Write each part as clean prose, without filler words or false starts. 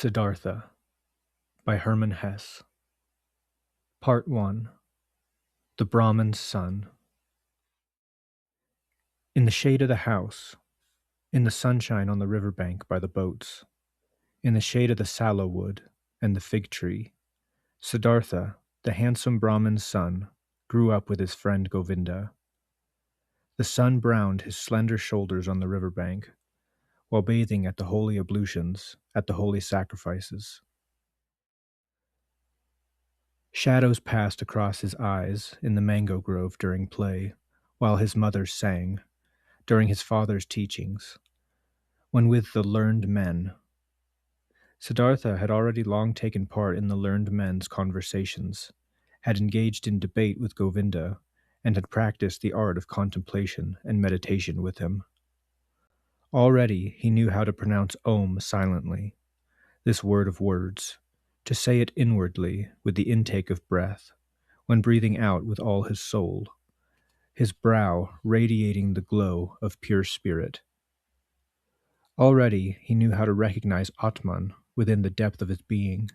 Siddartha by Hermann Hesse. Part 1. The Brahmin's Son. In the shade of the house, in the sunshine on the river bank by the boats, in the shade of the sallow wood and the fig tree, Siddartha, the handsome Brahmin's son, grew up with his friend Govinda. The sun browned his slender shoulders on the river bank, while bathing at the holy ablutions, at the holy sacrifices. Shadows passed across his eyes in the mango grove during play, while his mother sang, during his father's teachings, when with the learned men. Siddartha had already long taken part in the learned men's conversations, had engaged in debate with Govinda, and had practiced the art of contemplation and meditation with him. Already he knew how to pronounce Om silently, this word of words, to say it inwardly with the intake of breath, when breathing out with all his soul, his brow radiating the glow of pure spirit. Already he knew how to recognize Atman within the depth of his being,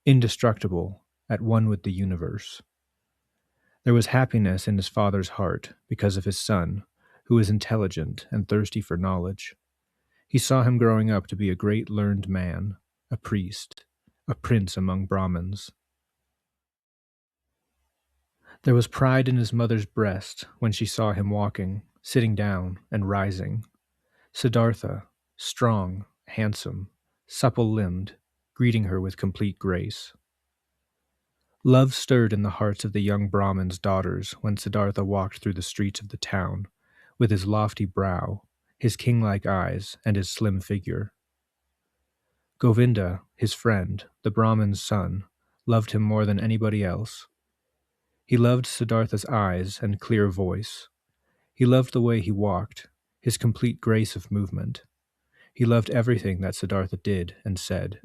indestructible, at one with the universe. There was happiness in his father's heart because of his son, who was intelligent and thirsty for knowledge. He saw him growing up to be a great learned man, a priest, a prince among Brahmins. There was pride in his mother's breast when she saw him walking, sitting down, and rising. Siddartha, strong, handsome, supple-limbed, greeting her with complete grace. Love stirred in the hearts of the young Brahmin's daughters when Siddartha walked through the streets of the town, with his lofty brow, his king-like eyes, and his slim figure. Govinda, his friend, the Brahmin's son, loved him more than anybody else. He loved Siddartha's eyes and clear voice. He loved the way he walked, his complete grace of movement. He loved everything that Siddartha did and said.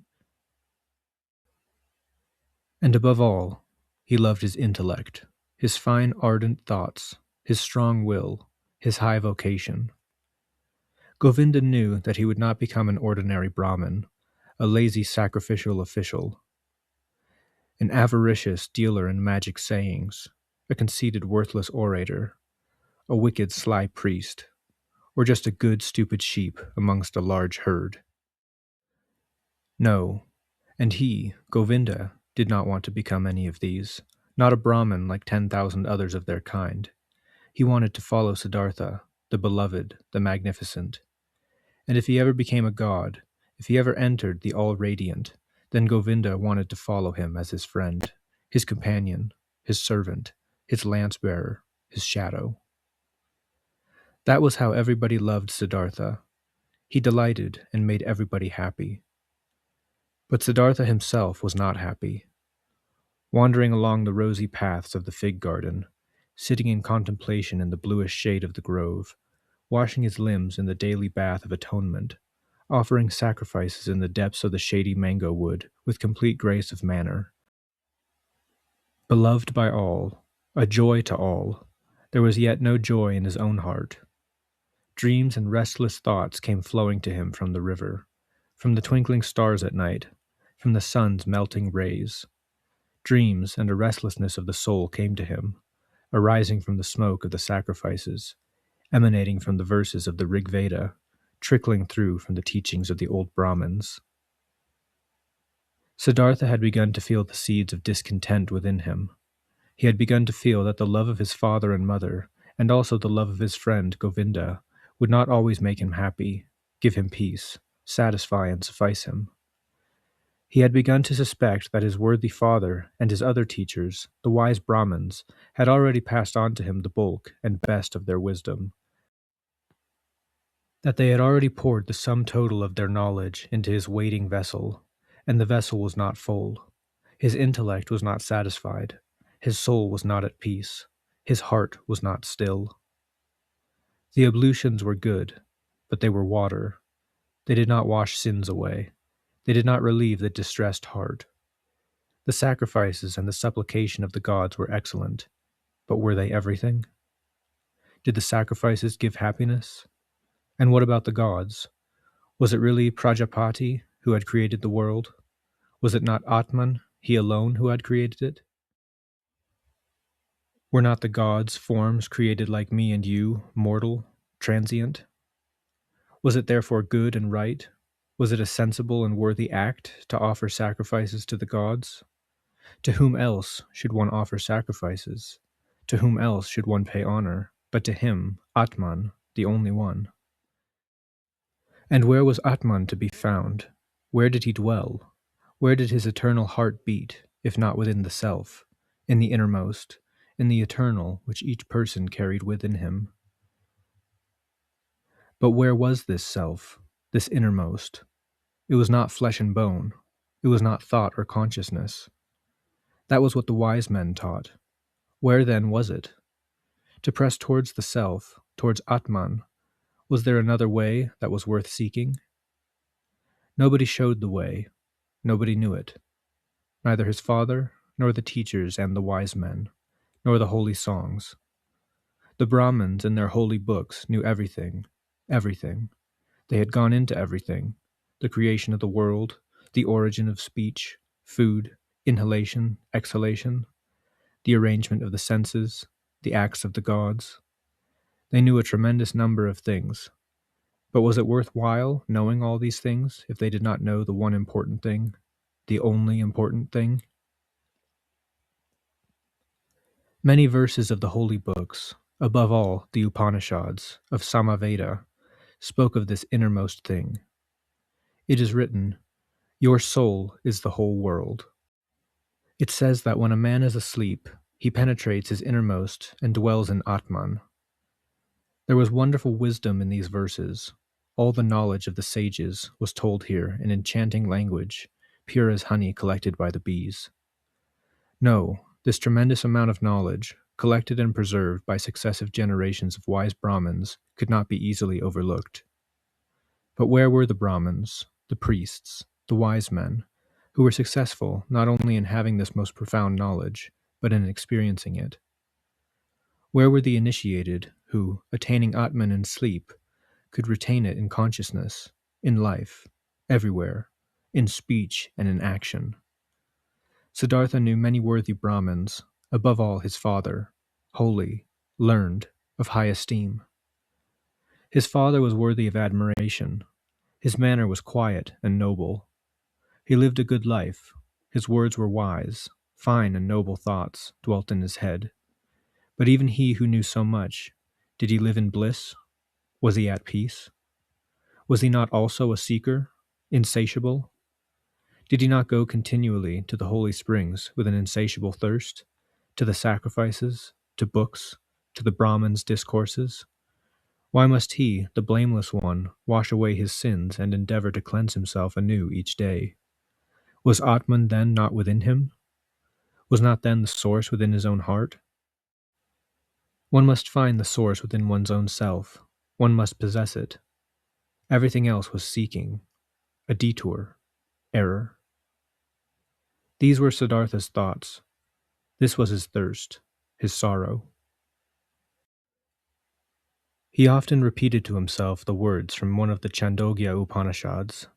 And above all, he loved his intellect, his fine ardent thoughts, his strong will, his high vocation. Govinda knew that he would not become an ordinary Brahmin, a lazy sacrificial official, an avaricious dealer in magic sayings, a conceited worthless orator, a wicked sly priest, or just a good stupid sheep amongst a large herd. No, and he, Govinda, did not want to become any of these, not a Brahmin like 10,000 others of their kind. He wanted to follow Siddartha, the beloved, the magnificent. And if he ever became a god, if he ever entered the all-radiant, then Govinda wanted to follow him as his friend, his companion, his servant, his lance-bearer, his shadow. That was how everybody loved Siddartha. He delighted and made everybody happy. But Siddartha himself was not happy. Wandering along the rosy paths of the fig garden, sitting in contemplation in the bluish shade of the grove, washing his limbs in the daily bath of atonement, offering sacrifices in the depths of the shady mango wood with complete grace of manner. Beloved by all, a joy to all, there was yet no joy in his own heart. Dreams and restless thoughts came flowing to him from the river, from the twinkling stars at night, from the sun's melting rays. Dreams and a restlessness of the soul came to him, arising from the smoke of the sacrifices, emanating from the verses of the Rig Veda, trickling through from the teachings of the old Brahmins. Siddartha had begun to feel the seeds of discontent within him. He had begun to feel that the love of his father and mother, and also the love of his friend Govinda, would not always make him happy, give him peace, satisfy and suffice him. He had begun to suspect that his worthy father and his other teachers, the wise Brahmins, had already passed on to him the bulk and best of their wisdom, that they had already poured the sum total of their knowledge into his waiting vessel, and the vessel was not full. His intellect was not satisfied, his soul was not at peace, his heart was not still. The ablutions were good, but they were water. They did not wash sins away. They did not relieve the distressed heart. The sacrifices and the supplication of the gods were excellent, but were they everything? Did the sacrifices give happiness? And what about the gods? Was it really Prajapati, who had created the world? Was it not Atman, he alone, who had created it? Were not the gods forms created like me and you, mortal, transient? Was it therefore good and right? Was it a sensible and worthy act to offer sacrifices to the gods? To whom else should one offer sacrifices? To whom else should one pay honor, but to him, Atman, the only one? And where was Atman to be found? Where did he dwell? Where did his eternal heart beat, if not within the self, in the innermost, in the eternal which each person carried within him? But where was this self, this innermost? It was not flesh and bone. It was not thought or consciousness. That was what the wise men taught. Where then was it? To press towards the self, towards Atman, was there another way that was worth seeking? Nobody showed the way. Nobody knew it. Neither his father, nor the teachers and the wise men, nor the holy songs. The Brahmins in their holy books knew everything, everything. They had gone into everything, the creation of the world, the origin of speech, food, inhalation, exhalation, the arrangement of the senses, the acts of the gods. They knew a tremendous number of things. But was it worthwhile knowing all these things if they did not know the one important thing, the only important thing? Many verses of the holy books, above all the Upanishads of Samaveda, spoke of this innermost thing. It is written, "Your soul is the whole world." It says that when a man is asleep, he penetrates his innermost and dwells in Atman. There was wonderful wisdom in these verses. All the knowledge of the sages was told here in enchanting language, pure as honey collected by the bees. No, this tremendous amount of knowledge, collected and preserved by successive generations of wise Brahmins, could not be easily overlooked. But where were the Brahmins, the priests, the wise men, who were successful not only in having this most profound knowledge, but in experiencing it? Where were the initiated who, attaining Atman in sleep, could retain it in consciousness, in life, everywhere, in speech and in action? Siddartha knew many worthy Brahmins, above all his father, holy, learned, of high esteem. His father was worthy of admiration. His manner was quiet and noble. He lived a good life. His words were wise. Fine and noble thoughts dwelt in his head. But even he who knew so much, did he live in bliss? Was he at peace? Was he not also a seeker, insatiable? Did he not go continually to the holy springs with an insatiable thirst, to the sacrifices, to books, to the Brahmins' discourses? Why must he, the blameless one, wash away his sins and endeavor to cleanse himself anew each day? Was Atman then not within him? Was not then the source within his own heart? One must find the source within one's own self. One must possess it. Everything else was seeking, a detour, error. These were Siddartha's thoughts. This was his thirst, his sorrow. He often repeated to himself the words from one of the Chandogya Upanishads.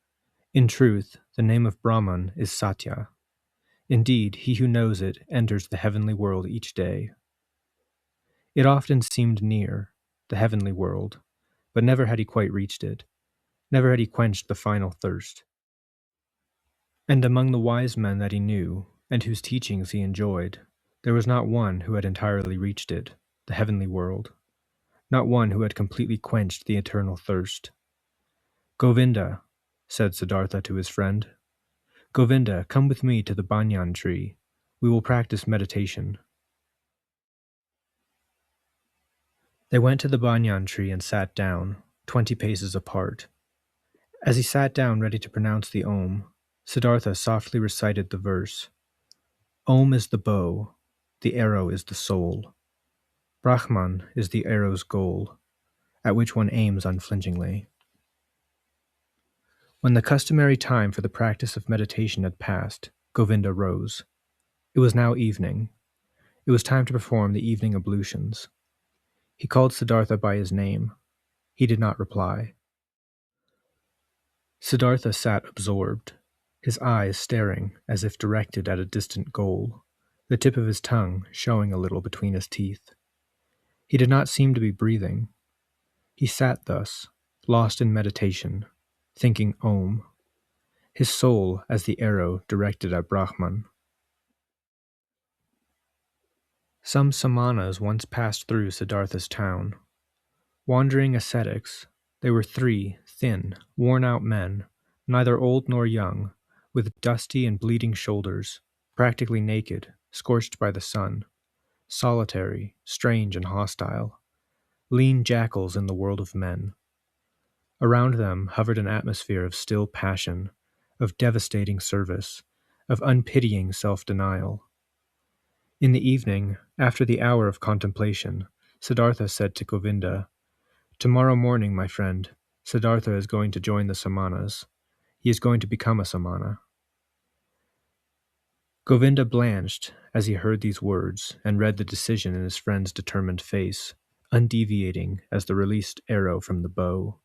In truth, the name of Brahman is Satya. Indeed, he who knows it enters the heavenly world each day. It often seemed near, the heavenly world, but never had he quite reached it. Never had he quenched the final thirst. And among the wise men that he knew, and whose teachings he enjoyed, there was not one who had entirely reached it, the heavenly world, not one who had completely quenched the eternal thirst. "Govinda," said Siddartha to his friend, "Govinda, come with me to the banyan tree. We will practice meditation." They went to the banyan tree and sat down, 20 paces apart. As he sat down ready to pronounce the Om, Siddartha softly recited the verse, "Om is the bow, the arrow is the soul. Brahman is the arrow's goal, at which one aims unflinchingly." When the customary time for the practice of meditation had passed, Govinda rose. It was now evening. It was time to perform the evening ablutions. He called Siddartha by his name. He did not reply. Siddartha sat absorbed, his eyes staring as if directed at a distant goal, the tip of his tongue showing a little between his teeth. He did not seem to be breathing. He sat thus, lost in meditation, thinking Om, his soul as the arrow directed at Brahman. Some samanas once passed through Siddartha's town. Wandering ascetics, they were 3 thin, worn-out men, neither old nor young, with dusty and bleeding shoulders, practically naked, scorched by the sun, solitary, strange, and hostile, lean jackals in the world of men. Around them hovered an atmosphere of still passion, of devastating service, of unpitying self-denial. In the evening, after the hour of contemplation, Siddartha said to Govinda, "Tomorrow morning, my friend, Siddartha is going to join the Samanas. He is going to become a Samana." Govinda blanched as he heard these words and read the decision in his friend's determined face, undeviating as the released arrow from the bow.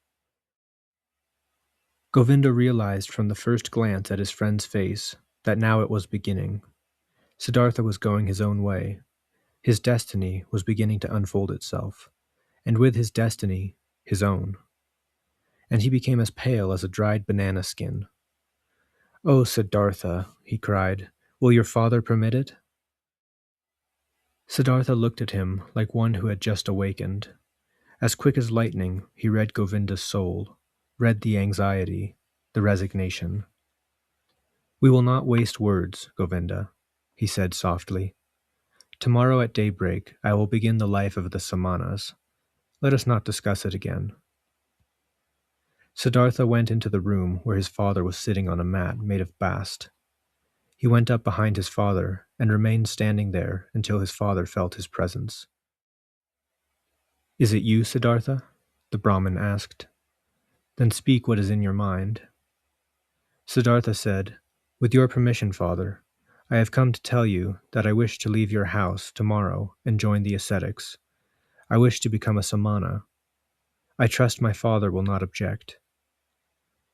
Govinda realized from the first glance at his friend's face that now it was beginning. Siddartha was going his own way. His destiny was beginning to unfold itself, and with his destiny, his own. And he became as pale as a dried banana skin. "Oh, Siddartha," he cried, "will your father permit it?" Siddartha looked at him like one who had just awakened. As quick as lightning, he read Govinda's soul, read the anxiety, the resignation. "We will not waste words, Govinda," he said softly. "Tomorrow at daybreak I will begin the life of the Samanas. Let us not discuss it again." Siddartha went into the room where his father was sitting on a mat made of bast. He went up behind his father and remained standing there until his father felt his presence. "Is it you, Siddartha?" the Brahmin asked. "Then speak what is in your mind." Siddartha said, "With your permission, father, I have come to tell you that I wish to leave your house tomorrow and join the ascetics. I wish to become a samana. I trust my father will not object."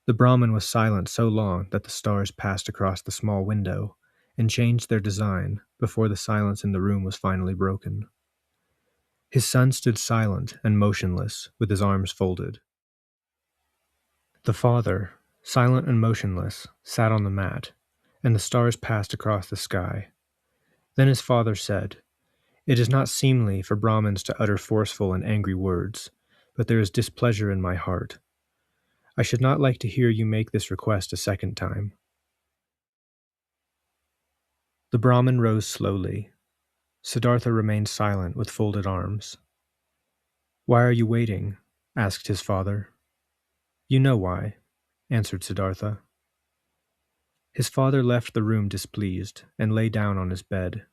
The Brahmin was silent so long that the stars passed across the small window and changed their design before the silence in the room was finally broken. His son stood silent and motionless with his arms folded. The father, silent and motionless, sat on the mat, and the stars passed across the sky. Then his father said, "It is not seemly for Brahmins to utter forceful and angry words, but there is displeasure in my heart. I should not like to hear you make this request a second time." The Brahmin rose slowly. Siddartha remained silent with folded arms. "Why are you waiting?" asked his father. "You know why," answered Siddartha. His father left the room displeased and lay down on his bed.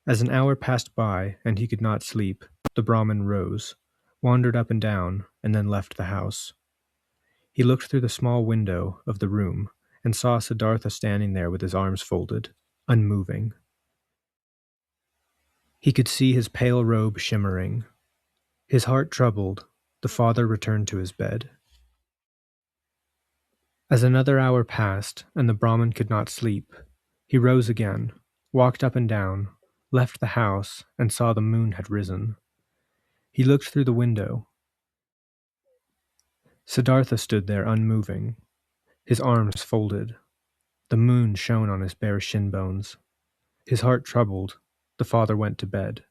As an hour passed by and he could not sleep, the Brahmin rose, wandered up and down, and then left the house. He looked through the small window of the room and saw Siddartha standing there with his arms folded, unmoving. He could see his pale robe shimmering. His heart troubled, the father returned to his bed. As another hour passed and the Brahmin could not sleep, he rose again, walked up and down, left the house, and saw the moon had risen. He looked through the window. Siddartha stood there unmoving, his arms folded. The moon shone on his bare shin bones. His heart troubled, the father went to bed.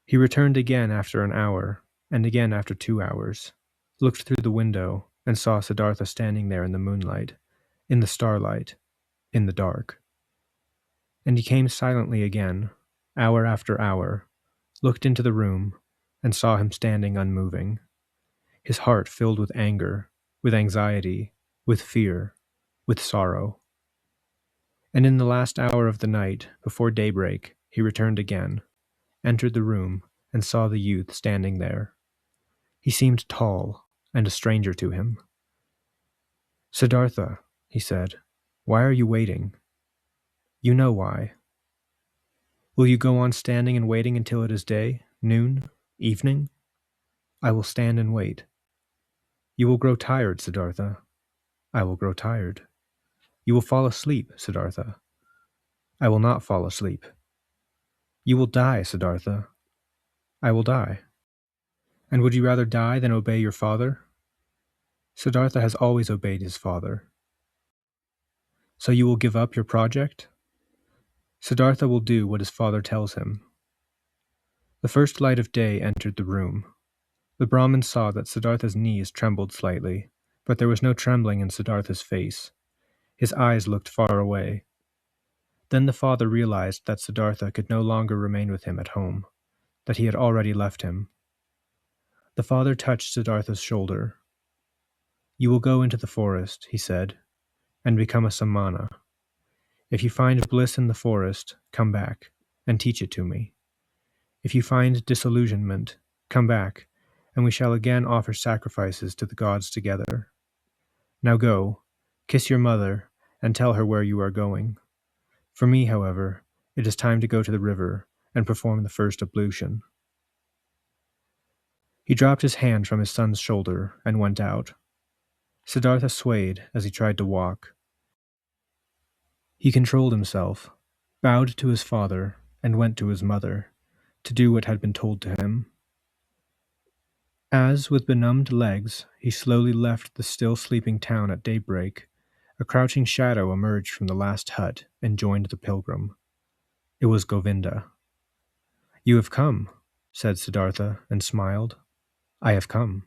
He returned again after an hour, and again after 2 hours, looked through the window, and saw Siddartha standing there in the moonlight, in the starlight, in the dark. And he came silently again, hour after hour, looked into the room, and saw him standing unmoving, his heart filled with anger, with anxiety, with fear, with sorrow. And in the last hour of the night, before daybreak, he returned again, entered the room, and saw the youth standing there. He seemed tall, and a stranger to him. "Siddartha," he said, "why are you waiting? You know why. Will you go on standing and waiting until it is day, noon, evening? I will stand and wait." You will grow tired, Siddartha. I will grow tired. You will fall asleep, Siddartha. I will not fall asleep. You will die, Siddartha. I will die. And would you rather die than obey your father? Siddartha has always obeyed his father. So you will give up your project? Siddartha will do what his father tells him. The first light of day entered the room. The Brahmin saw that Siddartha's knees trembled slightly, but there was no trembling in Siddartha's face. His eyes looked far away. Then the father realized that Siddartha could no longer remain with him at home, that he had already left him. The father touched Siddartha's shoulder. You will go into the forest, he said, and become a samana. If you find bliss in the forest, come back and teach it to me. If you find disillusionment, come back, and we shall again offer sacrifices to the gods together. Now go, kiss your mother, and tell her where you are going. For me, however, it is time to go to the river and perform the first ablution. He dropped his hand from his son's shoulder and went out. Siddartha swayed as he tried to walk. He controlled himself, bowed to his father, and went to his mother, to do what had been told to him. As, with benumbed legs, he slowly left the still sleeping town at daybreak, a crouching shadow emerged from the last hut and joined the pilgrim. It was Govinda. You have come, said Siddartha, and smiled. I have come,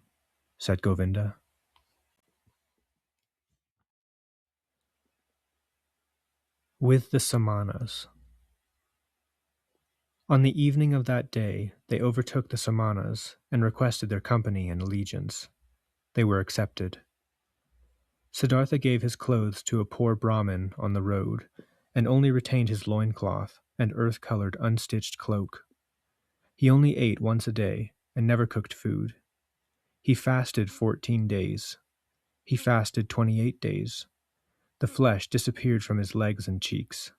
said Govinda. With the Samanas. On the evening of that day, they overtook the Samanas and requested their company and allegiance. They were accepted. Siddartha gave his clothes to a poor Brahmin on the road, and only retained his loincloth and earth-colored unstitched cloak. He only ate once a day, and never cooked food. He fasted 14 days. He fasted 28 days. The flesh disappeared from his legs and cheeks.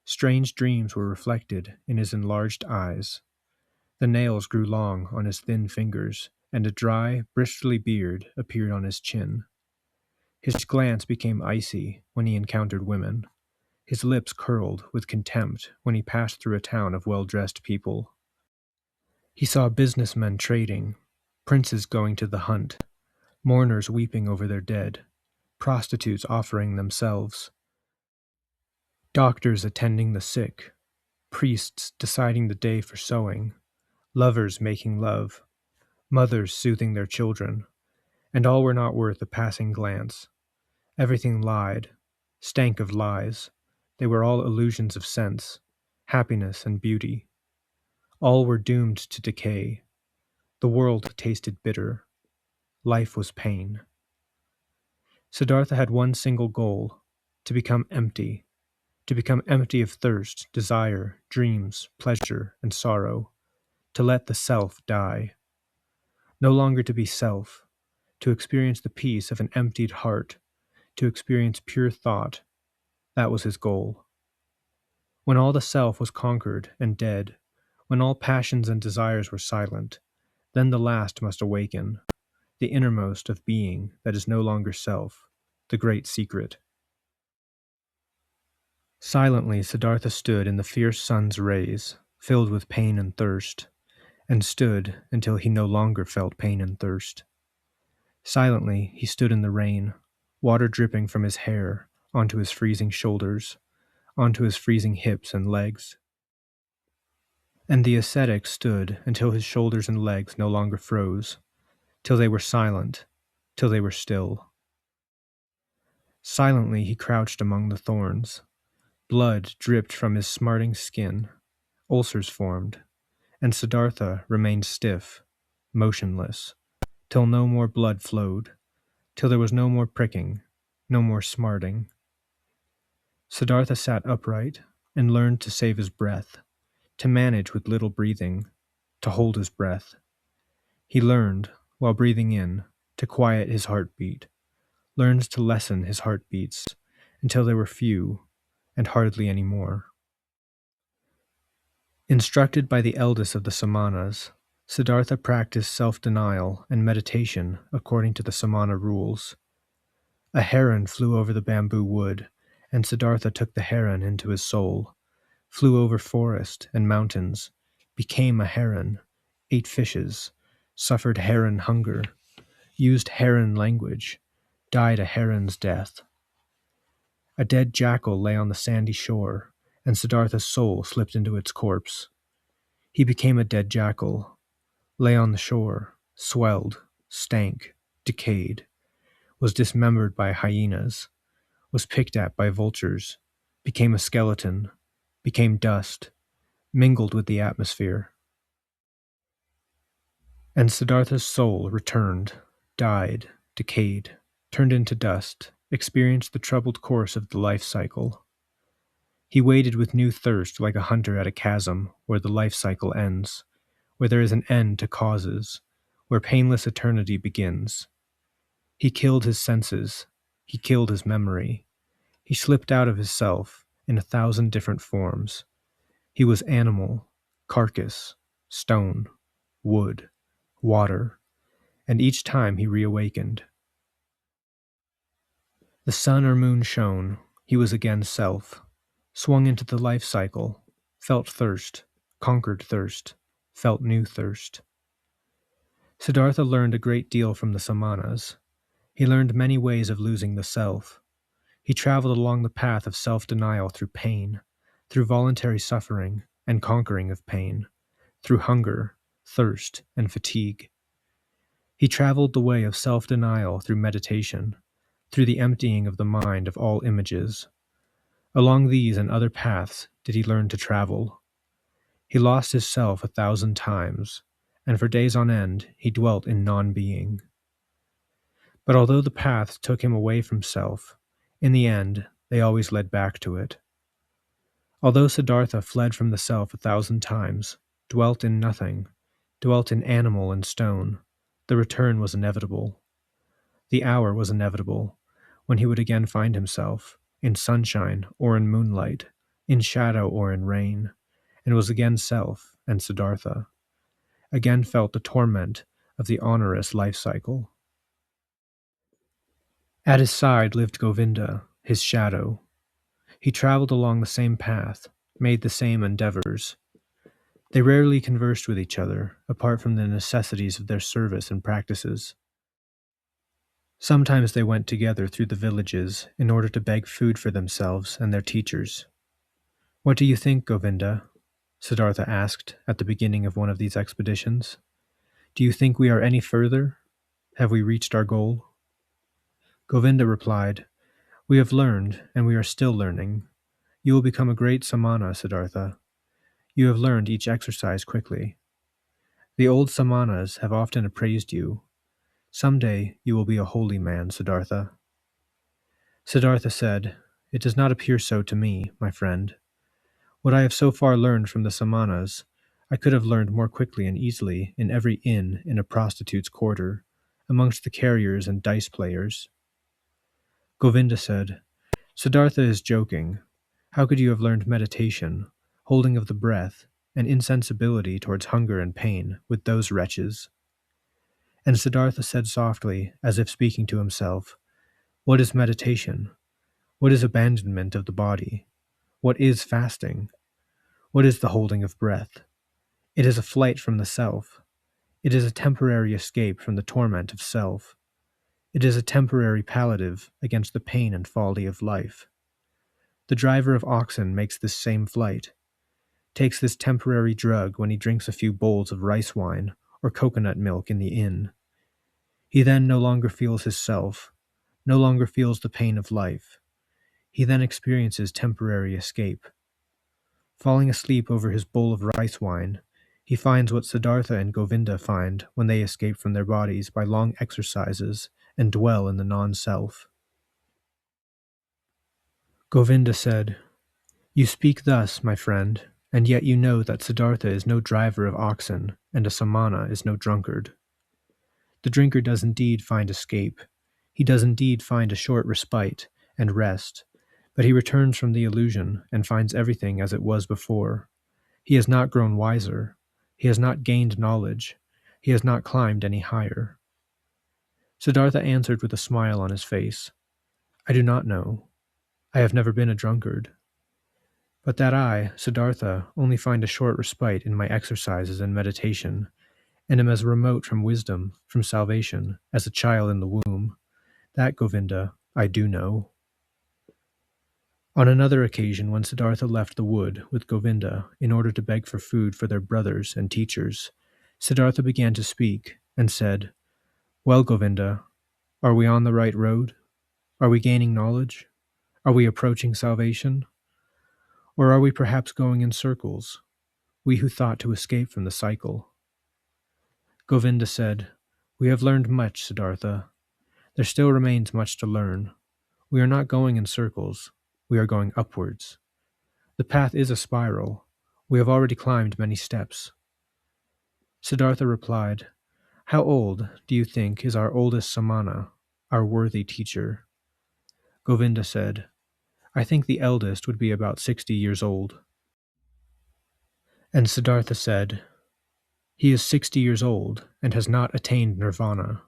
Strange dreams were reflected in his enlarged eyes. The nails grew long on his thin fingers, and a dry, bristly beard appeared on his chin. His glance became icy when he encountered women. His lips curled with contempt when he passed through a town of well-dressed people. He saw businessmen trading, princes going to the hunt, mourners weeping over their dead, prostitutes offering themselves, doctors attending the sick, priests deciding the day for sowing, lovers making love, mothers soothing their children, and all were not worth a passing glance. Everything lied, stank of lies. They were all illusions of sense, happiness and beauty. All were doomed to decay. The world tasted bitter. Life was pain. Siddartha had one single goal, to become empty of thirst, desire, dreams, pleasure, and sorrow, to let the self die. No longer to be self, to experience the peace of an emptied heart, to experience pure thought. That was his goal. When all the self was conquered and dead, when all passions and desires were silent, then the last must awaken, the innermost of being that is no longer self, the great secret. Silently, Siddartha stood in the fierce sun's rays, filled with pain and thirst, and stood until he no longer felt pain and thirst. Silently, he stood in the rain, water dripping from his hair onto his freezing shoulders, onto his freezing hips and legs. And the ascetic stood until his shoulders and legs no longer froze, till they were silent, till they were still. Silently he crouched among the thorns. Blood dripped from his smarting skin, ulcers formed, and Siddartha remained stiff, motionless, till no more blood flowed, till there was no more pricking, no more smarting. Siddartha sat upright and learned to save his breath, to manage with little breathing, to hold his breath. He learned, while breathing in, to quiet his heartbeat, learned to lessen his heartbeats until they were few and hardly any more. Instructed by the eldest of the Samanas, Siddhartha practiced self-denial and meditation according to the samana rules. A heron flew over the bamboo wood, and Siddhartha took the heron into his soul, flew over forest and mountains, became a heron, ate fishes, suffered heron hunger, used heron language, died a heron's death. A dead jackal lay on the sandy shore, and Siddhartha's soul slipped into its corpse. He became a dead jackal, lay on the shore, swelled, stank, decayed, was dismembered by hyenas, was picked at by vultures, became a skeleton, became dust, mingled with the atmosphere. And Siddhartha's soul returned, died, decayed, turned into dust, experienced the troubled course of the life cycle. He waited with new thirst like a hunter at a chasm where the life cycle ends, where there is an end to causes, where painless eternity begins. He killed his senses. He killed his memory. He slipped out of his self in 1,000 different forms. He was animal, carcass, stone, wood, water, and each time he reawakened. The sun or moon shone, he was again self, swung into the life cycle, felt thirst, conquered thirst, felt new thirst. Siddhartha learned a great deal from the samanas. He learned many ways of losing the self. He traveled along the path of self-denial through pain, through voluntary suffering and conquering of pain, through hunger, thirst, and fatigue. He traveled the way of self-denial through meditation, through the emptying of the mind of all images. Along these and other paths did he learn to travel. He lost his self 1,000 times, and for days on end he dwelt in non-being. But although the paths took him away from self, in the end they always led back to it. Although Siddartha fled from the self 1,000 times, dwelt in nothing, dwelt in animal and stone, the return was inevitable. The hour was inevitable, when he would again find himself, in sunshine or in moonlight, in shadow or in rain, and was again self and Siddartha, again felt the torment of the onerous life cycle. At his side lived Govinda, his shadow. He traveled along the same path, made the same endeavors. They rarely conversed with each other, apart from the necessities of their service and practices. Sometimes they went together through the villages in order to beg food for themselves and their teachers. "What do you think, Govinda?" Siddartha asked at the beginning of one of these expeditions. "Do you think we are any further? Have we reached our goal?" Govinda replied, "We have learned, and we are still learning. You will become a great samana, Siddartha. You have learned each exercise quickly. The old samanas have often appraised you. Someday you will be a holy man, Siddartha." Siddartha said, "It does not appear so to me, my friend. What I have so far learned from the samanas, I could have learned more quickly and easily in every inn in a prostitute's quarter, amongst the carriers and dice players." Govinda said, "Siddartha is joking. How could you have learned meditation, holding of the breath, and insensibility towards hunger and pain with those wretches?" And Siddartha said softly, as if speaking to himself, "What is meditation? What is abandonment of the body? What is fasting? What is the holding of breath? It is a flight from the self. It is a temporary escape from the torment of self. It is a temporary palliative against the pain and folly of life. The driver of oxen makes this same flight, takes this temporary drug when he drinks a few bowls of rice wine or coconut milk in the inn. He then no longer feels his self, no longer feels the pain of life. He then experiences temporary escape. Falling asleep over his bowl of rice wine, he finds what Siddartha and Govinda find when they escape from their bodies by long exercises and dwell in the non-self." Govinda said, "You speak thus, my friend, and yet you know that Siddartha is no driver of oxen, and a samana is no drunkard. The drinker does indeed find escape. He does indeed find a short respite and rest, but he returns from the illusion and finds everything as it was before. He has not grown wiser. He has not gained knowledge. He has not climbed any higher. Siddartha answered with a smile on his face, I do not know. I have never been a drunkard. But that I, Siddartha, only find a short respite in my exercises and meditation, and am as remote from wisdom, from salvation, as a child in the womb, that, Govinda, I do know. On another occasion, when Siddartha left the wood with Govinda in order to beg for food for their brothers and teachers, Siddartha began to speak and said, Well, Govinda, are we on the right road? Are we gaining knowledge? Are we approaching salvation? Or are we perhaps going in circles, we who thought to escape from the cycle? Govinda said, We have learned much, Siddartha. There still remains much to learn. We are not going in circles. We are going upwards. The path is a spiral. We have already climbed many steps. Siddartha replied, How old, do you think, is our oldest samana, our worthy teacher? Govinda said, I think the eldest would be about 60 years old. And Siddartha said, He is 60 years old and has not attained nirvana.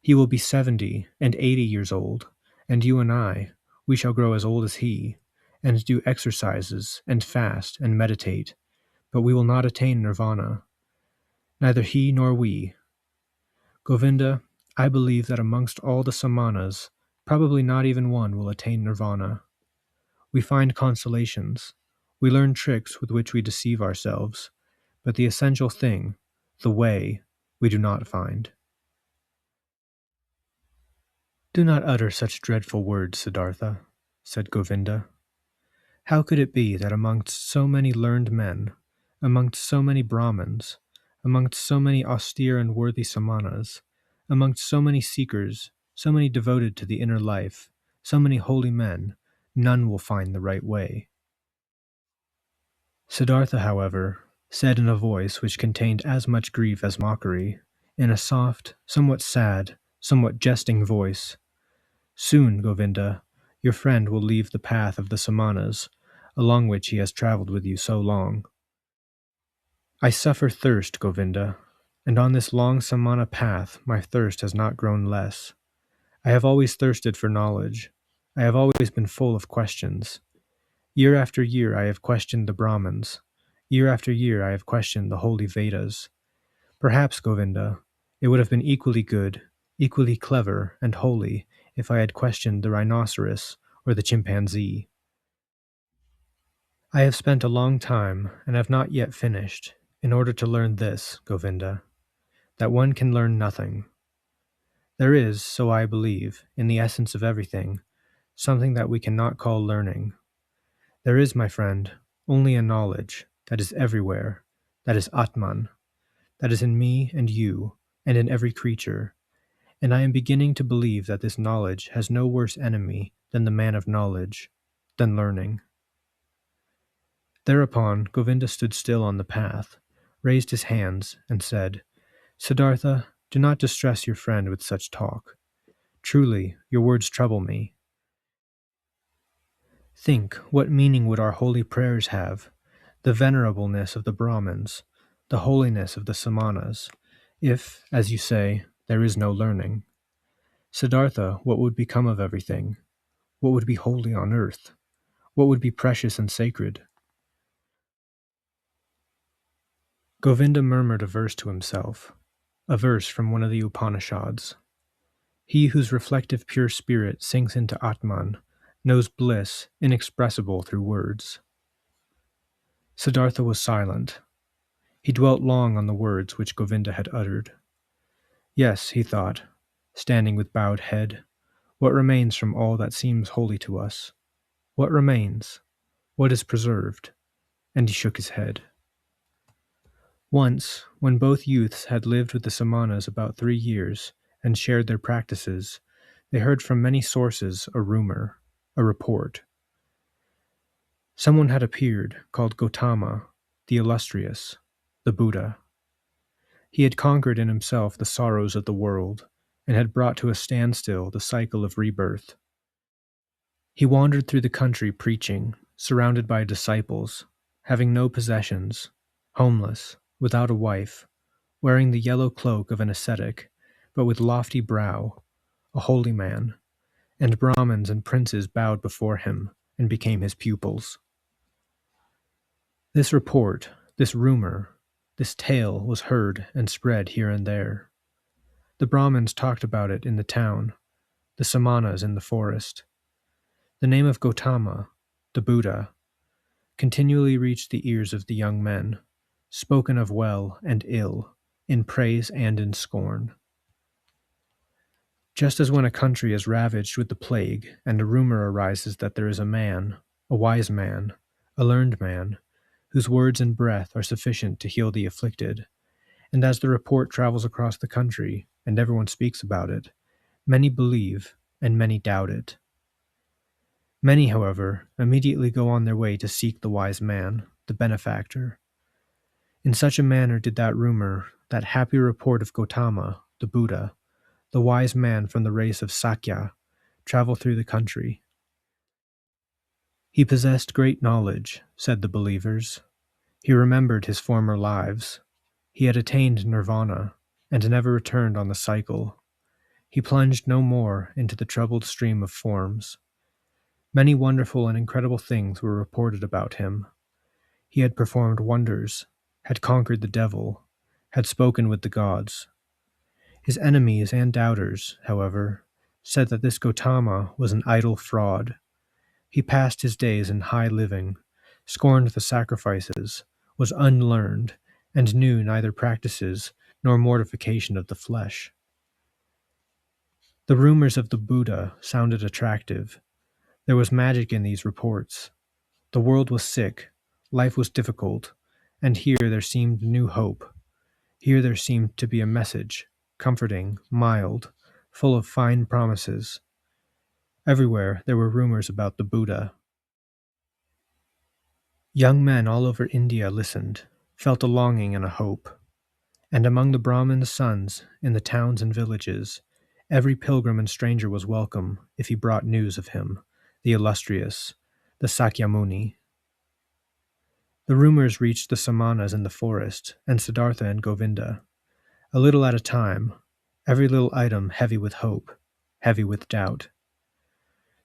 He will be 70 and 80 years old, and you and I, we shall grow as old as he, and do exercises, and fast, and meditate, but we will not attain nirvana, neither he nor we. Govinda, I believe that amongst all the samanas, probably not even one will attain nirvana. We find consolations, we learn tricks with which we deceive ourselves, but the essential thing, the way, we do not find. Do not utter such dreadful words, Siddartha, said Govinda. How could it be that amongst so many learned men, amongst so many Brahmins, amongst so many austere and worthy samanas, amongst so many seekers, so many devoted to the inner life, so many holy men, none will find the right way? Siddartha, however, said in a voice which contained as much grief as mockery, in a soft, somewhat sad, somewhat jesting voice, Soon, Govinda, your friend will leave the path of the samanas, along which he has traveled with you so long. I suffer thirst, Govinda, and on this long samana path my thirst has not grown less. I have always thirsted for knowledge. I have always been full of questions. Year after year I have questioned the Brahmins. Year after year I have questioned the holy Vedas. Perhaps, Govinda, it would have been equally good, equally clever and holy if I had questioned the rhinoceros or the chimpanzee. I have spent a long time, and have not yet finished, in order to learn this, Govinda, that one can learn nothing. There is, so I believe, in the essence of everything, something that we cannot call learning. There is, my friend, only a knowledge that is everywhere, that is Atman, that is in me and you, and in every creature, and I am beginning to believe that this knowledge has no worse enemy than the man of knowledge, than learning. Thereupon Govinda stood still on the path, raised his hands, and said, Siddartha, do not distress your friend with such talk. Truly, your words trouble me. Think, what meaning would our holy prayers have, the venerableness of the Brahmins, the holiness of the Samanas, if, as you say, there is no learning? Siddartha, what would become of everything? What would be holy on earth? What would be precious and sacred? Govinda murmured a verse to himself, a verse from one of the Upanishads. He whose reflective pure spirit sinks into Atman knows bliss inexpressible through words. Siddartha was silent. He dwelt long on the words which Govinda had uttered. Yes, he thought, standing with bowed head, what remains from all that seems holy to us? What remains? What is preserved? And he shook his head. Once, when both youths had lived with the Samanas about 3 years and shared their practices, they heard from many sources a rumor, a report. Someone had appeared called Gautama, the illustrious, the Buddha. He had conquered in himself the sorrows of the world and had brought to a standstill the cycle of rebirth. He wandered through the country preaching, surrounded by disciples, having no possessions, homeless, without a wife, wearing the yellow cloak of an ascetic, but with lofty brow, a holy man, and Brahmins and princes bowed before him and became his pupils. This report, this rumor, this tale was heard and spread here and there. The Brahmins talked about it in the town, the Samanas in the forest. The name of Gautama, the Buddha, continually reached the ears of the young men, spoken of well and ill, in praise and in scorn. Just as when a country is ravaged with the plague, and a rumor arises that there is a man, a wise man, a learned man, whose words and breath are sufficient to heal the afflicted, and as the report travels across the country, and everyone speaks about it, many believe, and many doubt it. Many, however, immediately go on their way to seek the wise man, the benefactor. In such a manner did that rumor, that happy report of Gautama, the Buddha, the wise man from the race of Sakya, travel through the country. He possessed great knowledge, said the believers. He remembered his former lives. He had attained nirvana, and never returned on the cycle. He plunged no more into the troubled stream of forms. Many wonderful and incredible things were reported about him. He had performed wonders, had conquered the devil, had spoken with the gods. His enemies and doubters, however, said that this Gautama was an idle fraud. He passed his days in high living, scorned the sacrifices, was unlearned, and knew neither practices nor mortification of the flesh. The rumors of the Buddha sounded attractive. There was magic in these reports. The world was sick, life was difficult, and here there seemed new hope. Here there seemed to be a message, comforting, mild, full of fine promises. Everywhere there were rumors about the Buddha. Young men all over India listened, felt a longing and a hope. And among the Brahmins' sons, in the towns and villages, every pilgrim and stranger was welcome if he brought news of him, the illustrious, the Sakyamuni. The rumors reached the Samanas in the forest, and Siddartha and Govinda. A little at a time, every little item heavy with hope, heavy with doubt.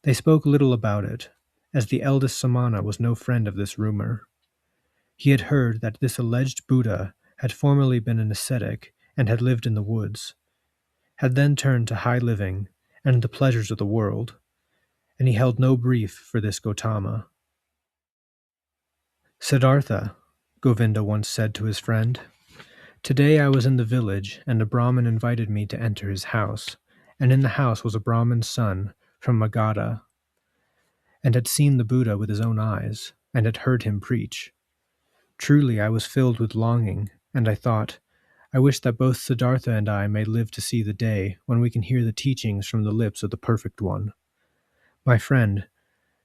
They spoke little about it, as the eldest Samana was no friend of this rumor. He had heard that this alleged Buddha had formerly been an ascetic and had lived in the woods, had then turned to high living and the pleasures of the world, and he held no brief for this Gautama. Siddartha, Govinda once said to his friend, "Today I was in the village, and a Brahmin invited me to enter his house, and in the house was a Brahmin's son from Magadha, and had seen the Buddha with his own eyes, and had heard him preach. Truly I was filled with longing, and I thought, I wish that both Siddartha and I may live to see the day when we can hear the teachings from the lips of the Perfect One. My friend,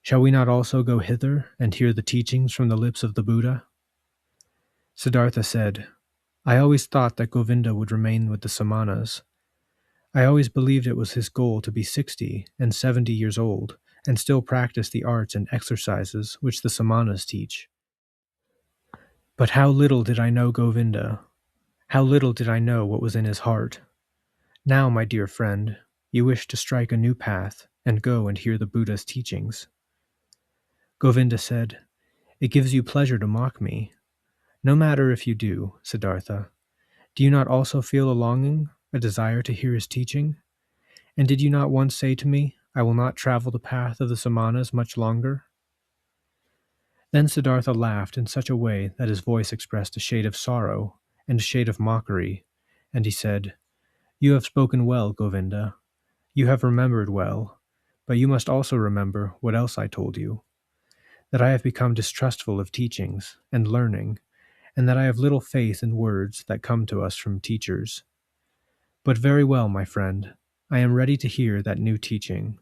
shall we not also go hither and hear the teachings from the lips of the Buddha?" Siddartha said, "I always thought that Govinda would remain with the Samanas. I always believed it was his goal to be 60 and 70 years old and still practice the arts and exercises which the Samanas teach. But how little did I know Govinda? How little did I know what was in his heart? Now, my dear friend, you wish to strike a new path and go and hear the Buddha's teachings." Govinda said, "It gives you pleasure to mock me. No matter if you do, Siddartha. Do you not also feel a longing, a desire to hear his teaching? And did you not once say to me, I will not travel the path of the Samanas much longer?" Then Siddartha laughed in such a way that his voice expressed a shade of sorrow and a shade of mockery, and he said, "You have spoken well, Govinda. You have remembered well, but you must also remember what else I told you, that I have become distrustful of teachings and learning, and that I have little faith in words that come to us from teachers. But very well, my friend, I am ready to hear that new teaching,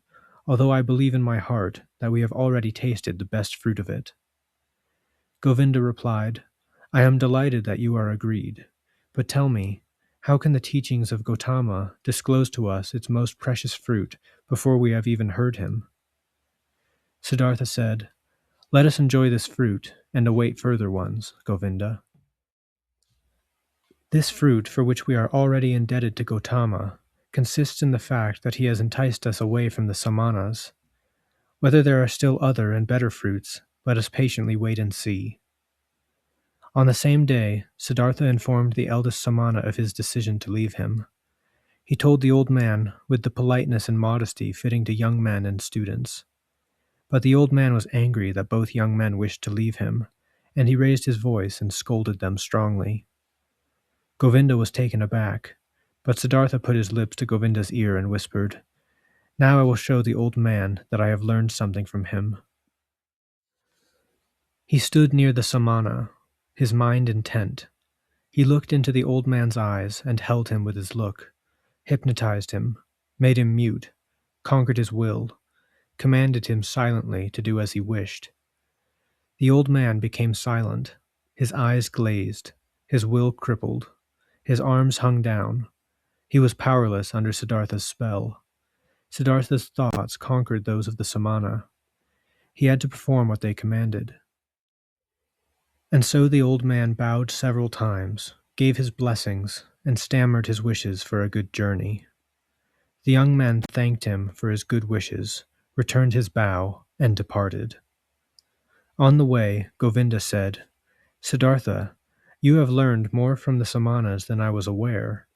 although I believe in my heart that we have already tasted the best fruit of it." Govinda replied, "I am delighted that you are agreed, but tell me, how can the teachings of Gautama disclose to us its most precious fruit before we have even heard him?" Siddartha said, "Let us enjoy this fruit and await further ones, Govinda." This fruit, for which we are already indebted to Gautama, consists in the fact that he has enticed us away from the samanas. Whether there are still other and better fruits, let us patiently wait and see. On the same day, Siddartha informed the eldest samana of his decision to leave him. He told the old man with the politeness and modesty fitting to young men and students. But the old man was angry that both young men wished to leave him, and he raised his voice and scolded them strongly. Govinda was taken aback, but Siddartha put his lips to Govinda's ear and whispered, "Now I will show the old man that I have learned something from him." He stood near the samana, his mind intent. He looked into the old man's eyes and held him with his look, hypnotized him, made him mute, conquered his will, commanded him silently to do as he wished. The old man became silent, his eyes glazed, his will crippled, his arms hung down. He was powerless under Siddartha's spell. Siddartha's thoughts conquered those of the samana. He had to perform what they commanded. And so the old man bowed several times, gave his blessings, and stammered his wishes for a good journey. The young men thanked him for his good wishes, returned his bow, and departed. On the way, Govinda said, "Siddartha, you have learned more from the samanas than I was aware.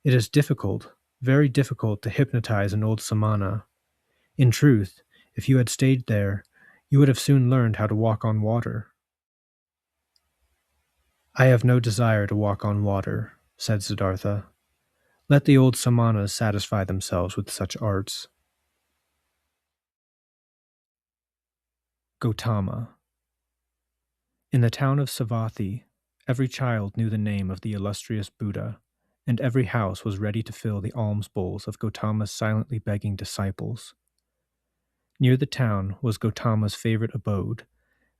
It is difficult, very difficult to hypnotize an old samana. In truth, if you had stayed there, you would have soon learned how to walk on water." "I have no desire to walk on water," said Siddartha. "Let the old samanas satisfy themselves with such arts." Gautama. In the town of Savatthi, every child knew the name of the illustrious Buddha, and every house was ready to fill the alms bowls of Gautama's silently begging disciples. Near the town was Gautama's favorite abode,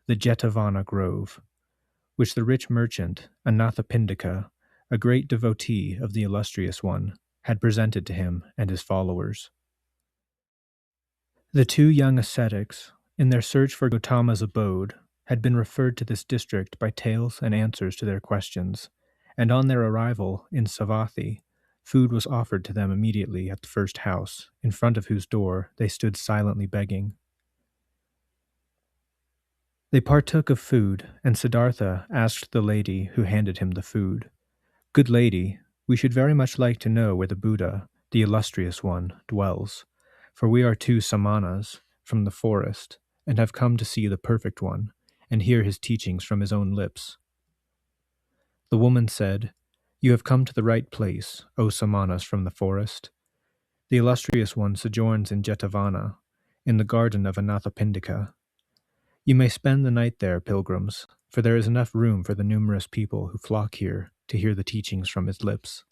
the Jetavana Grove, which the rich merchant Anathapindika, a great devotee of the illustrious one, had presented to him and his followers. The two young ascetics, in their search for Gautama's abode, had been referred to this district by tales and answers to their questions, and on their arrival in Savatthi, food was offered to them immediately at the first house, in front of whose door they stood silently begging. They partook of food, and Siddartha asked the lady who handed him the food, "Good lady, we should very much like to know where the Buddha, the illustrious one, dwells, for we are two samanas from the forest, and have come to see the perfect one, and hear his teachings from his own lips." The woman said, "You have come to the right place, O samanas from the forest. The illustrious one sojourns in Jetavana, in the garden of Anathapindika. You may spend the night there, pilgrims, for there is enough room for the numerous people who flock here to hear the teachings from his lips."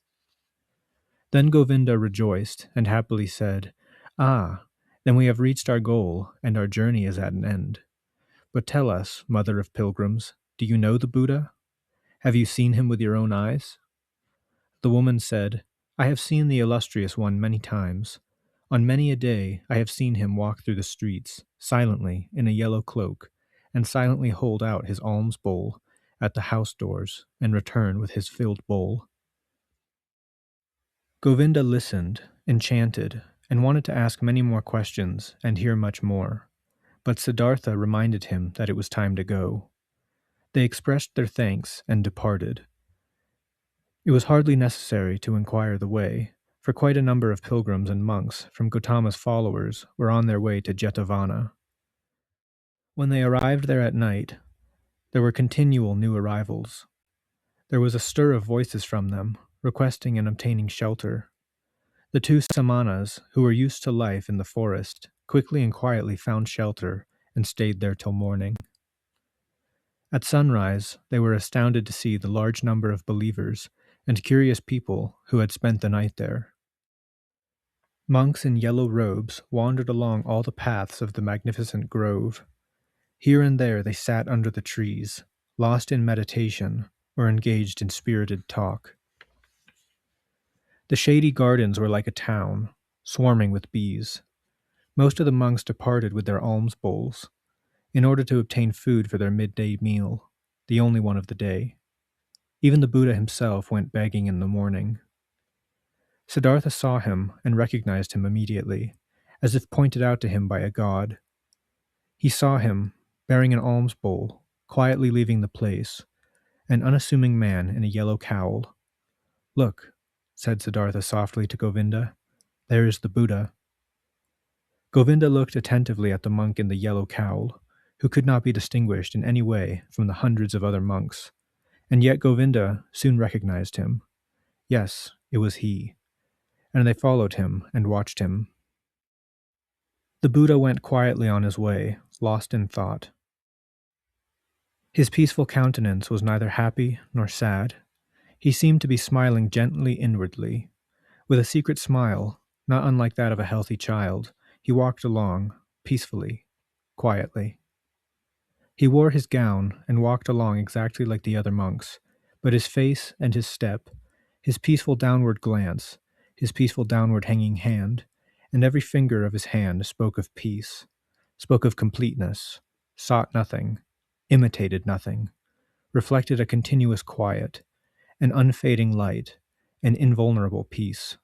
Then Govinda rejoiced and happily said, "Ah, then we have reached our goal, and our journey is at an end. But tell us, mother of pilgrims, do you know the Buddha? Have you seen him with your own eyes?" The woman said, "I have seen the illustrious one many times. On many a day I have seen him walk through the streets, silently, in a yellow cloak, and silently hold out his alms bowl at the house doors, and return with his filled bowl." Govinda listened, enchanted, and wanted to ask many more questions and hear much more, but Siddartha reminded him that it was time to go. They expressed their thanks and departed. It was hardly necessary to inquire the way, for quite a number of pilgrims and monks from Gautama's followers were on their way to Jetavana. When they arrived there at night, there were continual new arrivals. There was a stir of voices from them, requesting and obtaining shelter. The two samanas, who were used to life in the forest, quickly and quietly found shelter and stayed there till morning. At sunrise, they were astounded to see the large number of believers and curious people who had spent the night there. Monks in yellow robes wandered along all the paths of the magnificent grove. Here and there they sat under the trees, lost in meditation or engaged in spirited talk. The shady gardens were like a town, swarming with bees. Most of the monks departed with their alms bowls, in order to obtain food for their midday meal, the only one of the day. Even the Buddha himself went begging in the morning. Siddhartha saw him and recognized him immediately, as if pointed out to him by a god. He saw him, bearing an alms bowl, quietly leaving the place, an unassuming man in a yellow cowl. "Look," said Siddhartha softly to Govinda, "there is the Buddha." Govinda looked attentively at the monk in the yellow cowl, who could not be distinguished in any way from the hundreds of other monks, and yet Govinda soon recognized him. Yes, it was he, and they followed him and watched him. The Buddha went quietly on his way, lost in thought. His peaceful countenance was neither happy nor sad. He seemed to be smiling gently inwardly. With a secret smile, not unlike that of a healthy child, he walked along, peacefully, quietly. He wore his gown and walked along exactly like the other monks, but his face and his step, his peaceful downward glance, his peaceful downward hanging hand, and every finger of his hand spoke of peace, spoke of completeness, sought nothing, imitated nothing, reflected a continuous quiet, an unfading light, an invulnerable peace.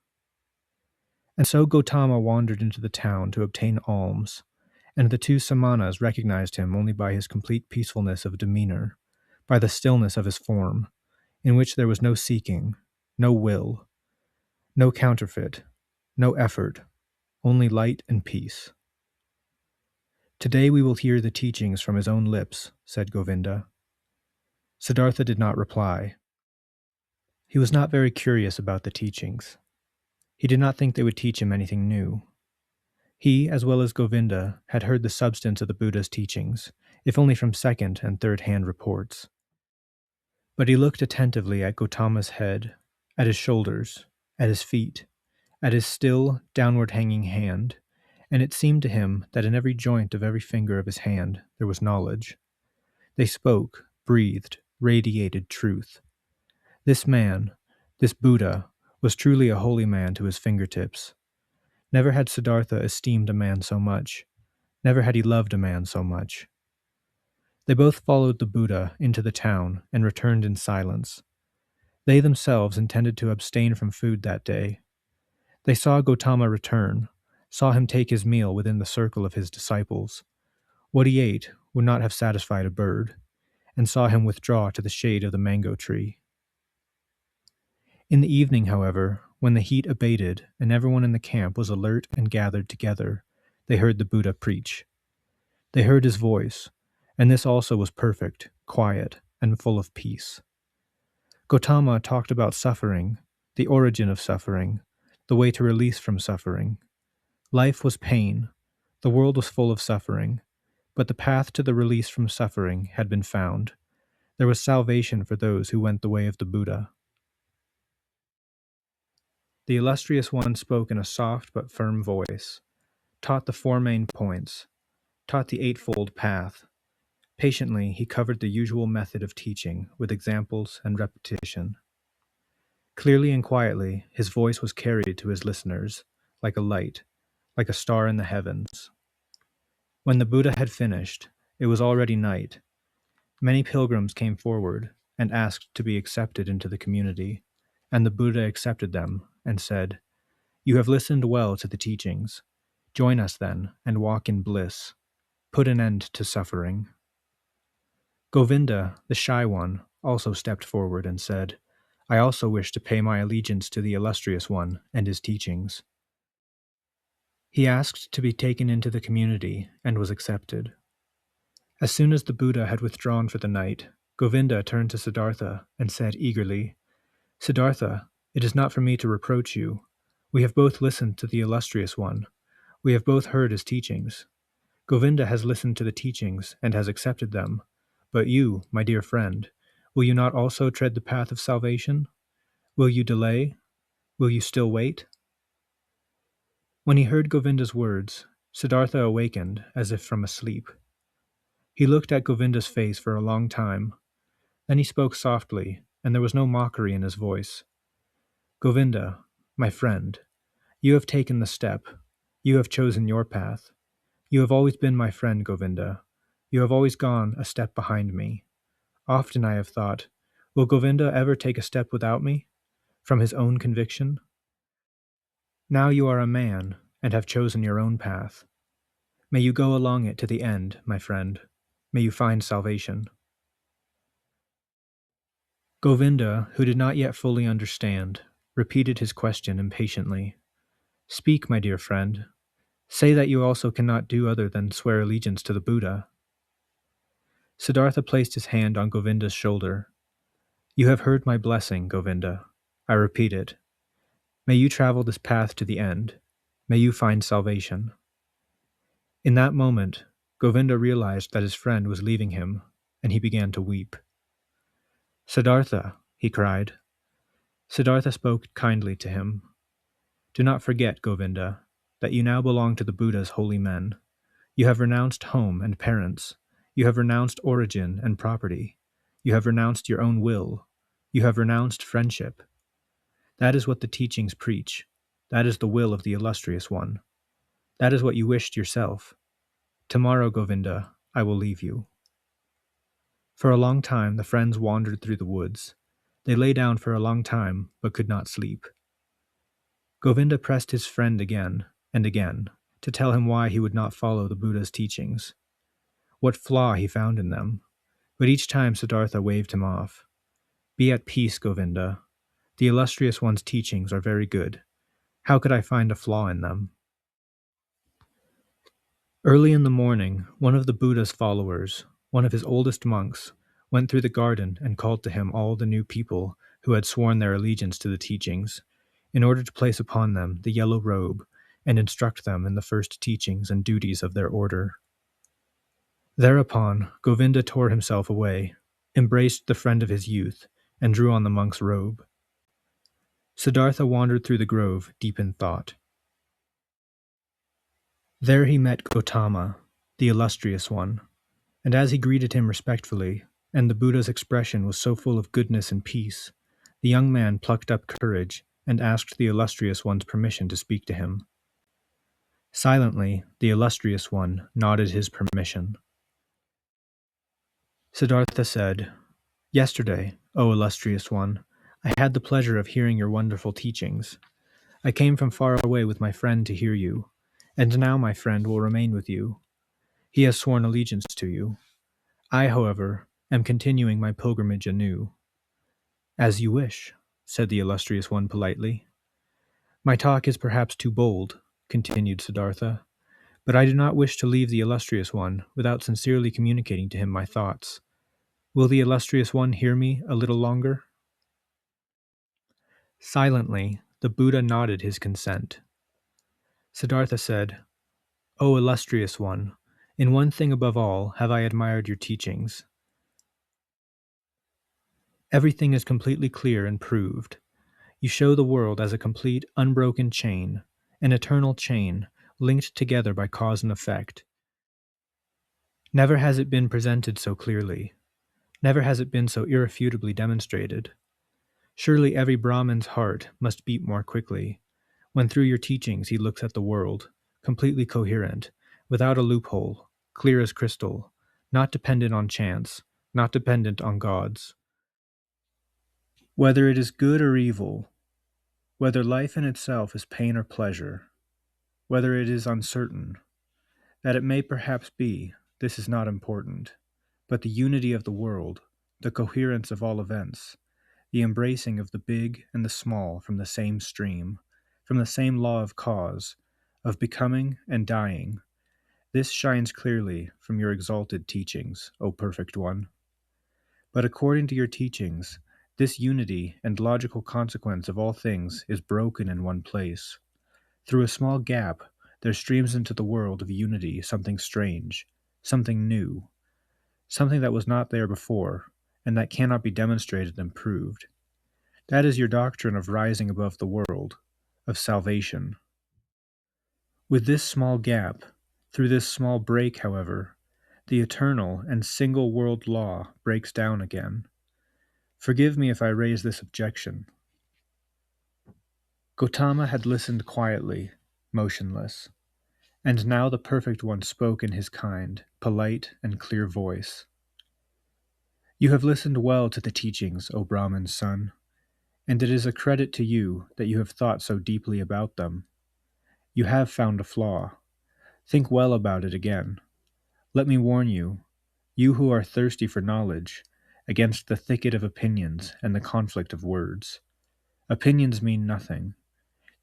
And so Gautama wandered into the town to obtain alms, and the two samanas recognized him only by his complete peacefulness of demeanor, by the stillness of his form, in which there was no seeking, no will, no counterfeit, no effort, only light and peace. "Today we will hear the teachings from his own lips," said Govinda. Siddartha did not reply. He was not very curious about the teachings. He did not think they would teach him anything new. He, as well as Govinda, had heard the substance of the Buddha's teachings, if only from second and third-hand reports. But he looked attentively at Gautama's head, at his shoulders, at his feet, at his still, downward-hanging hand, and it seemed to him that in every joint of every finger of his hand there was knowledge. They spoke, breathed, radiated truth. This man, this Buddha, was truly a holy man to his fingertips. Never had Siddartha esteemed a man so much. Never had he loved a man so much. They both followed the Buddha into the town and returned in silence. They themselves intended to abstain from food that day. They saw Gautama return, saw him take his meal within the circle of his disciples. What he ate would not have satisfied a bird, and saw him withdraw to the shade of the mango tree. In the evening, however, when the heat abated and everyone in the camp was alert and gathered together, they heard the Buddha preach. They heard his voice, and this also was perfect, quiet, and full of peace. Gautama talked about suffering, the origin of suffering, the way to release from suffering. Life was pain, the world was full of suffering, but the path to the release from suffering had been found. There was salvation for those who went the way of the Buddha. The illustrious one spoke in a soft but firm voice, taught the four main points, taught the eightfold path. Patiently, he covered the usual method of teaching with examples and repetition. Clearly and quietly, his voice was carried to his listeners, like a light, like a star in the heavens. When the Buddha had finished, it was already night. Many pilgrims came forward and asked to be accepted into the community, and the Buddha accepted them and said, "You have listened well to the teachings. Join us then and walk in bliss. Put an end to suffering." Govinda, the shy one, also stepped forward and said, "I also wish to pay my allegiance to the illustrious one and his teachings." He asked to be taken into the community and was accepted. As soon as the Buddha had withdrawn for the night, Govinda turned to Siddartha and said eagerly, "Siddartha, it is not for me to reproach you. We have both listened to the illustrious one. We have both heard his teachings. Govinda has listened to the teachings and has accepted them. But you, my dear friend, will you not also tread the path of salvation? Will you delay? Will you still wait?" When he heard Govinda's words, Siddartha awakened as if from a sleep. He looked at Govinda's face for a long time. Then he spoke softly, and there was no mockery in his voice. "Govinda, my friend, you have taken the step. You have chosen your path. You have always been my friend, Govinda. You have always gone a step behind me. Often I have thought, Will Govinda ever take a step without me, from his own conviction? Now you are a man, and have chosen your own path. May you go along it to the end, my friend. May you find salvation. Govinda, who did not yet fully understand, repeated his question impatiently. Speak, my dear friend. Say that you also cannot do other than swear allegiance to the Buddha. Siddartha placed his hand on Govinda's shoulder. You have heard my blessing, Govinda. I repeat it. May you travel this path to the end. May you find salvation. In that moment, Govinda realized that his friend was leaving him, and he began to weep. Siddartha, he cried. Siddartha spoke kindly to him. Do not forget, Govinda, that you now belong to the Buddha's holy men. You have renounced home and parents. You have renounced origin and property. You have renounced your own will. You have renounced friendship. That is what the teachings preach. That is the will of the illustrious one. That is what you wished yourself. Tomorrow, Govinda, I will leave you. For a long time, the friends wandered through the woods. They lay down for a long time, but could not sleep. Govinda pressed his friend again and again to tell him why he would not follow the Buddha's teachings, what flaw he found in them, but each time Siddartha waved him off. Be at peace, Govinda. The illustrious one's teachings are very good. How could I find a flaw in them? Early in the morning, one of the Buddha's followers, one of his oldest monks, went through the garden and called to him all the new people who had sworn their allegiance to the teachings, in order to place upon them the yellow robe and instruct them in the first teachings and duties of their order. Thereupon, Govinda tore himself away, embraced the friend of his youth, and drew on the monk's robe. Siddartha wandered through the grove, deep in thought. There he met Gautama, the illustrious one, and as he greeted him respectfully, and the Buddha's expression was so full of goodness and peace, the young man plucked up courage and asked the illustrious one's permission to speak to him. Silently, the illustrious one nodded his permission. Siddartha said, Yesterday, O illustrious one, I had the pleasure of hearing your wonderful teachings. I came from far away with my friend to hear you, and now my friend will remain with you. He has sworn allegiance to you. I, however, am continuing my pilgrimage anew. As you wish, said the illustrious one politely. My talk is perhaps too bold, continued Siddartha, but I do not wish to leave the illustrious one without sincerely communicating to him my thoughts. Will the illustrious one hear me a little longer? Silently, the Buddha nodded his consent. Siddartha said, O illustrious one, in one thing above all have I admired your teachings. Everything is completely clear and proved. You show the world as a complete, unbroken chain, an eternal chain, linked together by cause and effect. Never has it been presented so clearly. Never has it been so irrefutably demonstrated. Surely every Brahmin's heart must beat more quickly, when through your teachings he looks at the world, completely coherent, without a loophole, clear as crystal, not dependent on chance, not dependent on gods. Whether it is good or evil, whether life in itself is pain or pleasure, whether it is uncertain, that it may perhaps be, this is not important, but the unity of the world, the coherence of all events, the embracing of the big and the small from the same stream, from the same law of cause, of becoming and dying, this shines clearly from your exalted teachings, O Perfect One. But according to your teachings, this unity and logical consequence of all things is broken in one place. Through a small gap, there streams into the world of unity something strange, something new, something that was not there before, and that cannot be demonstrated and proved. That is your doctrine of rising above the world, of salvation. With this small gap, through this small break, however, the eternal and single world law breaks down again. Forgive me if I raise this objection. Gautama had listened quietly, motionless, and now the Perfect One spoke in his kind, polite, and clear voice. You have listened well to the teachings, O Brahman's son, and it is a credit to you that you have thought so deeply about them. You have found a flaw. Think well about it again. Let me warn you, you who are thirsty for knowledge, against the thicket of opinions and the conflict of words. Opinions mean nothing.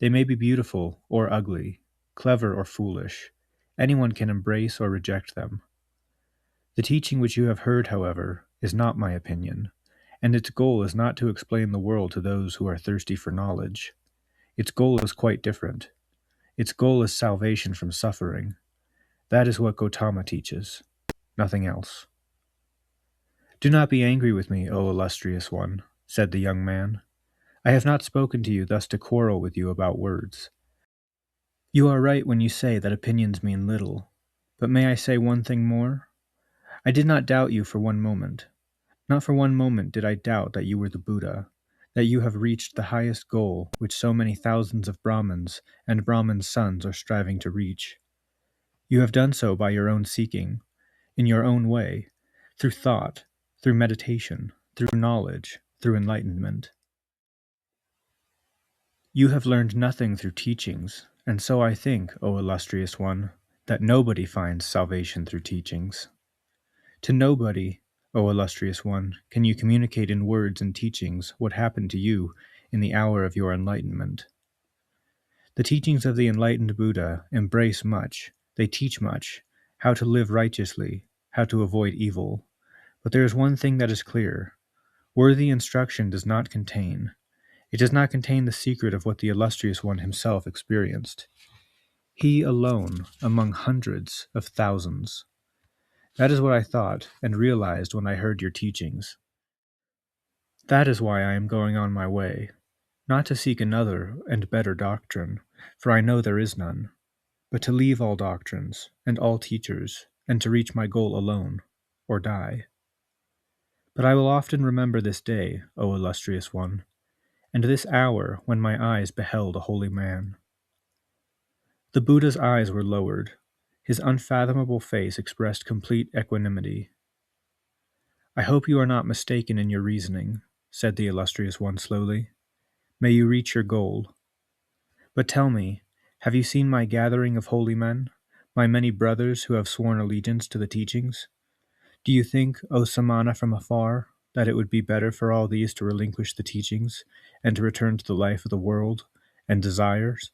They may be beautiful or ugly, clever or foolish. Anyone can embrace or reject them. The teaching which you have heard, however, is not my opinion, and its goal is not to explain the world to those who are thirsty for knowledge. Its goal is quite different. Its goal is salvation from suffering. That is what Gautama teaches, nothing else. Do not be angry with me, O illustrious one, said the young man. I have not spoken to you thus to quarrel with you about words. You are right when you say that opinions mean little, but may I say one thing more? I did not doubt you for one moment. Not for one moment did I doubt that you were the Buddha, that you have reached the highest goal which so many thousands of Brahmins and Brahmins' sons are striving to reach. You have done so by your own seeking, in your own way, through thought, through meditation, through knowledge, through enlightenment. You have learned nothing through teachings, and so I think, O illustrious one, that nobody finds salvation through teachings. To nobody, O illustrious one, can you communicate in words and teachings what happened to you in the hour of your enlightenment. The teachings of the enlightened Buddha embrace much, they teach much, how to live righteously, how to avoid evil. But there is one thing that is clear. Worthy instruction does not contain. It does not contain the secret of what the illustrious one himself experienced. He alone, among hundreds of thousands. That is what I thought and realized when I heard your teachings. That is why I am going on my way, not to seek another and better doctrine, for I know there is none, but to leave all doctrines and all teachers, and to reach my goal alone, or die. But I will often remember this day, O illustrious one, and this hour when my eyes beheld a holy man. The Buddha's eyes were lowered. His unfathomable face expressed complete equanimity. I hope you are not mistaken in your reasoning, said the illustrious one slowly. May you reach your goal. But tell me, have you seen my gathering of holy men, my many brothers who have sworn allegiance to the teachings? Do you think, O Samana from afar, that it would be better for all these to relinquish the teachings and to return to the life of the world and desires?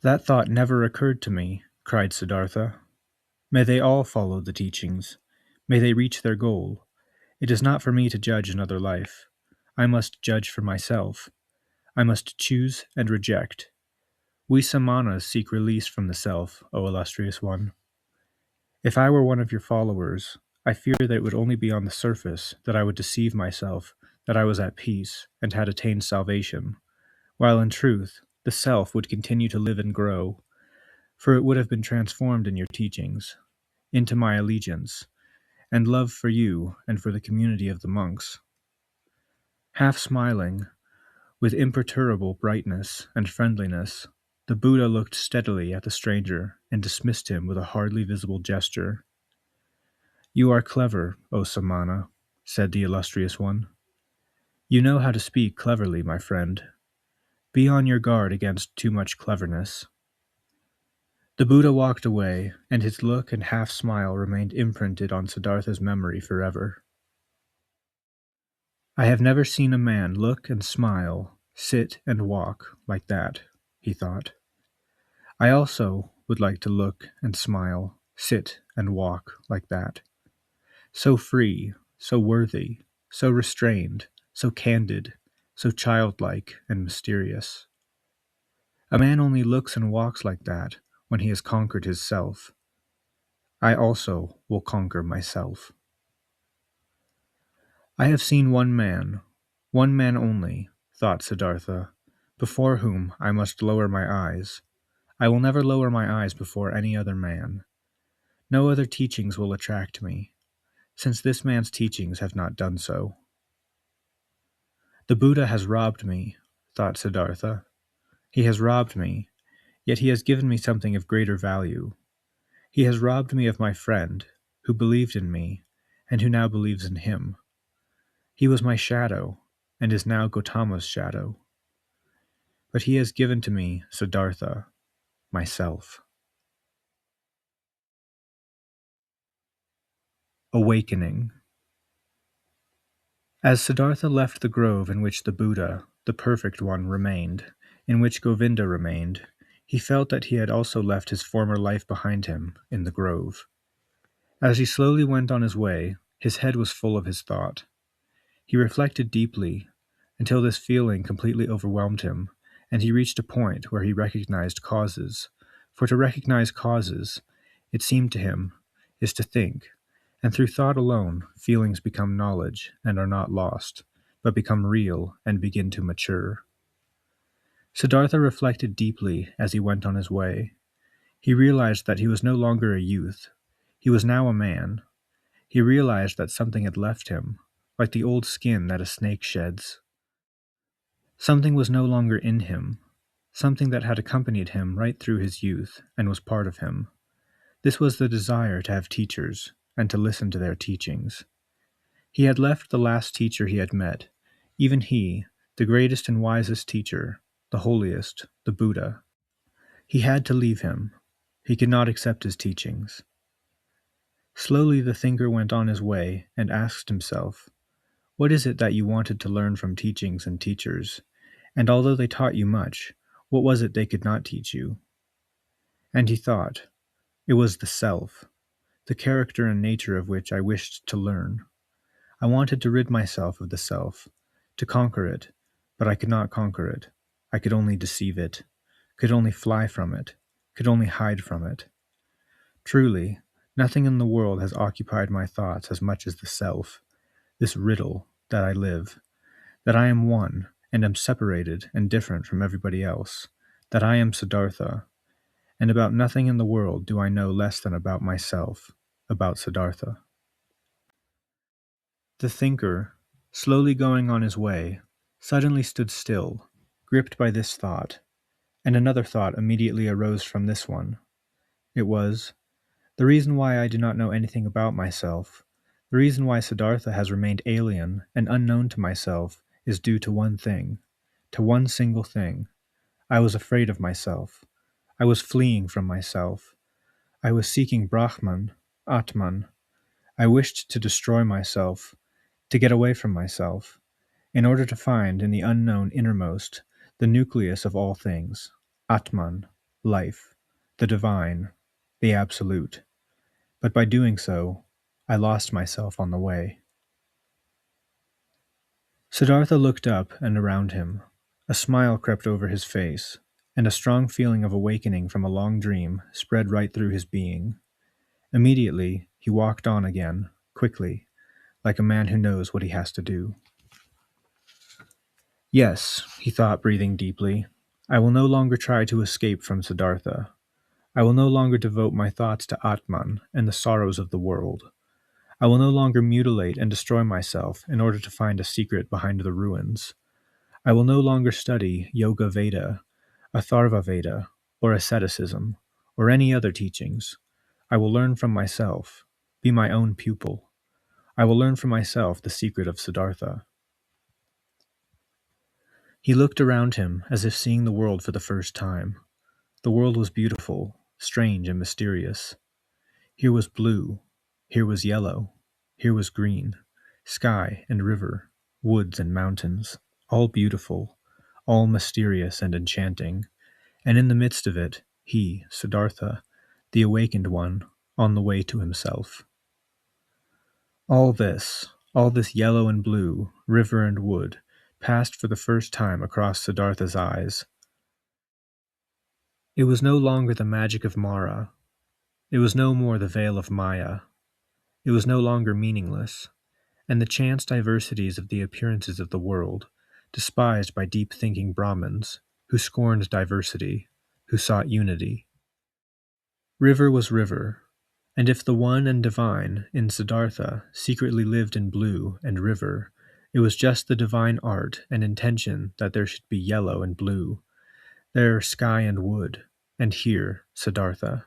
That thought never occurred to me, cried Siddartha. May they all follow the teachings. May they reach their goal. It is not for me to judge another life. I must judge for myself. I must choose and reject. We Samanas seek release from the self, O illustrious one. If I were one of your followers, I fear that it would only be on the surface that I would deceive myself that I was at peace and had attained salvation, while in truth the self would continue to live and grow, for it would have been transformed in your teachings, into my allegiance, and love for you and for the community of the monks. Half smiling, with imperturbable brightness and friendliness, the Buddha looked steadily at the stranger and dismissed him with a hardly visible gesture. You are clever, O Samana, said the illustrious one. You know how to speak cleverly, my friend. Be on your guard against too much cleverness. The Buddha walked away, and his look and half-smile remained imprinted on Siddartha's memory forever. I have never seen a man look and smile, sit and walk like that, he thought. I also would like to look and smile, sit and walk like that. So free, so worthy, so restrained, so candid, so childlike and mysterious. A man only looks and walks like that when he has conquered his self. I also will conquer myself. I have seen one man only, thought Siddartha, before whom I must lower my eyes. I will never lower my eyes before any other man. No other teachings will attract me, since this man's teachings have not done so. The Buddha has robbed me, thought Siddartha. He has robbed me, yet he has given me something of greater value. He has robbed me of my friend, who believed in me, and who now believes in him. He was my shadow, and is now Gautama's shadow. But he has given to me Siddartha, myself. Awakening. As Siddartha left the grove in which the Buddha, the perfect one, remained, in which Govinda remained, he felt that he had also left his former life behind him in the grove. As he slowly went on his way, his head was full of his thought. He reflected deeply until this feeling completely overwhelmed him, and he reached a point where he recognized causes. For to recognize causes, it seemed to him, is to think, and through thought alone, feelings become knowledge and are not lost, but become real and begin to mature. Siddartha reflected deeply as he went on his way. He realized that he was no longer a youth. He was now a man. He realized that something had left him, like the old skin that a snake sheds. Something was no longer in him, something that had accompanied him right through his youth and was part of him. This was the desire to have teachers and to listen to their teachings. He had left the last teacher he had met, even he, the greatest and wisest teacher, the holiest, the Buddha. He had to leave him. He could not accept his teachings. Slowly the thinker went on his way and asked himself, "What is it that you wanted to learn from teachings and teachers? And although they taught you much, what was it they could not teach you?" And he thought, "It was the self, the character and nature of which I wished to learn. I wanted to rid myself of the self, to conquer it, but I could not conquer it. I could only deceive it, could only fly from it, could only hide from it. Truly, nothing in the world has occupied my thoughts as much as the self, this riddle that I live, that I am one and am separated and different from everybody else, that I am Siddartha, and about nothing in the world do I know less than about myself, about Siddartha." The thinker, slowly going on his way, suddenly stood still, gripped by this thought, and another thought immediately arose from this one. It was, the reason why I do not know anything about myself, the reason why Siddartha has remained alien and unknown to myself is due to one thing, to one single thing. I was afraid of myself. I was fleeing from myself. I was seeking Brahman, Atman. I wished to destroy myself, to get away from myself, in order to find in the unknown innermost the nucleus of all things, Atman, life, the divine, the absolute. But by doing so, I lost myself on the way. Siddartha looked up and around him. A smile crept over his face, and a strong feeling of awakening from a long dream spread right through his being. Immediately, he walked on again, quickly, like a man who knows what he has to do. Yes, he thought, breathing deeply, I will no longer try to escape from Siddartha. I will no longer devote my thoughts to Atman and the sorrows of the world. I will no longer mutilate and destroy myself in order to find a secret behind the ruins. I will no longer study Yoga Veda, Atharva Veda, or asceticism, or any other teachings. I will learn from myself, be my own pupil. I will learn for myself the secret of Siddartha. He looked around him as if seeing the world for the first time. The world was beautiful, strange, and mysterious. Here was blue, here was yellow, here was green, sky and river, woods and mountains, all beautiful, all mysterious and enchanting, and in the midst of it, he, Siddartha, the awakened one, on the way to himself. All this yellow and blue, river and wood, passed for the first time across Siddartha's eyes. It was no longer the magic of Mara. It was no more the veil of Maya. It was no longer meaningless, and the chance diversities of the appearances of the world, despised by deep-thinking Brahmins, who scorned diversity, who sought unity. River was river, and if the one and divine in Siddartha secretly lived in blue and river, it was just the divine art and intention that there should be yellow and blue, there sky and wood, and here Siddartha.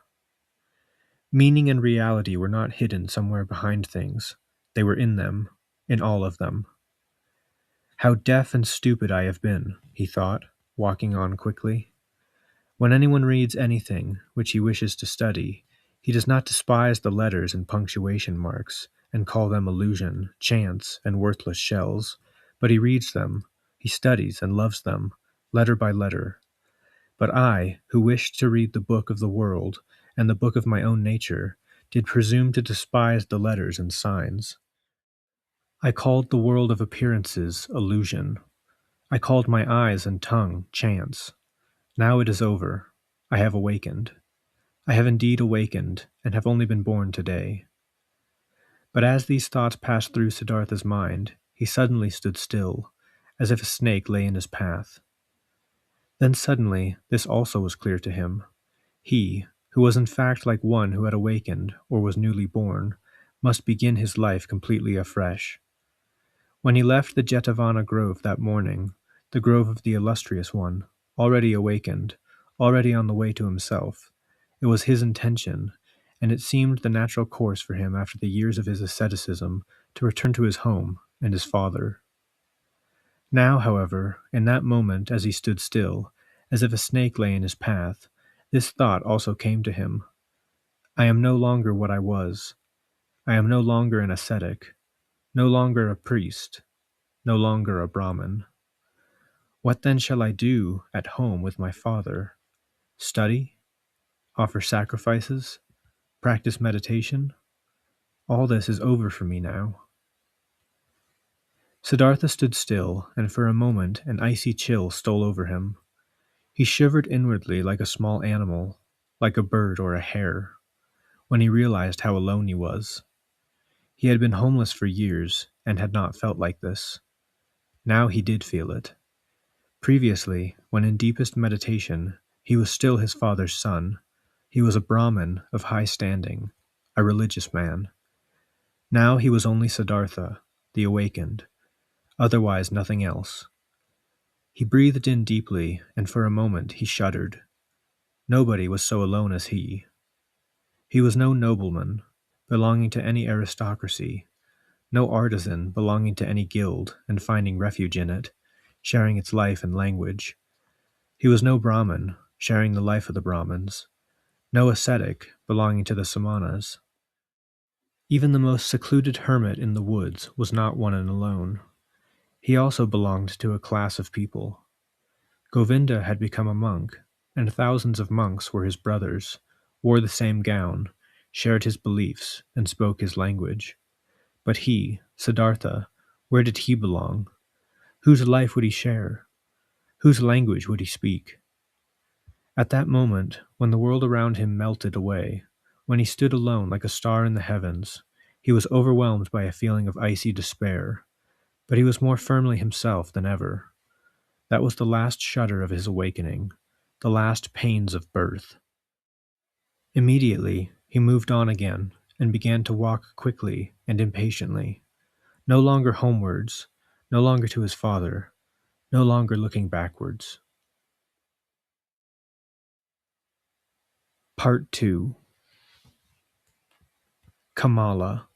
Meaning and reality were not hidden somewhere behind things. They were in them, in all of them. How deaf and stupid I have been, he thought, walking on quickly. When anyone reads anything which he wishes to study, he does not despise the letters and punctuation marks, and call them illusion, chance, and worthless shells, but he reads them, he studies and loves them, letter by letter. But I, who wished to read the book of the world, and the book of my own nature, did presume to despise the letters and signs. I called the world of appearances illusion. I called my eyes and tongue chance. Now it is over. I have awakened. I have indeed awakened, and have only been born today. But as these thoughts passed through Siddartha's mind, he suddenly stood still, as if a snake lay in his path. Then suddenly this also was clear to him. He, who was in fact like one who had awakened or was newly born, must begin his life completely afresh. When he left the Jetavana grove that morning, the grove of the illustrious one, already awakened, already on the way to himself, it was his intention, and it seemed the natural course for him after the years of his asceticism, to return to his home and his father. Now, however, in that moment as he stood still, as if a snake lay in his path, this thought also came to him. I am no longer what I was. I am no longer an ascetic, no longer a priest, no longer a Brahmin. What then shall I do at home with my father? Study? Offer sacrifices? Practice meditation? All this is over for me now. Siddartha stood still, and for a moment an icy chill stole over him. He shivered inwardly like a small animal, like a bird or a hare, when he realized how alone he was. He had been homeless for years, and had not felt like this. Now he did feel it. Previously, when in deepest meditation, he was still his father's son. He was a Brahmin of high standing, a religious man. Now he was only Siddartha, the awakened, otherwise nothing else. He breathed in deeply, and for a moment he shuddered. Nobody was so alone as he. He was no nobleman, belonging to any aristocracy, no artisan belonging to any guild and finding refuge in it, sharing its life and language. He was no Brahmin, sharing the life of the Brahmins, no ascetic belonging to the Samanas. Even the most secluded hermit in the woods was not one and alone. He also belonged to a class of people. Govinda had become a monk, and thousands of monks were his brothers, wore the same gown, shared his beliefs, and spoke his language. But he, Siddartha, where did he belong? Whose life would he share? Whose language would he speak? At that moment, when the world around him melted away, when he stood alone like a star in the heavens, he was overwhelmed by a feeling of icy despair, but he was more firmly himself than ever. That was the last shudder of his awakening, the last pains of birth. Immediately, he moved on again, and began to walk quickly and impatiently, no longer homewards, no longer to his father, no longer looking backwards. Part 2. Kamala.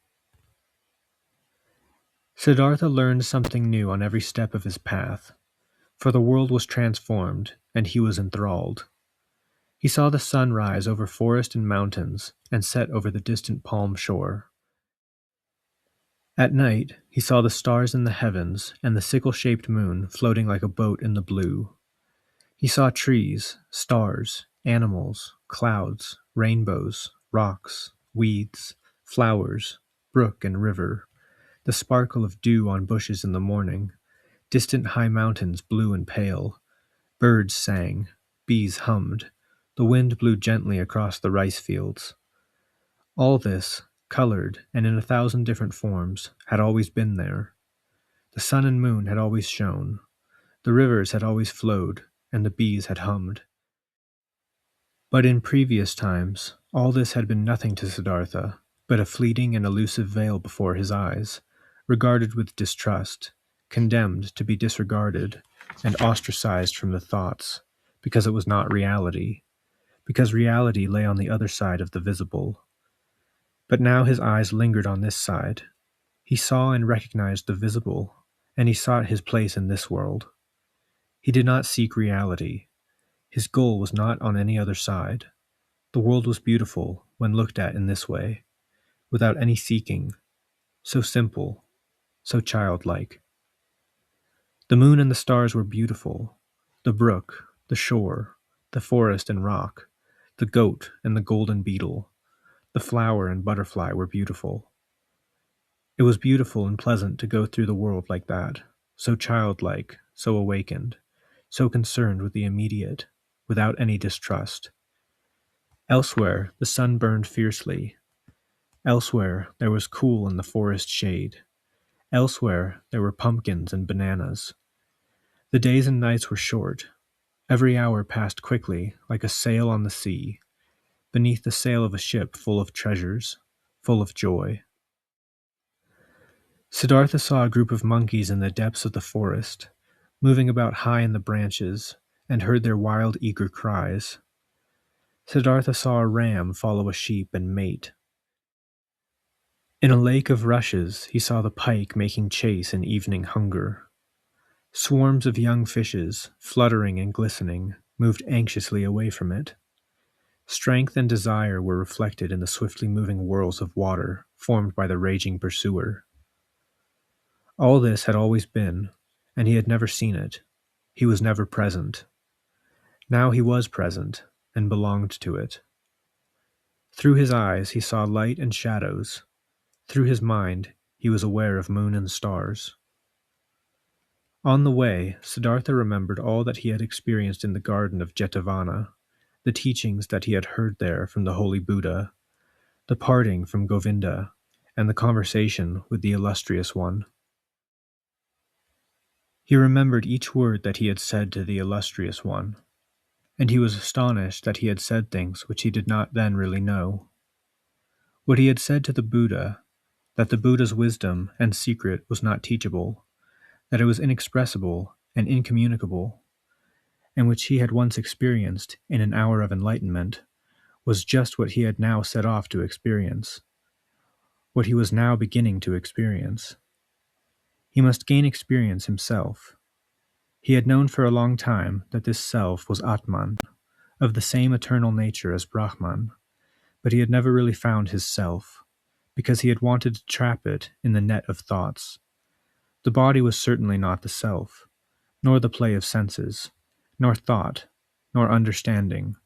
Siddartha learned something new on every step of his path, for the world was transformed, and he was enthralled. He saw the sun rise over forest and mountains, and set over the distant palm shore. At night, he saw the stars in the heavens, and the sickle-shaped moon floating like a boat in the blue. He saw trees, stars, animals, clouds, rainbows, rocks, weeds, flowers, brook and river, the sparkle of dew on bushes in the morning, distant high mountains blue and pale. Birds sang, bees hummed, the wind blew gently across the rice fields. All this, colored and in 1,000 different forms, had always been there. The sun and moon had always shone, the rivers had always flowed, and the bees had hummed. But in previous times, all this had been nothing to Siddartha, but a fleeting and elusive veil before his eyes, regarded with distrust, condemned to be disregarded, and ostracized from the thoughts, because it was not reality, because reality lay on the other side of the visible. But now his eyes lingered on this side. He saw and recognized the visible, and he sought his place in this world. He did not seek reality. His goal was not on any other side. The world was beautiful when looked at in this way, without any seeking, so simple, so childlike. The moon and the stars were beautiful, the brook, the shore, the forest and rock, the goat and the golden beetle, the flower and butterfly were beautiful. It was beautiful and pleasant to go through the world like that, so childlike, so awakened, so concerned with the immediate, without any distrust. Elsewhere the sun burned fiercely. Elsewhere there was cool in the forest shade. Elsewhere there were pumpkins and bananas. The days and nights were short. Every hour passed quickly, like a sail on the sea, beneath the sail of a ship full of treasures, full of joy. Siddartha saw a group of monkeys in the depths of the forest, moving about high in the branches, and heard their wild, eager cries. Siddartha saw a ram follow a sheep and mate. In a lake of rushes he saw the pike making chase in evening hunger. Swarms of young fishes, fluttering and glistening, moved anxiously away from it. Strength and desire were reflected in the swiftly moving whirls of water formed by the raging pursuer. All this had always been, and he had never seen it. He was never present. Now he was present, and belonged to it. Through his eyes he saw light and shadows. Through his mind he was aware of moon and stars. On the way, Siddartha remembered all that he had experienced in the garden of Jetavana, the teachings that he had heard there from the holy Buddha, the parting from Govinda, and the conversation with the illustrious one. He remembered each word that he had said to the illustrious one, and he was astonished that he had said things which he did not then really know. What he had said to the Buddha, that the Buddha's wisdom and secret was not teachable, that it was inexpressible and incommunicable, and which he had once experienced in an hour of enlightenment, was just what he had now set off to experience, what he was now beginning to experience. He must gain experience himself. He had known for a long time that this self was Atman, of the same eternal nature as Brahman, but he had never really found his self, because he had wanted to trap it in the net of thoughts. The body was certainly not the self, nor the play of senses, nor thought, nor understanding,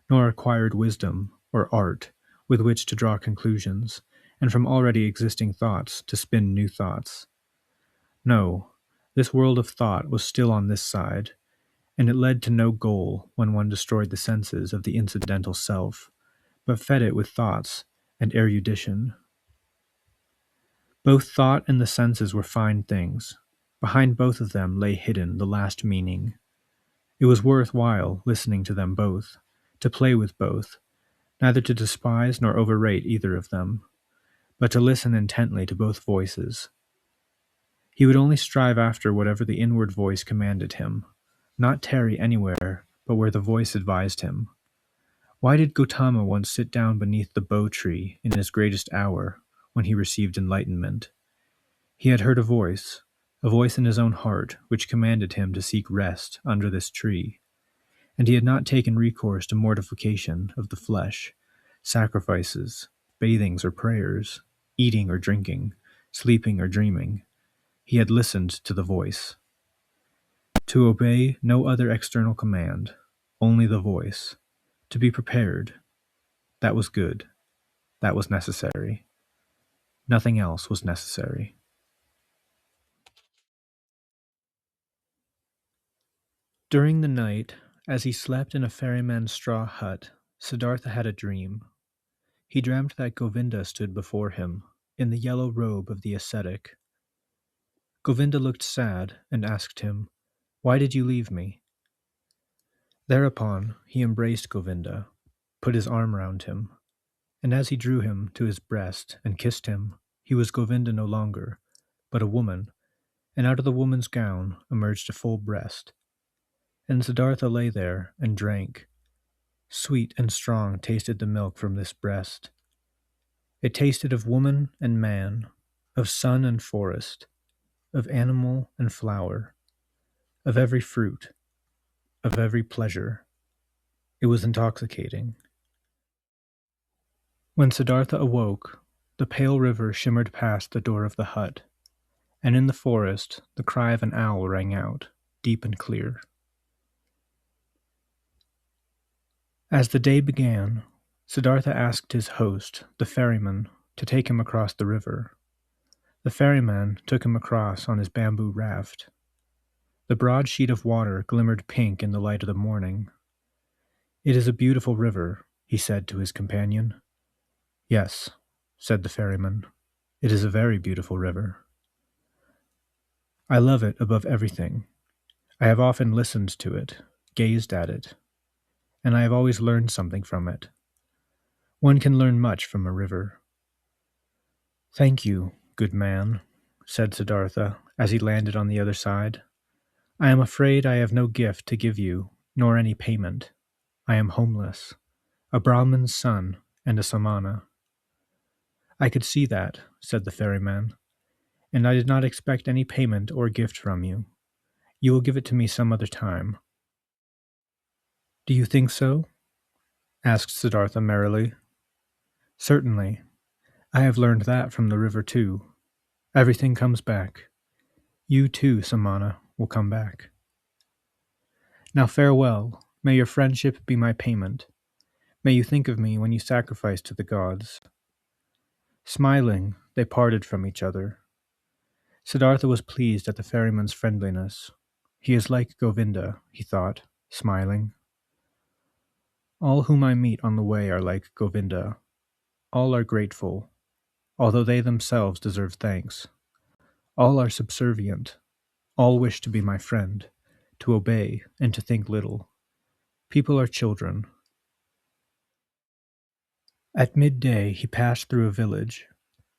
nor acquired wisdom or art with which to draw conclusions, and from already existing thoughts to spin new thoughts. No, this world of thought was still on this side, and it led to no goal when one destroyed the senses of the incidental self, but fed it with thoughts and erudition. Both thought and the senses were fine things. Behind both of them lay hidden the last meaning. It was worth while listening to them both, to play with both, neither to despise nor overrate either of them, but to listen intently to both voices. He would only strive after whatever the inward voice commanded him, not tarry anywhere but where the voice advised him. Why did Gautama once sit down beneath the bo tree in his greatest hour when he received enlightenment? He had heard a voice in his own heart which commanded him to seek rest under this tree, and he had not taken recourse to mortification of the flesh, sacrifices, bathings or prayers, eating or drinking, sleeping or dreaming. He had listened to the voice. To obey no other external command, only the voice. To be prepared. That was good. That was necessary. Nothing else was necessary. During the night, as he slept in a ferryman's straw hut, Siddartha had a dream. He dreamt that Govinda stood before him, in the yellow robe of the ascetic. Govinda looked sad and asked him, "Why did you leave me?" Thereupon he embraced Govinda, put his arm round him, and as he drew him to his breast and kissed him, he was Govinda no longer, but a woman, and out of the woman's gown emerged a full breast. And Siddartha lay there and drank. Sweet and strong tasted the milk from this breast. It tasted of woman and man, of sun and forest, of animal and flower, of every fruit, of every pleasure. It was intoxicating. When Siddartha awoke, the pale river shimmered past the door of the hut, and in the forest the cry of an owl rang out, deep and clear. As the day began, Siddartha asked his host, the ferryman, to take him across the river. The ferryman took him across on his bamboo raft. The broad sheet of water glimmered pink in the light of the morning. "It is a beautiful river," he said to his companion. "Yes," said the ferryman, "it is a very beautiful river. I love it above everything. I have often listened to it, gazed at it, and I have always learned something from it. One can learn much from a river." "Thank you, good man," said Siddartha as he landed on the other side. "I am afraid I have no gift to give you, nor any payment. I am homeless, a Brahmin's son and a samana." "I could see that," said the ferryman, "and I did not expect any payment or gift from you. You will give it to me some other time." "Do you think so?" asked Siddartha merrily. "Certainly. I have learned that from the river too. Everything comes back. You too, samana, will come back. Now farewell. May your friendship be my payment. May you think of me when you sacrifice to the gods." Smiling, they parted from each other. Siddartha was pleased at the ferryman's friendliness. He is like Govinda, he thought, smiling. All whom I meet on the way are like Govinda. All are grateful, although they themselves deserve thanks. All are subservient. All wish to be my friend, to obey and to think little. People are children. At midday he passed through a village.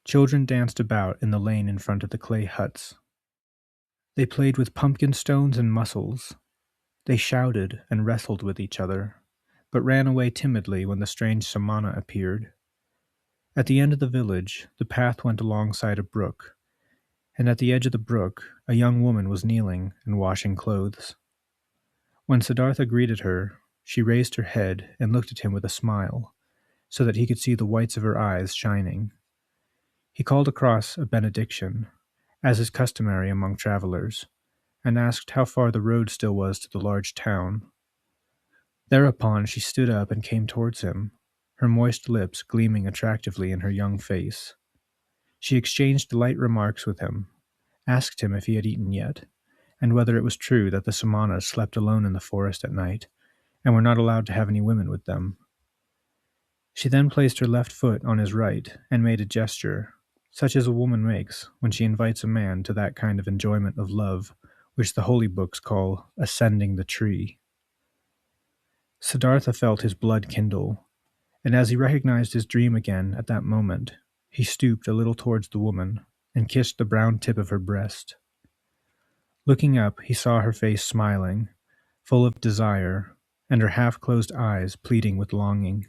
Children danced about in the lane in front of the clay huts. They played with pumpkin stones and mussels. They shouted and wrestled with each other, but ran away timidly when the strange samana appeared. At the end of the village, the path went alongside a brook, and at the edge of the brook, a young woman was kneeling and washing clothes. When Siddartha greeted her, she raised her head and looked at him with a smile, so that he could see the whites of her eyes shining. He called across a benediction, as is customary among travelers, and asked how far the road still was to the large town. Thereupon she stood up and came towards him, her moist lips gleaming attractively in her young face. She exchanged light remarks with him, asked him if he had eaten yet, and whether it was true that the samanas slept alone in the forest at night, and were not allowed to have any women with them. She then placed her left foot on his right and made a gesture, such as a woman makes when she invites a man to that kind of enjoyment of love which the holy books call ascending the tree. Siddartha felt his blood kindle, and as he recognized his dream again at that moment, he stooped a little towards the woman and kissed the brown tip of her breast. Looking up, he saw her face smiling, full of desire, and her half-closed eyes pleading with longing.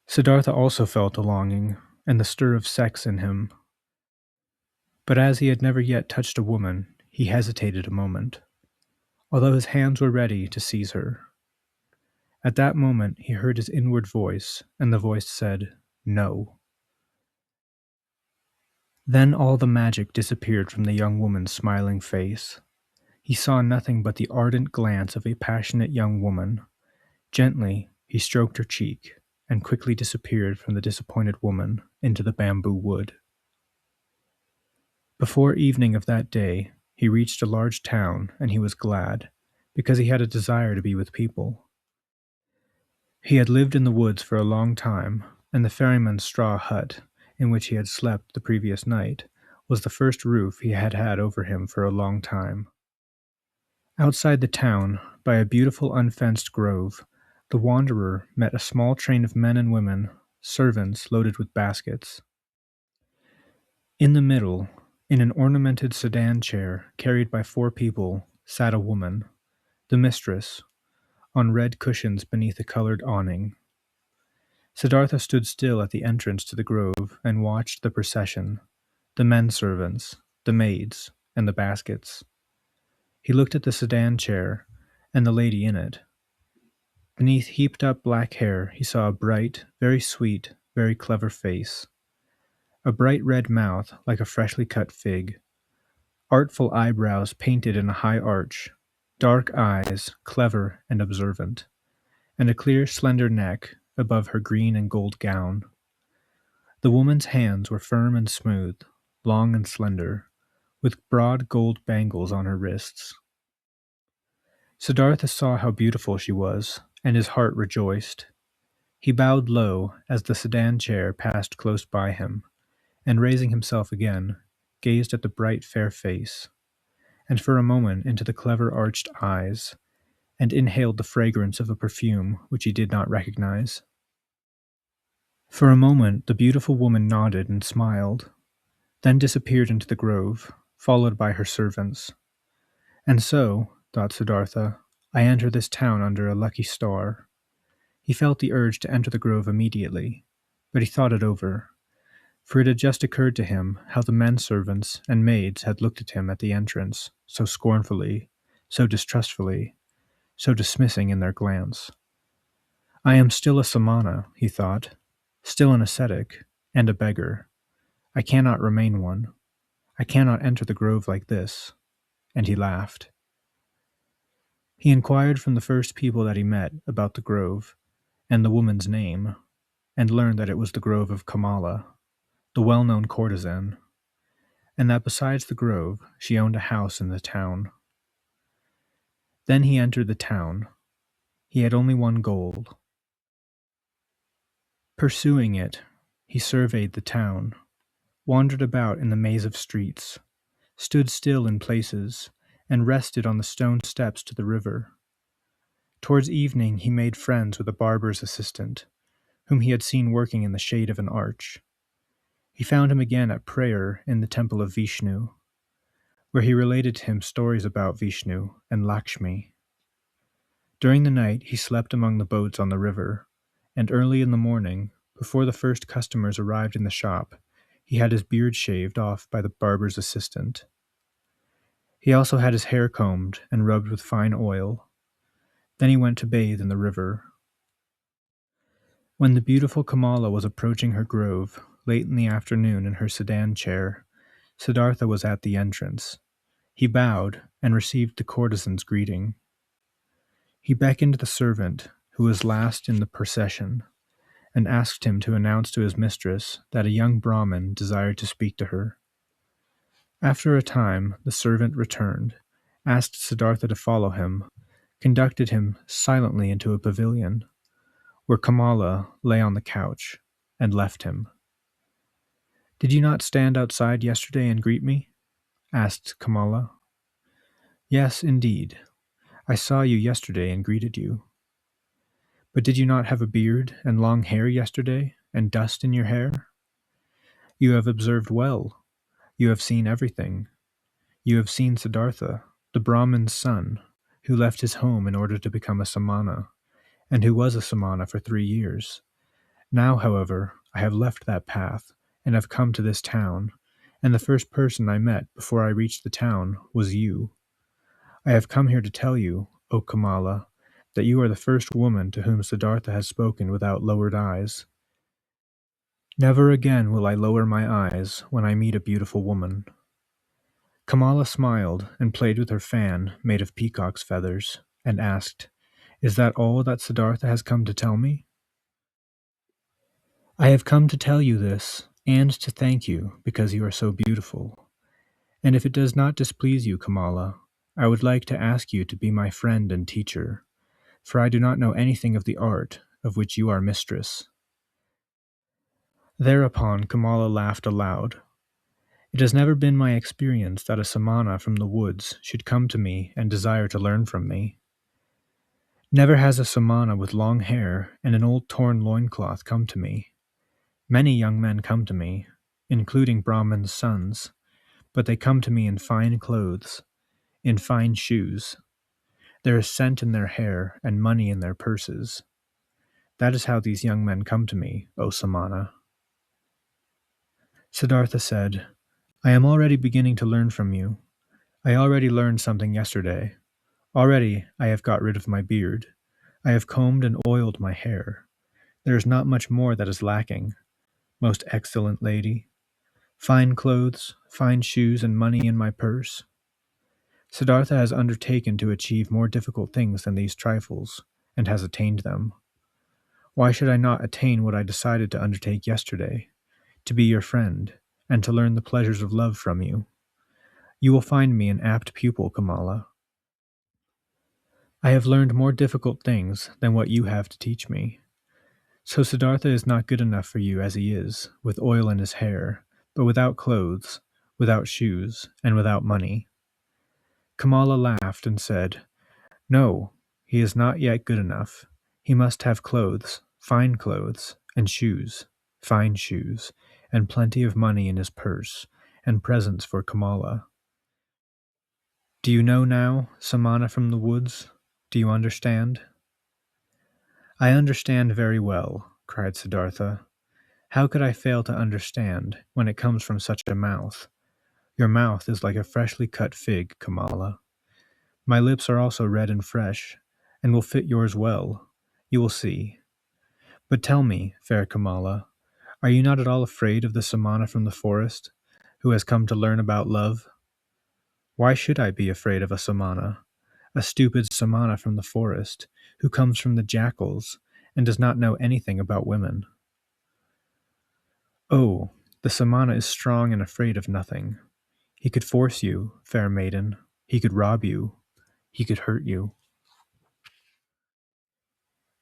Siddartha also felt a longing and the stir of sex in him. But as he had never yet touched a woman, he hesitated a moment, although his hands were ready to seize her. At that moment he heard his inward voice, and the voice said, "No." Then all the magic disappeared from the young woman's smiling face. He saw nothing but the ardent glance of a passionate young woman. Gently, he stroked her cheek, and quickly disappeared from the disappointed woman into the bamboo wood. Before evening of that day, he reached a large town, and he was glad, because he had a desire to be with people. He had lived in the woods for a long time, and the ferryman's straw hut, in which he had slept the previous night, was the first roof he had had over him for a long time. Outside the town, by a beautiful unfenced grove, the wanderer met a small train of men and women, servants loaded with baskets. In the middle, in an ornamented sedan chair carried by 4 people, sat a woman, the mistress, on red cushions beneath a colored awning. Siddartha stood still at the entrance to the grove and watched the procession, the men servants, the maids, and the baskets. He looked at the sedan chair and the lady in it. Beneath heaped up black hair, he saw a bright, very sweet, very clever face, a bright red mouth like a freshly cut fig, artful eyebrows painted in a high arch, dark eyes, clever and observant, and a clear, slender neck above her green and gold gown. The woman's hands were firm and smooth, long and slender, with broad gold bangles on her wrists. Siddartha saw how beautiful she was, and his heart rejoiced. He bowed low as the sedan chair passed close by him, and raising himself again, gazed at the bright fair face, and for a moment into the clever arched eyes, and inhaled the fragrance of a perfume which he did not recognize. For a moment the beautiful woman nodded and smiled, then disappeared into the grove, followed by her servants. And so, thought Siddartha, I enter this town under a lucky star. He felt the urge to enter the grove immediately, but he thought it over, for it had just occurred to him how the men servants and maids had looked at him at the entrance, so scornfully, so distrustfully, so dismissing in their glance. I am still a samana, he thought, still an ascetic, and a beggar. I cannot remain one. I cannot enter the grove like this. And he laughed. He inquired from the first people that he met about the grove, and the woman's name, and learned that it was the grove of Kamala, the well-known courtesan, and that besides the grove she owned a house in the town. Then he entered the town. He had only one goal. Pursuing it, he surveyed the town, wandered about in the maze of streets, stood still in places, and rested on the stone steps to the river. Towards evening he made friends with a barber's assistant, whom he had seen working in the shade of an arch. He found him again at prayer in the temple of Vishnu, where he related to him stories about Vishnu and Lakshmi. During the night he slept among the boats on the river, and early in the morning, before the first customers arrived in the shop, he had his beard shaved off by the barber's assistant. He also had his hair combed and rubbed with fine oil. Then he went to bathe in the river. When the beautiful Kamala was approaching her grove, late in the afternoon in her sedan chair, Siddartha was at the entrance. He bowed and received the courtesan's greeting. He beckoned the servant, who was last in the procession, and asked him to announce to his mistress that a young Brahmin desired to speak to her. After a time, the servant returned, asked Siddartha to follow him, conducted him silently into a pavilion, where Kamala lay on the couch, and left him. Did you not stand outside yesterday and greet me? Asked Kamala. Yes, indeed. I saw you yesterday and greeted you. But did you not have a beard and long hair yesterday, and dust in your hair? You have observed well. You have seen everything. You have seen Siddartha, the Brahmin's son, who left his home in order to become a samana, and who was a samana for 3 years. Now, however, I have left that path, and have come to this town, and the first person I met before I reached the town was you. I have come here to tell you, O Kamala, that you are the first woman to whom Siddartha has spoken without lowered eyes. Never again will I lower my eyes when I meet a beautiful woman. Kamala smiled and played with her fan made of peacock's feathers, and asked, Is that all that Siddartha has come to tell me? I have come to tell you this, and to thank you because you are so beautiful. And if it does not displease you, Kamala, I would like to ask you to be my friend and teacher, for I do not know anything of the art of which you are mistress. Thereupon Kamala laughed aloud. It has never been my experience that a samana from the woods should come to me and desire to learn from me. Never has a samana with long hair and an old torn loincloth come to me. Many young men come to me, including Brahmins' sons, but they come to me in fine clothes, in fine shoes. There is scent in their hair and money in their purses. That is how these young men come to me, O Samana. Siddartha said, I am already beginning to learn from you. I already learned something yesterday. Already I have got rid of my beard. I have combed and oiled my hair. There is not much more that is lacking. Most excellent lady. Fine clothes, fine shoes, and money in my purse. Siddartha has undertaken to achieve more difficult things than these trifles, and has attained them. Why should I not attain what I decided to undertake yesterday? To be your friend, and to learn the pleasures of love from you. You will find me an apt pupil, Kamala. I have learned more difficult things than what you have to teach me. So Siddartha is not good enough for you as he is, with oil in his hair, but without clothes, without shoes, and without money. Kamala laughed and said, No, he is not yet good enough. He must have clothes, and shoes, fine shoes, and plenty of money in his purse, and presents for Kamala. Do you know now, Samana from the woods? Do you understand? I understand very well, cried Siddartha. How could I fail to understand when it comes from such a mouth? Your mouth is like a freshly cut fig, Kamala. My lips are also red and fresh, and will fit yours well. You will see. But tell me, fair Kamala, are you not at all afraid of the Samana from the forest, who has come to learn about love? Why should I be afraid of a Samana, a stupid Samana from the forest, who comes from the jackals, and does not know anything about women? Oh, the Samana is strong and afraid of nothing. He could force you, fair maiden. He could rob you. He could hurt you.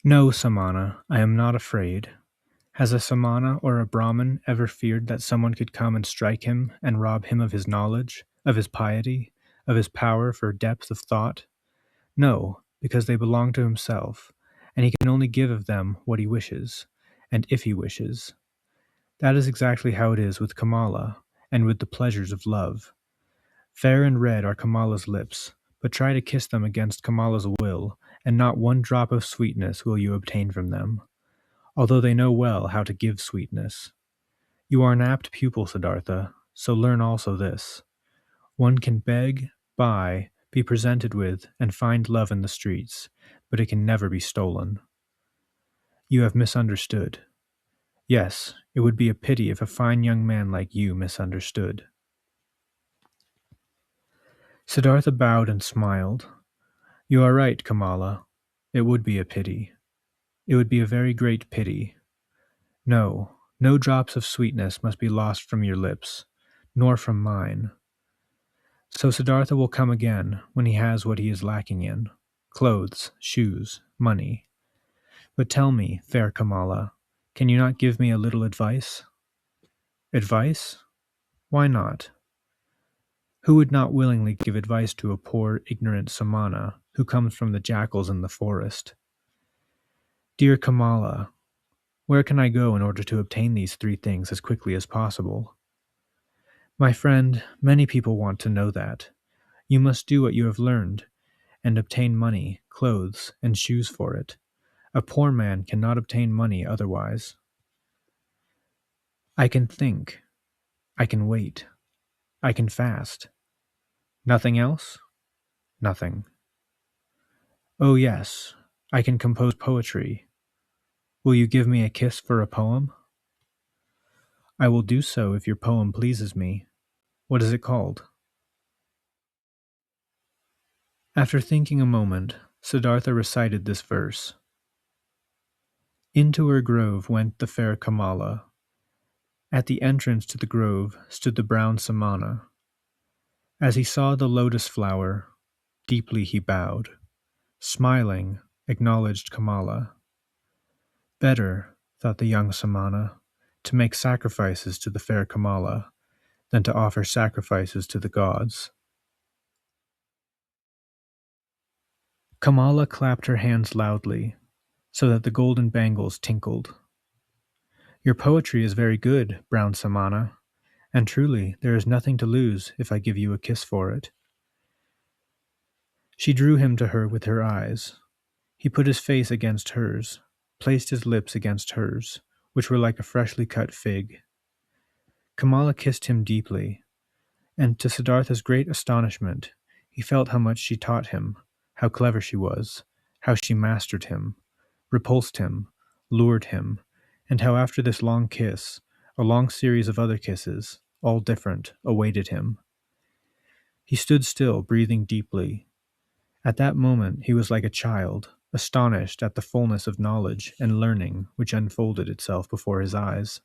No, Samana, I am not afraid. Has a Samana or a Brahmin ever feared that someone could come and strike him and rob him of his knowledge, of his piety, of his power for depth of thought? No, because they belong to himself, and he can only give of them what he wishes, and if he wishes. That is exactly how it is with Kamala, and with the pleasures of love. Fair and red are Kamala's lips, but try to kiss them against Kamala's will, and not one drop of sweetness will you obtain from them, although they know well how to give sweetness. You are an apt pupil, Siddartha, so learn also this. One can beg, buy, be presented with, and find love in the streets, but it can never be stolen. You have misunderstood. Yes, it would be a pity if a fine young man like you misunderstood. Siddartha bowed and smiled. You are right, Kamala. It would be a pity. It would be a very great pity. No, no drops of sweetness must be lost from your lips, nor from mine. So Siddartha will come again when he has what he is lacking in, clothes, shoes, money. But tell me, fair Kamala, can you not give me a little advice? Advice? Why not? Who would not willingly give advice to a poor, ignorant Samana who comes from the jackals in the forest? Dear Kamala, where can I go in order to obtain these three things as quickly as possible? My friend, many people want to know that. You must do what you have learned, and obtain money, clothes, and shoes for it. A poor man cannot obtain money otherwise. I can think. I can wait. I can fast. Nothing else? Nothing. Oh yes, I can compose poetry. Will you give me a kiss for a poem? I will do so if your poem pleases me. What is it called? After thinking a moment, Siddartha recited this verse. Into her grove went the fair Kamala. At the entrance to the grove stood the brown Samana. As he saw the lotus flower, deeply he bowed. Smiling, acknowledged Kamala. Better, thought the young Samana, to make sacrifices to the fair Kamala than to offer sacrifices to the gods. Kamala clapped her hands loudly, so that the golden bangles tinkled. Your poetry is very good, brown Samana, and truly there is nothing to lose if I give you a kiss for it. She drew him to her with her eyes. He put his face against hers. placed his lips against hers, which were like a freshly cut fig. Kamala kissed him deeply, and to Siddartha's great astonishment, he felt how much she taught him, how clever she was, how she mastered him, repulsed him, lured him, and how after this long kiss, a long series of other kisses, all different, awaited him. He stood still, breathing deeply. At that moment he was like a child, astonished at the fullness of knowledge and learning which unfolded itself before his eyes.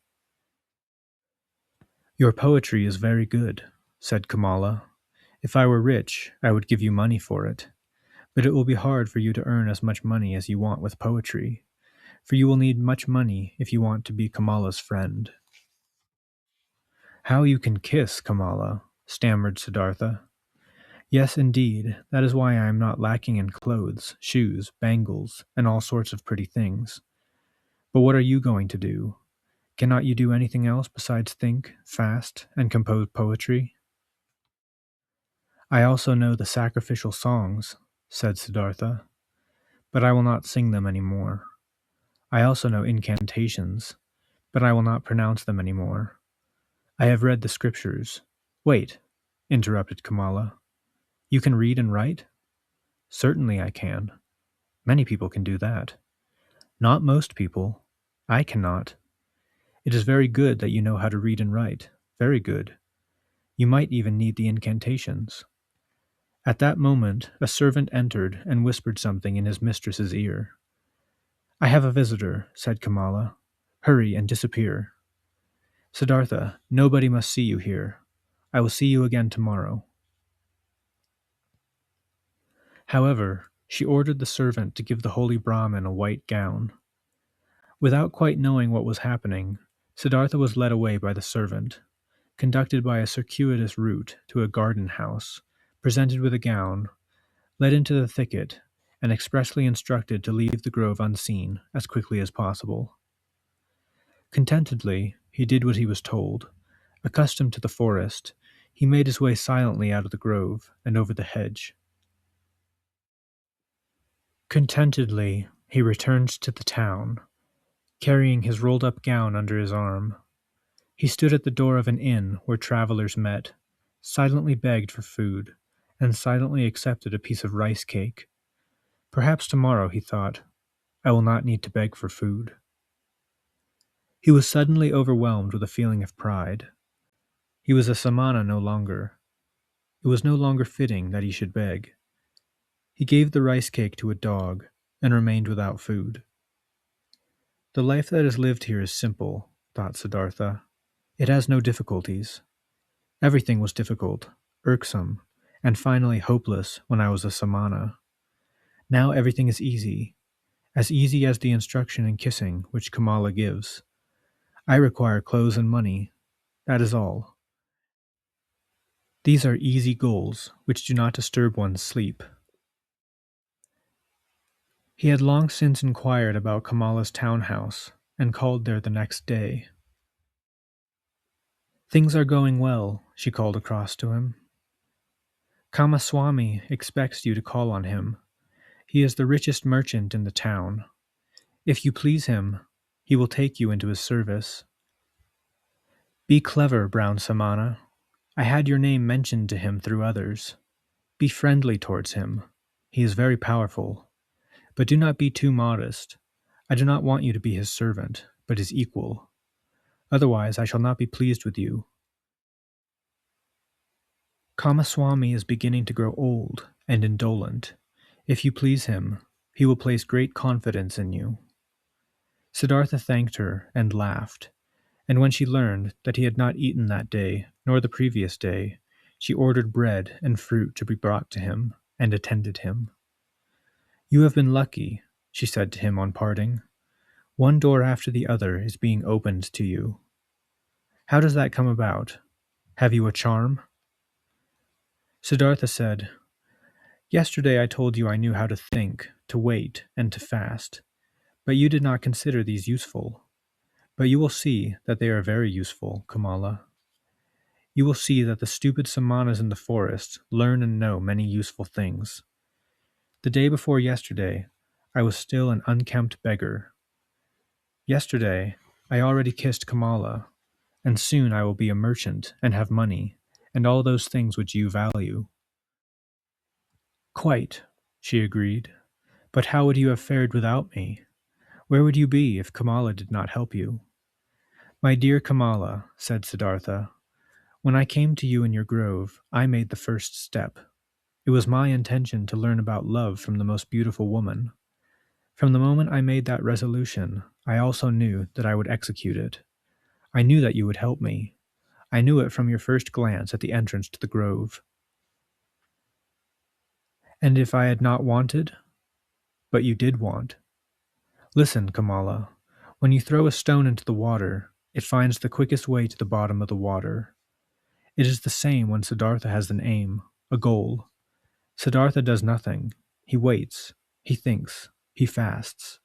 "Your poetry is very good," said Kamala. "If I were rich, I would give you money for it. But it will be hard for you to earn as much money as you want with poetry, for you will need much money if you want to be Kamala's friend." "How you can kiss, Kamala," stammered Siddartha. "Yes, indeed, that is why I am not lacking in clothes, shoes, bangles, and all sorts of pretty things. But what are you going to do? Cannot you do anything else besides think, fast, and compose poetry?" "I also know the sacrificial songs," said Siddartha, "but I will not sing them any more. I also know incantations, but I will not pronounce them any more. I have read the scriptures." "Wait," interrupted Kamala. "You can read and write?" "Certainly I can. Many people can do that." "Not most people. I cannot. It is very good that you know how to read and write. Very good. You might even need the incantations." At that moment, a servant entered and whispered something in his mistress's ear. "I have a visitor," said Kamala. "Hurry and disappear." "Siddartha, nobody must see you here. I will see you again tomorrow." However, she ordered the servant to give the holy Brahmin a white gown. Without quite knowing what was happening, Siddartha was led away by the servant, conducted by a circuitous route to a garden house, presented with a gown, led into the thicket, and expressly instructed to leave the grove unseen as quickly as possible. Contentedly, he did what he was told. Accustomed to the forest, he made his way silently out of the grove and over the hedge. Contentedly, he returned to the town, carrying his rolled-up gown under his arm. He stood at the door of an inn where travelers met, silently begged for food, and silently accepted a piece of rice cake. Perhaps tomorrow, he thought, I will not need to beg for food. He was suddenly overwhelmed with a feeling of pride. He was a samana no longer. It was no longer fitting that he should beg. He gave the rice cake to a dog and remained without food. The life that is lived here is simple, thought Siddartha. It has no difficulties. Everything was difficult, irksome, and finally hopeless when I was a samana. Now everything is easy as the instruction in kissing which Kamala gives. I require clothes and money. That is all. These are easy goals which do not disturb one's sleep. He had long since inquired about Kamala's townhouse and called there the next day. "Things are going well," she called across to him. "Kamaswami expects you to call on him. He is the richest merchant in the town. If you please him, he will take you into his service. Be clever, Brown Samana. I had your name mentioned to him through others. Be friendly towards him. He is very powerful. But do not be too modest. I do not want you to be his servant, but his equal. Otherwise I shall not be pleased with you. Kamaswami is beginning to grow old and indolent. If you please him, he will place great confidence in you." Siddartha thanked her and laughed, and when she learned that he had not eaten that day nor the previous day, she ordered bread and fruit to be brought to him and attended him. "You have been lucky," she said to him on parting. "One door after the other is being opened to you. How does that come about? Have you a charm?" Siddartha said, "Yesterday I told you I knew how to think, to wait, and to fast, but you did not consider these useful. But you will see that they are very useful, Kamala. You will see that the stupid samanas in the forest learn and know many useful things. The day before yesterday, I was still an unkempt beggar. Yesterday, I already kissed Kamala, and soon I will be a merchant and have money, and all those things which you value. Quite, she agreed. But how would you have fared without me? Where would you be if Kamala did not help you? My dear Kamala, said Siddartha, when I came to you in your grove, I made the first step. It was my intention to learn about love from the most beautiful woman. From the moment I made that resolution, I also knew that I would execute it. I knew that you would help me. I knew it from your first glance at the entrance to the grove. And if I had not wanted? But you did want. Listen, Kamala. When you throw a stone into the water, it finds the quickest way to the bottom of the water. It is the same when Siddartha has an aim, a goal. Siddartha does nothing. He waits. He thinks. He fasts.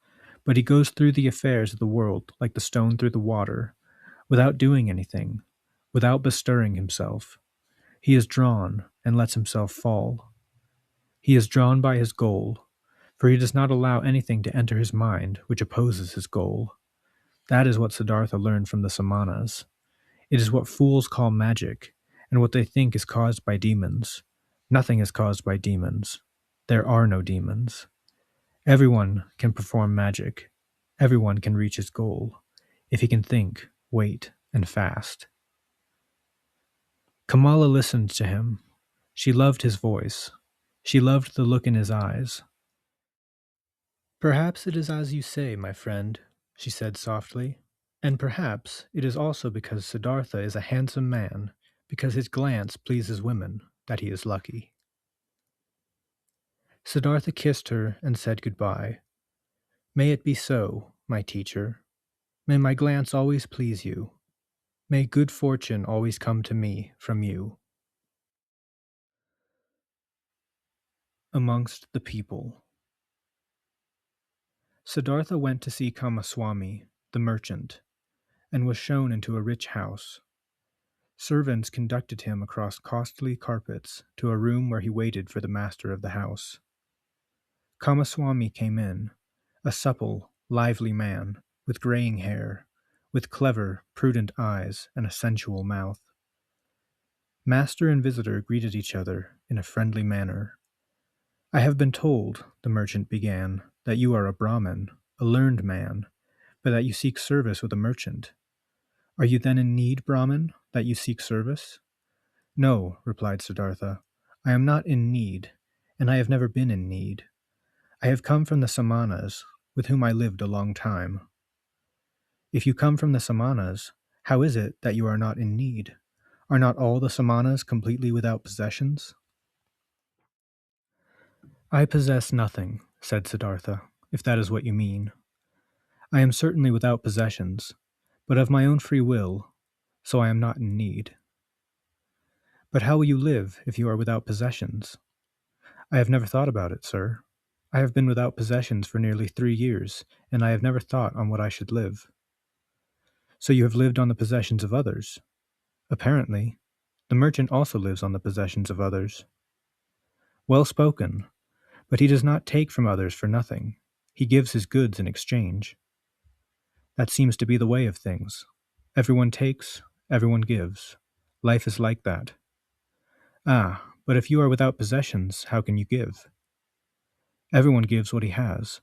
But he goes through the affairs of the world like the stone through the water, without doing anything, without bestirring himself. He is drawn and lets himself fall. He is drawn by his goal, for he does not allow anything to enter his mind which opposes his goal. That is what Siddartha learned from the Samanas. It is what fools call magic, and what they think is caused by demons. Nothing is caused by demons. There are no demons. Everyone can perform magic. Everyone can reach his goal, if he can think, wait, and fast. Kamala listened to him. She loved his voice. She loved the look in his eyes. Perhaps it is as you say, my friend, she said softly. And perhaps it is also because Siddartha is a handsome man, because his glance pleases women, that he is lucky. Siddartha kissed her and said goodbye. May it be so, my teacher. May my glance always please you. May good fortune always come to me from you. Amongst the people. Siddartha went to see Kamaswami, the merchant, and was shown into a rich house. Servants conducted him across costly carpets to a room where he waited for the master of the house. Kamaswami came in, a supple, lively man, with graying hair, with clever, prudent eyes and a sensual mouth. Master and visitor greeted each other in a friendly manner. I have been told, the merchant began, that you are a Brahmin, a learned man, but that you seek service with a merchant. Are you then in need, Brahmin, that you seek service? No, replied Siddartha, I am not in need, and I have never been in need. I have come from the Samanas, with whom I lived a long time. If you come from the Samanas, how is it that you are not in need? Are not all the Samanas completely without possessions? I possess nothing, said Siddartha, if that is what you mean. I am certainly without possessions, but of my own free will, so I am not in need. But how will you live if you are without possessions? I have never thought about it, sir. I have been without possessions for nearly 3 years, and I have never thought on what I should live. So you have lived on the possessions of others? Apparently. The merchant also lives on the possessions of others. Well spoken, but he does not take from others for nothing. He gives his goods in exchange. That seems to be the way of things. Everyone takes, everyone gives. Life is like that. Ah, but if you are without possessions, how can you give? Everyone gives what he has.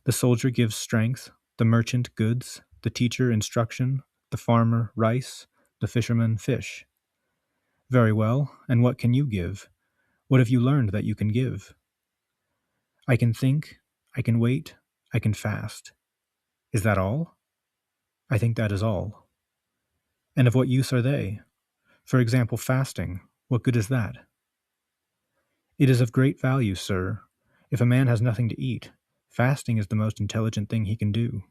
The soldier gives strength, the merchant goods, the teacher instruction, the farmer rice, the fisherman fish. Very well, and what can you give? What have you learned that you can give? I can think, I can wait, I can fast. Is that all? I think that is all. And of what use are they? For example, fasting. What good is that? It is of great value, sir. If a man has nothing to eat, fasting is the most intelligent thing he can do.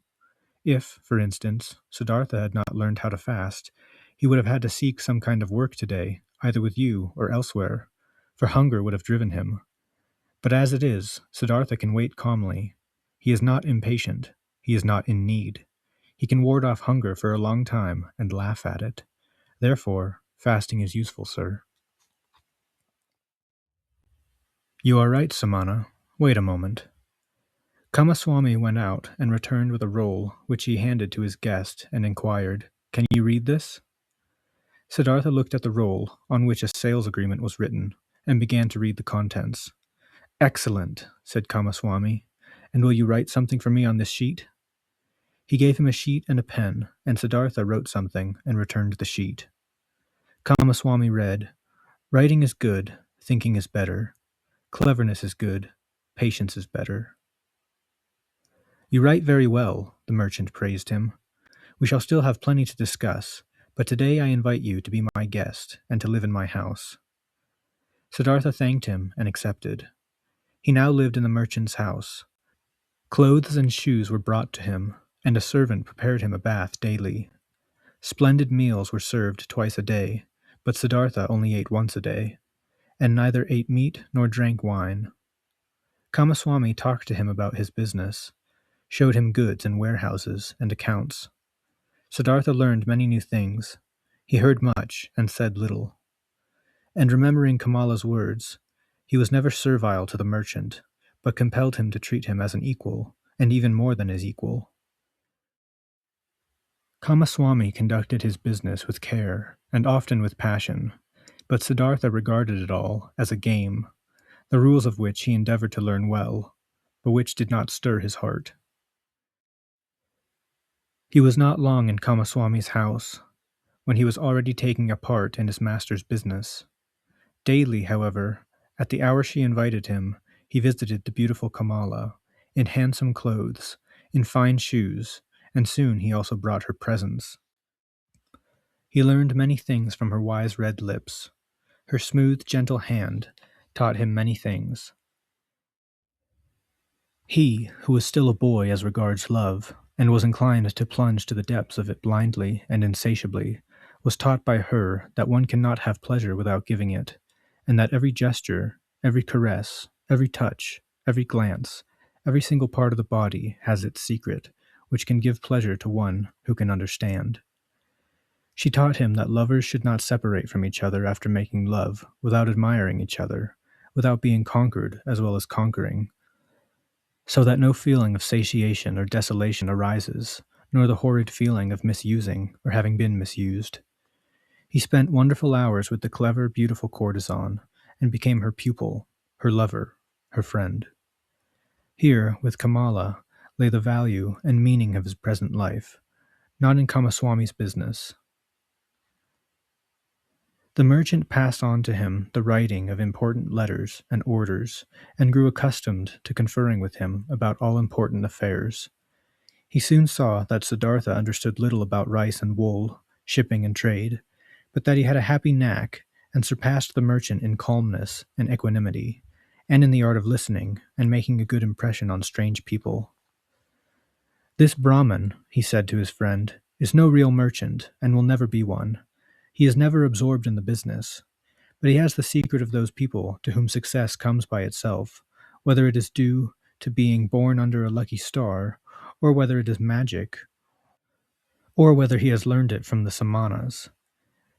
If, for instance, Siddartha had not learned how to fast, he would have had to seek some kind of work today, either with you or elsewhere, for hunger would have driven him. But as it is, Siddartha can wait calmly. He is not impatient. He is not in need. He can ward off hunger for a long time and laugh at it. Therefore, fasting is useful, sir. You are right, Samana. Wait a moment. Kamaswami went out and returned with a roll, which he handed to his guest and inquired, "Can you read this?" Siddartha looked at the roll, on which a sales agreement was written, and began to read the contents. "Excellent," said Kamaswami. "And will you write something for me on this sheet?" He gave him a sheet and a pen, and Siddartha wrote something and returned the sheet. Kamaswami read, "Writing is good, thinking is better. Cleverness is good, patience is better." "You write very well," the merchant praised him. "We shall still have plenty to discuss, but today I invite you to be my guest and to live in my house." Siddartha thanked him and accepted. He now lived in the merchant's house. Clothes and shoes were brought to him, and a servant prepared him a bath daily. Splendid meals were served twice a day, but Siddartha only ate once a day, and neither ate meat nor drank wine. Kamaswami talked to him about his business, showed him goods and warehouses and accounts. Siddartha learned many new things. He heard much and said little. And remembering Kamala's words, he was never servile to the merchant, but compelled him to treat him as an equal, and even more than his equal. Kamaswami conducted his business with care and often with passion, but Siddartha regarded it all as a game, the rules of which he endeavored to learn well, but which did not stir his heart. He was not long in Kamaswami's house, when he was already taking a part in his master's business. Daily, however, at the hour she invited him, he visited the beautiful Kamala, in handsome clothes, in fine shoes, and soon he also brought her presents. He learned many things from her wise red lips. Her smooth, gentle hand taught him many things. He, who was still a boy as regards love, and was inclined to plunge to the depths of it blindly and insatiably, was taught by her that one cannot have pleasure without giving it, and that every gesture, every caress, every touch, every glance, every single part of the body has its secret, which can give pleasure to one who can understand. She taught him that lovers should not separate from each other after making love without admiring each other, without being conquered as well as conquering, so that no feeling of satiation or desolation arises, nor the horrid feeling of misusing or having been misused. He spent wonderful hours with the clever, beautiful courtesan, and became her pupil, her lover, her friend. Here, with Kamala, lay the value and meaning of his present life, not in Kamaswami's business. The merchant passed on to him the writing of important letters and orders, and grew accustomed to conferring with him about all important affairs. He soon saw that Siddartha understood little about rice and wool, shipping and trade, but that he had a happy knack, and surpassed the merchant in calmness and equanimity, and in the art of listening and making a good impression on strange people. "This Brahmin," he said to his friend, "is no real merchant, and will never be one. He is never absorbed in the business, but he has the secret of those people to whom success comes by itself, whether it is due to being born under a lucky star, or whether it is magic, or whether he has learned it from the samanas.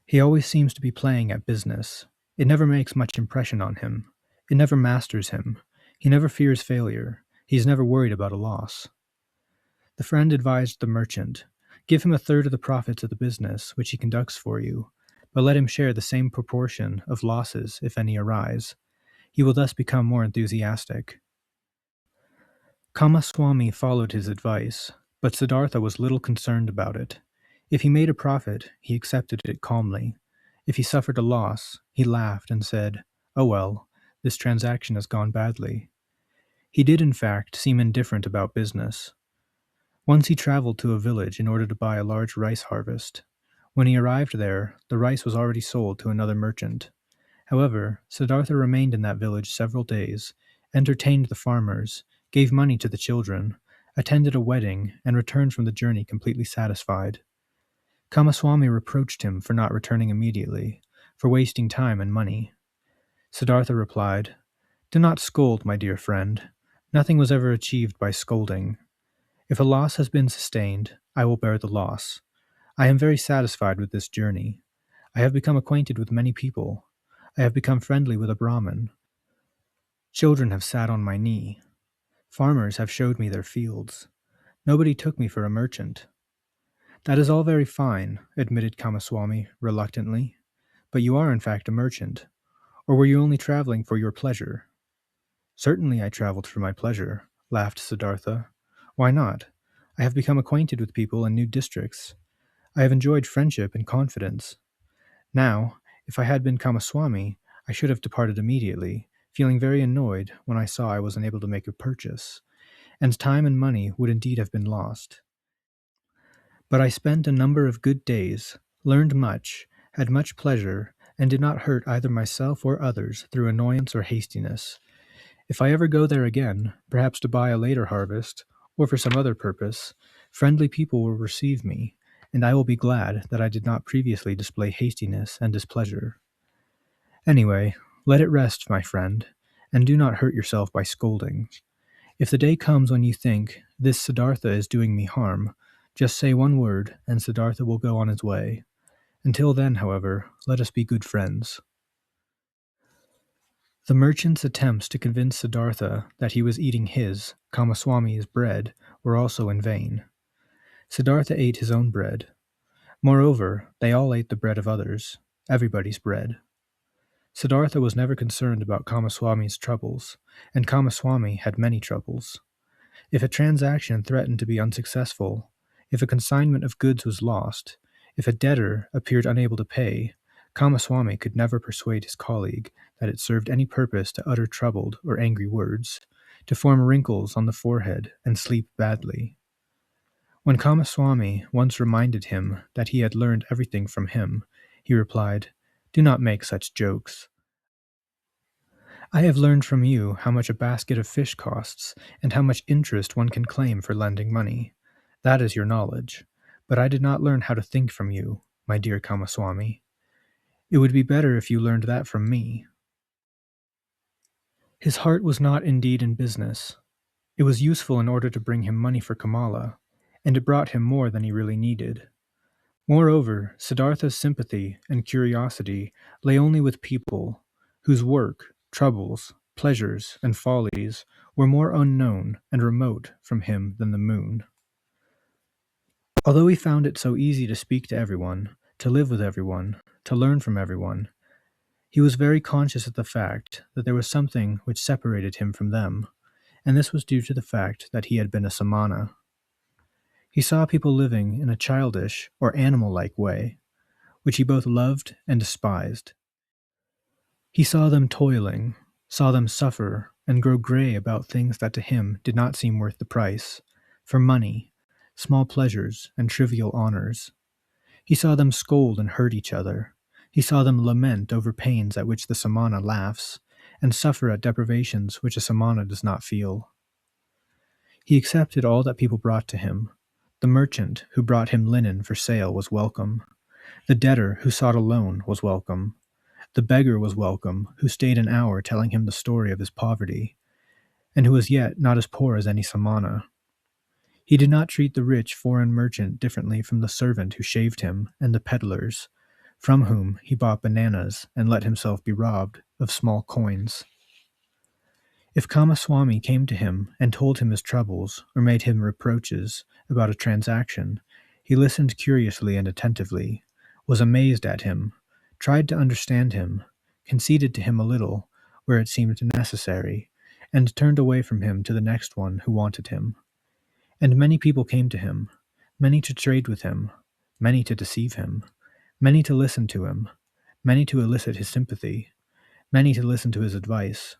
He always seems to be playing at business. It never makes much impression on him. It never masters him. He never fears failure. He is never worried about a loss." The friend advised the merchant, "Give him a third of the profits of the business which he conducts for you, but let him share the same proportion of losses if any arise. He will thus become more enthusiastic." Kamaswami followed his advice, but Siddartha was little concerned about it. If he made a profit, he accepted it calmly. If he suffered a loss, he laughed and said, "Oh well, this transaction has gone badly." He did, in fact, seem indifferent about business. Once he traveled to a village in order to buy a large rice harvest. When he arrived there, the rice was already sold to another merchant. However, Siddartha remained in that village several days, entertained the farmers, gave money to the children, attended a wedding, and returned from the journey completely satisfied. Kamaswami reproached him for not returning immediately, for wasting time and money. Siddartha replied, "Do not scold, my dear friend. Nothing was ever achieved by scolding. If a loss has been sustained, I will bear the loss. I am very satisfied with this journey. I have become acquainted with many people. I have become friendly with a Brahmin. Children have sat on my knee. Farmers have showed me their fields. Nobody took me for a merchant. That is all very fine, admitted Kamaswami reluctantly. But you are in fact a merchant. Or were you only traveling for your pleasure? Certainly I traveled for my pleasure, laughed Siddartha. Why not? I have become acquainted with people in new districts. I have enjoyed friendship and confidence. Now, if I had been Kamaswami, I should have departed immediately, feeling very annoyed when I saw I was unable to make a purchase, and time and money would indeed have been lost. But I spent a number of good days, learned much, had much pleasure, and did not hurt either myself or others through annoyance or hastiness. If I ever go there again, perhaps to buy a later harvest, or for some other purpose, friendly people will receive me, and I will be glad that I did not previously display hastiness and displeasure. Anyway, let it rest, my friend, and do not hurt yourself by scolding. If the day comes when you think, this Siddartha is doing me harm, just say one word, and Siddartha will go on his way. Until then, however, let us be good friends. The merchant's attempts to convince Siddartha that he was eating his, Kamaswami's, bread were also in vain. Siddartha ate his own bread. Moreover, they all ate the bread of others, everybody's bread. Siddartha was never concerned about Kamaswami's troubles, and Kamaswami had many troubles. If a transaction threatened to be unsuccessful, if a consignment of goods was lost, if a debtor appeared unable to pay, Kamaswami could never persuade his colleague that it served any purpose to utter troubled or angry words, to form wrinkles on the forehead and sleep badly. When Kamaswami once reminded him that he had learned everything from him, he replied, "Do not make such jokes. I have learned from you how much a basket of fish costs, and how much interest one can claim for lending money. That is your knowledge. But I did not learn how to think from you, my dear Kamaswami. It would be better if you learned that from me." His heart was not indeed in business. It was useful in order to bring him money for Kamala, and it brought him more than he really needed. Moreover, Siddartha's sympathy and curiosity lay only with people whose work, troubles, pleasures, and follies were more unknown and remote from him than the moon. Although he found it so easy to speak to everyone, to live with everyone, to learn from everyone, he was very conscious of the fact that there was something which separated him from them, and this was due to the fact that he had been a samana. He saw people living in a childish or animal-like way, which he both loved and despised. He saw them toiling, saw them suffer and grow gray about things that to him did not seem worth the price, for money, small pleasures, and trivial honors. He saw them scold and hurt each other. He saw them lament over pains at which the samana laughs, and suffer at deprivations which a samana does not feel. He accepted all that people brought to him. The merchant who brought him linen for sale was welcome. The debtor who sought a loan was welcome. The beggar was welcome, who stayed an hour telling him the story of his poverty, and who was yet not as poor as any samana. He did not treat the rich foreign merchant differently from the servant who shaved him and the peddlers, from whom he bought bananas and let himself be robbed of small coins. If Kamaswami came to him and told him his troubles or made him reproaches about a transaction, he listened curiously and attentively, was amazed at him, tried to understand him, conceded to him a little where it seemed necessary, and turned away from him to the next one who wanted him. And many people came to him, many to trade with him, many to deceive him, many to listen to him, many to elicit his sympathy, many to listen to his advice.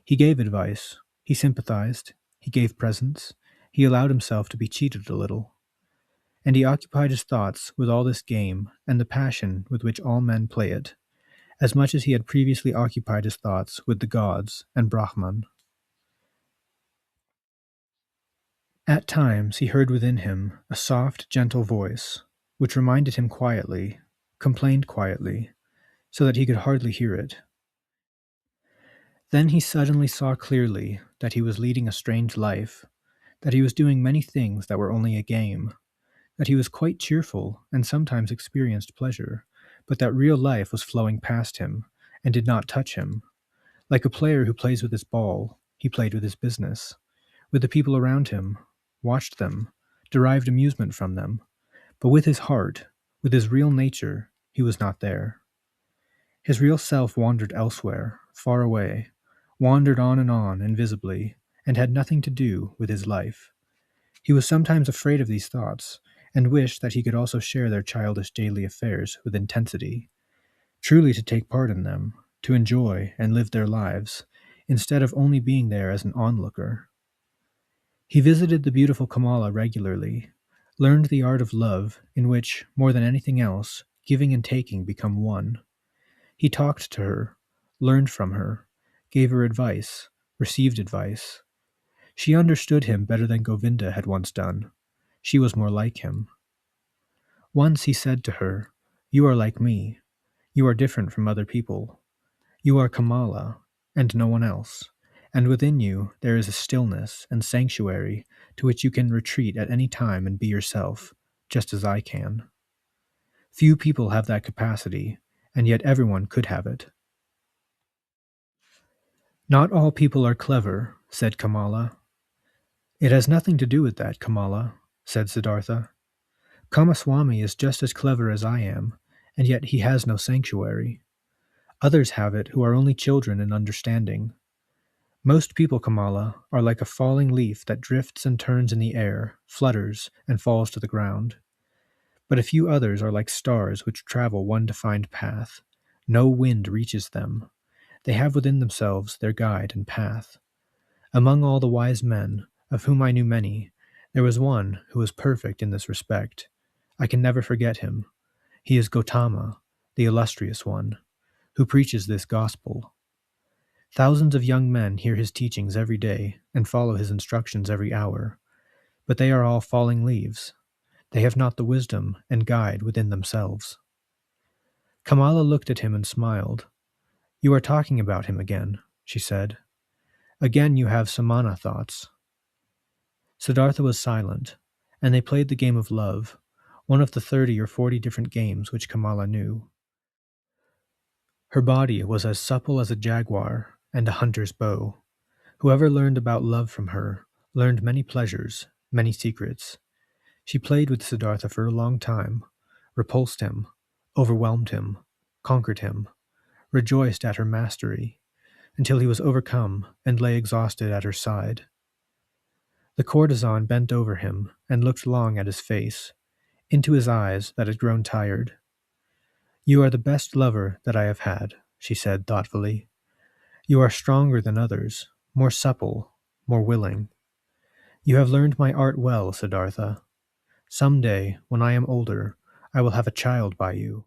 He gave advice, he sympathized, he gave presents, he allowed himself to be cheated a little. And he occupied his thoughts with all this game and the passion with which all men play it, as much as he had previously occupied his thoughts with the gods and Brahman. At times he heard within him a soft, gentle voice, which reminded him quietly, complained quietly, so that he could hardly hear it. Then he suddenly saw clearly that he was leading a strange life, that he was doing many things that were only a game, that he was quite cheerful and sometimes experienced pleasure, but that real life was flowing past him and did not touch him. Like a player who plays with his ball, he played with his business. with the people around him, watched them, derived amusement from them, but with his heart, with his real nature, he was not there. His real self wandered elsewhere, far away, wandered on invisibly, and had nothing to do with his life. He was sometimes afraid of these thoughts, and wished that he could also share their childish daily affairs with intensity, truly to take part in them, to enjoy and live their lives, instead of only being there as an onlooker. He visited the beautiful Kamala regularly, learned the art of love, in which, more than anything else, giving and taking become one. He talked to her, learned from her, gave her advice, received advice. She understood him better than Govinda had once done. She was more like him. Once he said to her, "You are like me. You are different from other people. You are Kamala, and no one else. And within you there is a stillness and sanctuary to which you can retreat at any time and be yourself, just as I can. Few people have that capacity, and yet everyone could have it." "Not all people are clever," said Kamala. "It has nothing to do with that, Kamala," said Siddartha. "Kamaswami is just as clever as I am, and yet he has no sanctuary. Others have it who are only children in understanding. Most people, Kamala, are like a falling leaf that drifts and turns in the air, flutters, and falls to the ground. But a few others are like stars which travel one defined path. No wind reaches them. They have within themselves their guide and path. Among all the wise men, of whom I knew many, there was one who was perfect in this respect. I can never forget him. He is Gautama, the illustrious one, who preaches this gospel. Thousands of young men hear his teachings every day and follow his instructions every hour, but they are all falling leaves. They have not the wisdom and guide within themselves." Kamala looked at him and smiled. "You are talking about him again," she said. "Again you have samana thoughts." Siddartha was silent, and they played the game of love, one of the 30 or 40 different games which Kamala knew. Her body was as supple as a jaguar and a hunter's bow. Whoever learned about love from her learned many pleasures, many secrets. She played with Siddartha for a long time, repulsed him, overwhelmed him, conquered him, rejoiced at her mastery, until he was overcome and lay exhausted at her side. The courtesan bent over him and looked long at his face, into his eyes that had grown tired. "You are the best lover that I have had," she said thoughtfully. "You are stronger than others, more supple, more willing. You have learned my art well, Siddartha. Some day, when I am older, I will have a child by you.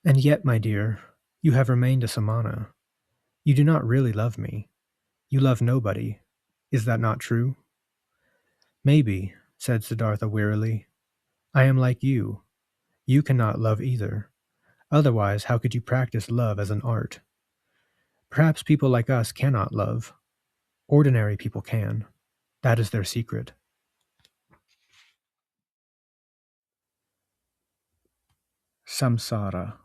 And yet, my dear, you have remained a samana. You do not really love me. You love nobody. Is that not true?" "Maybe," said Siddartha wearily. "I am like you. You cannot love either. Otherwise, how could you practice love as an art? Perhaps people like us cannot love. Ordinary people can. That is their secret." Samsara.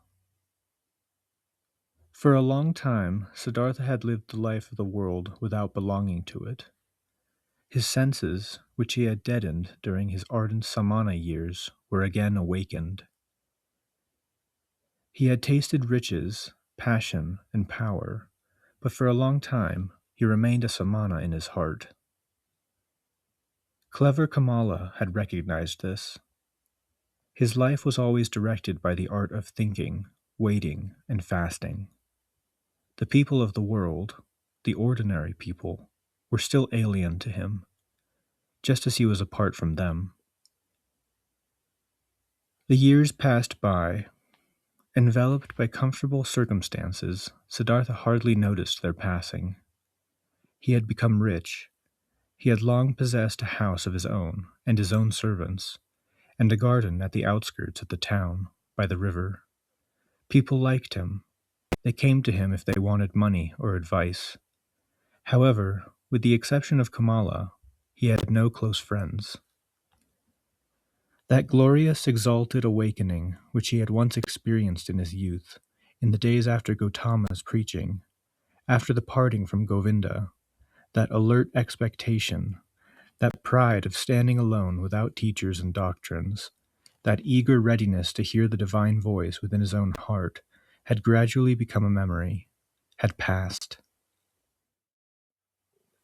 For a long time, Siddartha had lived the life of the world without belonging to it. His senses, which he had deadened during his ardent samana years, were again awakened. He had tasted riches, passion, and power, but for a long time he remained a samana in his heart. Clever Kamala had recognized this. His life was always directed by the art of thinking, waiting, and fasting. The people of the world, the ordinary people, were still alien to him, just as he was apart from them. The years passed by. Enveloped by comfortable circumstances, Siddartha hardly noticed their passing. He had become rich. He had long possessed a house of his own and his own servants, and a garden at the outskirts of the town, by the river. People liked him. They came to him if they wanted money or advice. However, with the exception of Kamala, he had no close friends. That glorious, exalted awakening which he had once experienced in his youth, in the days after Gautama's preaching, after the parting from Govinda, that alert expectation, that pride of standing alone without teachers and doctrines, that eager readiness to hear the divine voice within his own heart, had gradually become a memory, had passed.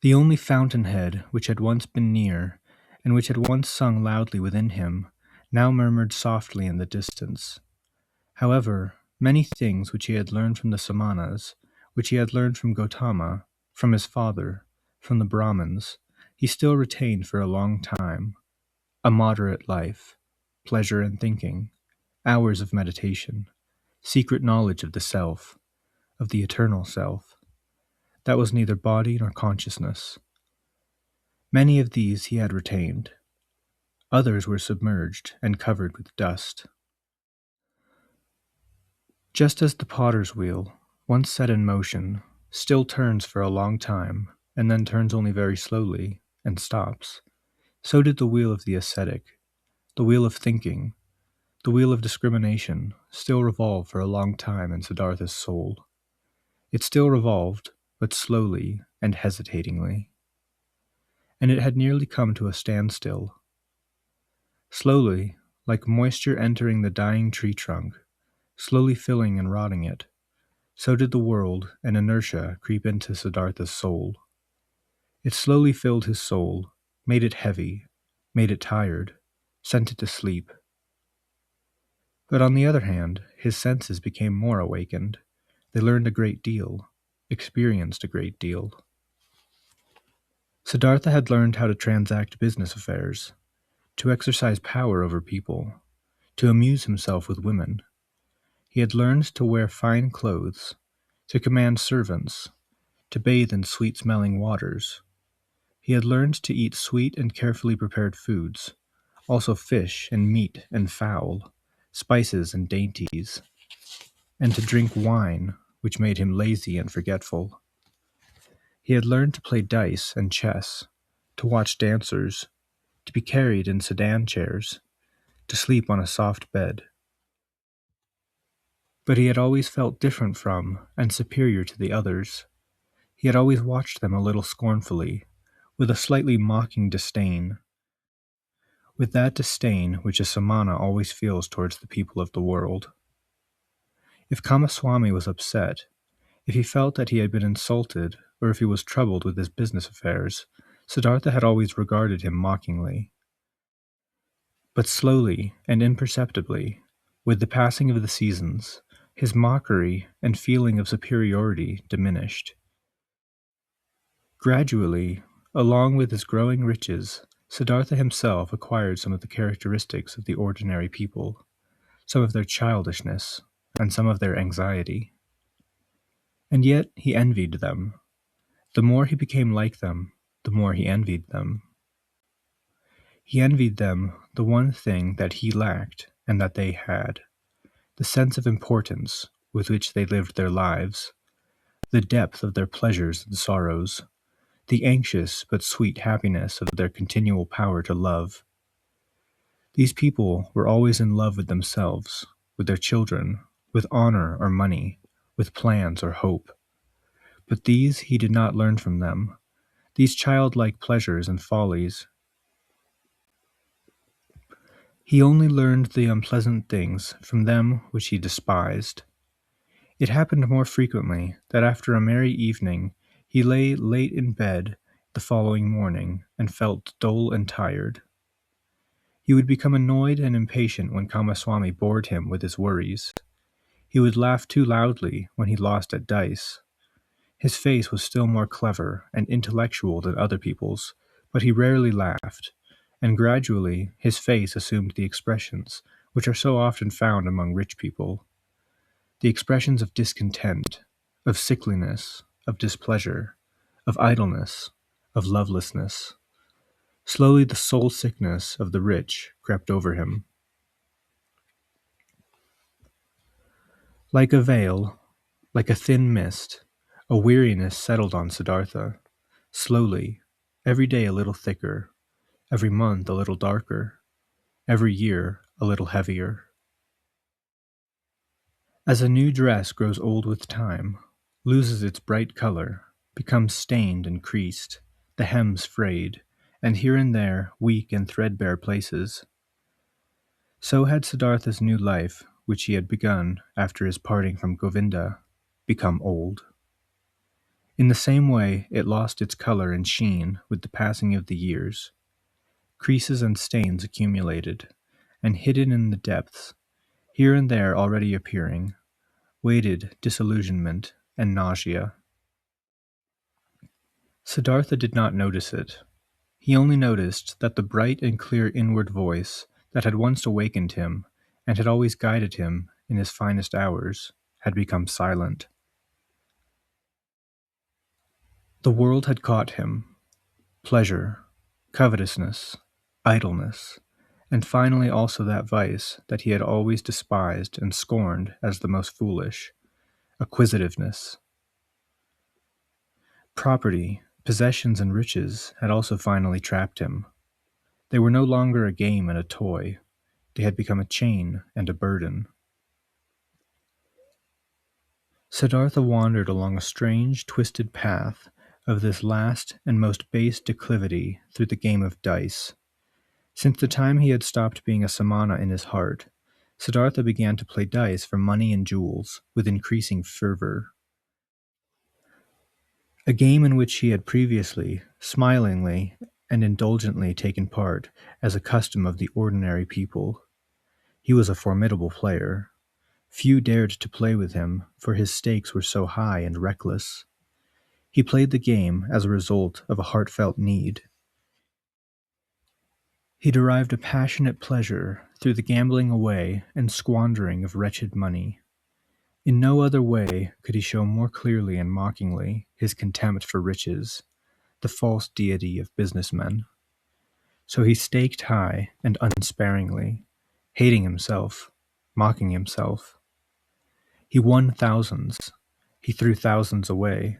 The only fountainhead which had once been near, and which had once sung loudly within him, now murmured softly in the distance. However, many things which he had learned from the Samanas, which he had learned from Gautama, from his father, from the Brahmins, he still retained for a long time: a moderate life, pleasure in thinking, hours of meditation, secret knowledge of the self, of the eternal self, that was neither body nor consciousness. Many of these he had retained. Others were submerged and covered with dust. Just as the potter's wheel, once set in motion, still turns for a long time, and then turns only very slowly, and stops, so did the wheel of the ascetic, the wheel of thinking, the wheel of discrimination, still revolve for a long time in Siddartha's soul. It still revolved, but slowly and hesitatingly. And it had nearly come to a standstill. Slowly, like moisture entering the dying tree trunk, slowly filling and rotting it, so did the world and inertia creep into Siddartha's soul. It slowly filled his soul, made it heavy, made it tired, sent it to sleep. But on the other hand, his senses became more awakened. They learned a great deal, experienced a great deal. Siddartha had learned how to transact business affairs, to exercise power over people, to amuse himself with women. He had learned to wear fine clothes, to command servants, to bathe in sweet-smelling waters. He had learned to eat sweet and carefully prepared foods, also fish and meat and fowl, spices and dainties, and to drink wine, which made him lazy and forgetful. He had learned to play dice and chess, to watch dancers, to be carried in sedan chairs, to sleep on a soft bed. But he had always felt different from and superior to the others. He had always watched them a little scornfully, with a slightly mocking disdain, with that disdain which a samana always feels towards the people of the world. If Kamaswami was upset, if he felt that he had been insulted, or if he was troubled with his business affairs, Siddartha had always regarded him mockingly. But slowly and imperceptibly, with the passing of the seasons, his mockery and feeling of superiority diminished. Gradually, along with his growing riches, Siddartha himself acquired some of the characteristics of the ordinary people, some of their childishness, and some of their anxiety. And yet he envied them. The more he became like them, the more he envied them. He envied them the one thing that he lacked and that they had: the sense of importance with which they lived their lives, the depth of their pleasures and sorrows, the anxious but sweet happiness of their continual power to love. These people were always in love with themselves, with their children, with honor or money, with plans or hope. But these he did not learn from them, these childlike pleasures and follies. He only learned the unpleasant things from them which he despised. It happened more frequently that after a merry evening he lay late in bed the following morning and felt dull and tired. He would become annoyed and impatient when Kamaswami bored him with his worries. He would laugh too loudly when he lost at dice. His face was still more clever and intellectual than other people's, but he rarely laughed, and gradually his face assumed the expressions which are so often found among rich people, the expressions of discontent, of sickliness, of displeasure, of idleness, of lovelessness. Slowly the soul sickness of the rich crept over him. Like a veil, like a thin mist, a weariness settled on Siddartha, slowly, every day a little thicker, every month a little darker, every year a little heavier. As a new dress grows old with time, loses its bright color, become stained and creased, the hems frayed, and here and there weak and threadbare places. So had Siddartha's new life, which he had begun after his parting from Govinda, become old. In the same way, it lost its color and sheen with the passing of the years. Creases and stains accumulated, and hidden in the depths, here and there already appearing, waited disillusionment and nausea. Siddartha did not notice it. He only noticed that the bright and clear inward voice that had once awakened him and had always guided him in his finest hours had become silent. The world had caught him. Pleasure, covetousness, idleness, and finally also that vice that he had always despised and scorned as the most foolish, acquisitiveness. Property, possessions, and riches had also finally trapped him. They were no longer a game and a toy. They had become a chain and a burden. Siddartha wandered along a strange, twisted path of this last and most base declivity through the game of dice. Since the time he had stopped being a samana in his heart, Siddartha began to play dice for money and jewels with increasing fervor. A game in which he had previously, smilingly and indulgently taken part as a custom of the ordinary people. He was a formidable player. Few dared to play with him, for his stakes were so high and reckless. He played the game as a result of a heartfelt need. He derived a passionate pleasure through the gambling away and squandering of wretched money. In no other way could he show more clearly and mockingly his contempt for riches, the false deity of businessmen. So he staked high and unsparingly, hating himself, mocking himself. He won thousands. He threw thousands away,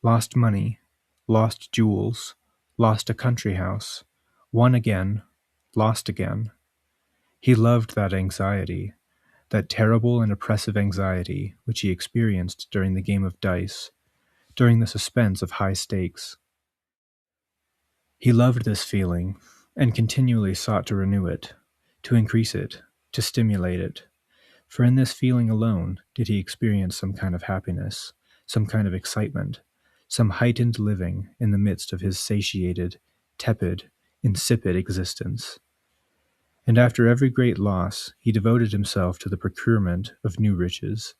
lost money, lost jewels, lost a country house, won again, lost again. He loved that anxiety, that terrible and oppressive anxiety which he experienced during the game of dice, during the suspense of high stakes. He loved this feeling, and continually sought to renew it, to increase it, to stimulate it. For in this feeling alone did he experience some kind of happiness, some kind of excitement, some heightened living in the midst of his satiated, tepid, insipid existence. And after every great loss, he devoted himself to the procurement of new riches,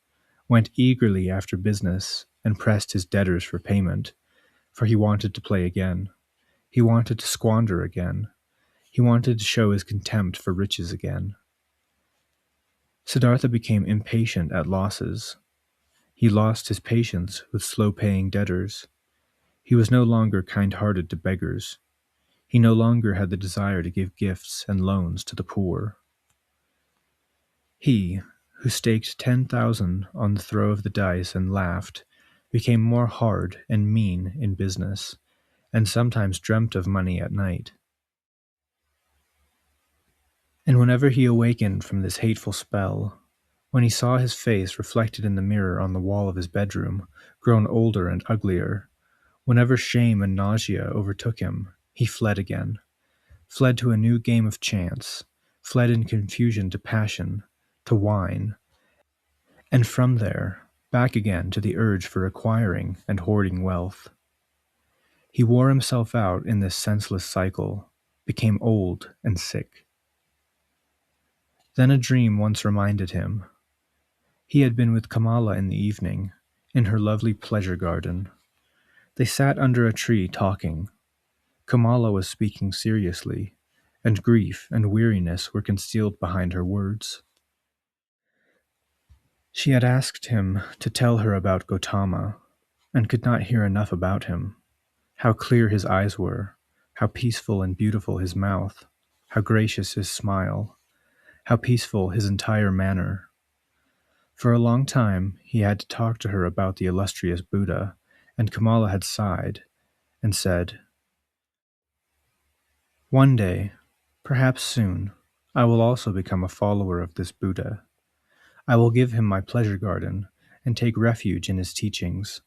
went eagerly after business, and pressed his debtors for payment, for he wanted to play again. He wanted to squander again. He wanted to show his contempt for riches again. Siddartha became impatient at losses. He lost his patience with slow-paying debtors. He was no longer kind-hearted to beggars. He no longer had the desire to give gifts and loans to the poor. He, who staked 10,000 on the throw of the dice and laughed, became more hard and mean in business, and sometimes dreamt of money at night. And whenever he awakened from this hateful spell, when he saw his face reflected in the mirror on the wall of his bedroom, grown older and uglier, whenever shame and nausea overtook him, he fled again, fled to a new game of chance, fled in confusion to passion, to wine, and from there, back again to the urge for acquiring and hoarding wealth. He wore himself out in this senseless cycle, became old and sick. Then a dream once reminded him. He had been with Kamala in the evening, in her lovely pleasure garden. They sat under a tree talking. Kamala was speaking seriously, and grief and weariness were concealed behind her words. She had asked him to tell her about Gautama, and could not hear enough about him. How clear his eyes were, how peaceful and beautiful his mouth, how gracious his smile, how peaceful his entire manner. For a long time he had to talk to her about the illustrious Buddha, and Kamala had sighed and said, "One day, perhaps soon, I will also become a follower of this Buddha. I will give him my pleasure garden and take refuge in his teachings."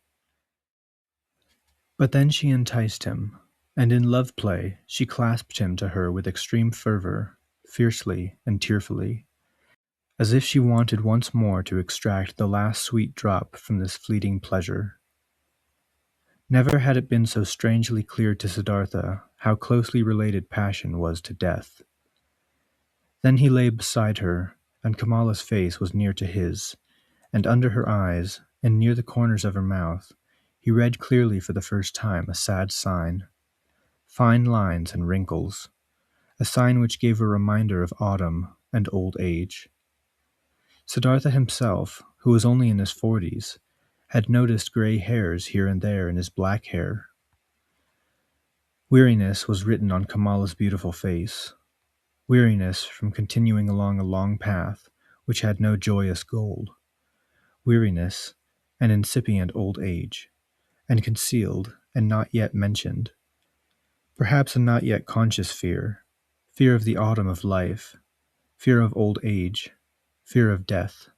But then she enticed him, and in love play she clasped him to her with extreme fervor, fiercely and tearfully, as if she wanted once more to extract the last sweet drop from this fleeting pleasure. Never had it been so strangely clear to Siddartha how closely related passion was to death. Then he lay beside her, and Kamala's face was near to his, and under her eyes, and near the corners of her mouth, he read clearly for the first time a sad sign, fine lines and wrinkles, a sign which gave a reminder of autumn and old age. Siddartha himself, who was only in his 40s, had noticed gray hairs here and there in his black hair. Weariness was written on Kamala's beautiful face, weariness from continuing along a long path which had no joyous goal, weariness, an incipient old age, and concealed and not yet mentioned, perhaps a not yet conscious fear, fear of the autumn of life, fear of old age, fear of death.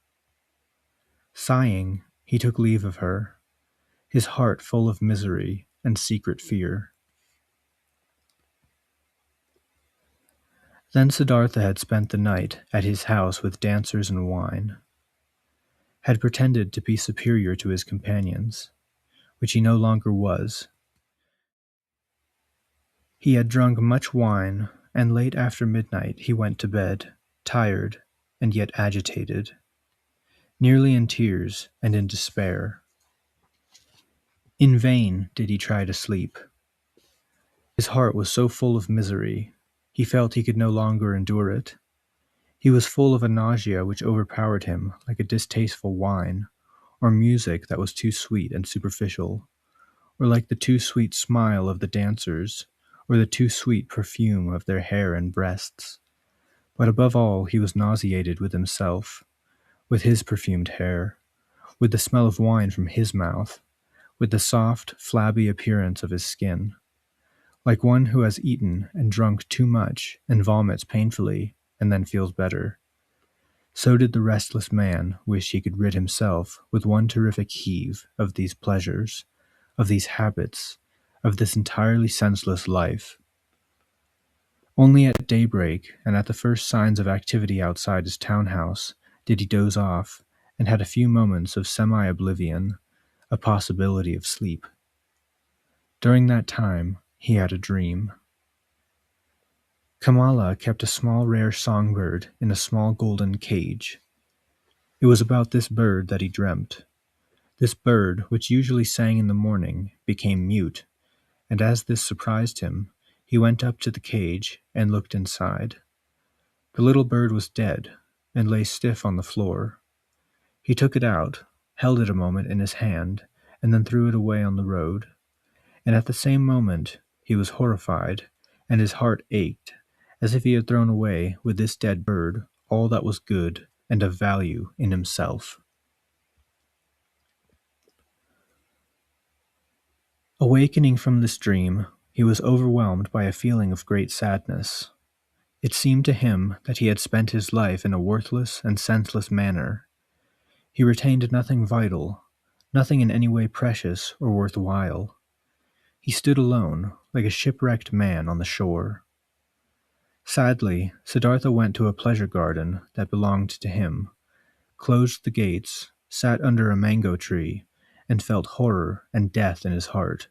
Sighing, he took leave of her, his heart full of misery and secret fear. Then Siddartha had spent the night at his house with dancers and wine, had pretended to be superior to his companions, which he no longer was. He had drunk much wine, and late after midnight he went to bed, tired and yet agitated, nearly in tears and in despair. In vain did he try to sleep. His heart was so full of misery, he felt he could no longer endure it. He was full of a nausea which overpowered him like a distasteful wine, or music that was too sweet and superficial, or like the too sweet smile of the dancers, or the too sweet perfume of their hair and breasts. But above all, he was nauseated with himself, with his perfumed hair, with the smell of wine from his mouth, with the soft, flabby appearance of his skin. Like one who has eaten and drunk too much and vomits painfully and then feels better. So did the restless man wish he could rid himself with one terrific heave of these pleasures, of these habits, of this entirely senseless life. Only at daybreak and at the first signs of activity outside his townhouse did he doze off and had a few moments of semi-oblivion, a possibility of sleep. During that time, he had a dream. Kamala kept a small rare songbird in a small golden cage. It was about this bird that he dreamt. This bird, which usually sang in the morning, became mute, and as this surprised him, he went up to the cage and looked inside. The little bird was dead and lay stiff on the floor. He took it out, held it a moment in his hand, and then threw it away on the road. And at the same moment, he was horrified, and his heart ached, as if he had thrown away with this dead bird all that was good and of value in himself. Awakening from this dream, he was overwhelmed by a feeling of great sadness. It seemed to him that he had spent his life in a worthless and senseless manner. He retained nothing vital, nothing in any way precious or worthwhile. He stood alone, like a shipwrecked man on the shore. Sadly, Siddartha went to a pleasure garden that belonged to him, closed the gates, sat under a mango tree, and felt horror and death in his heart.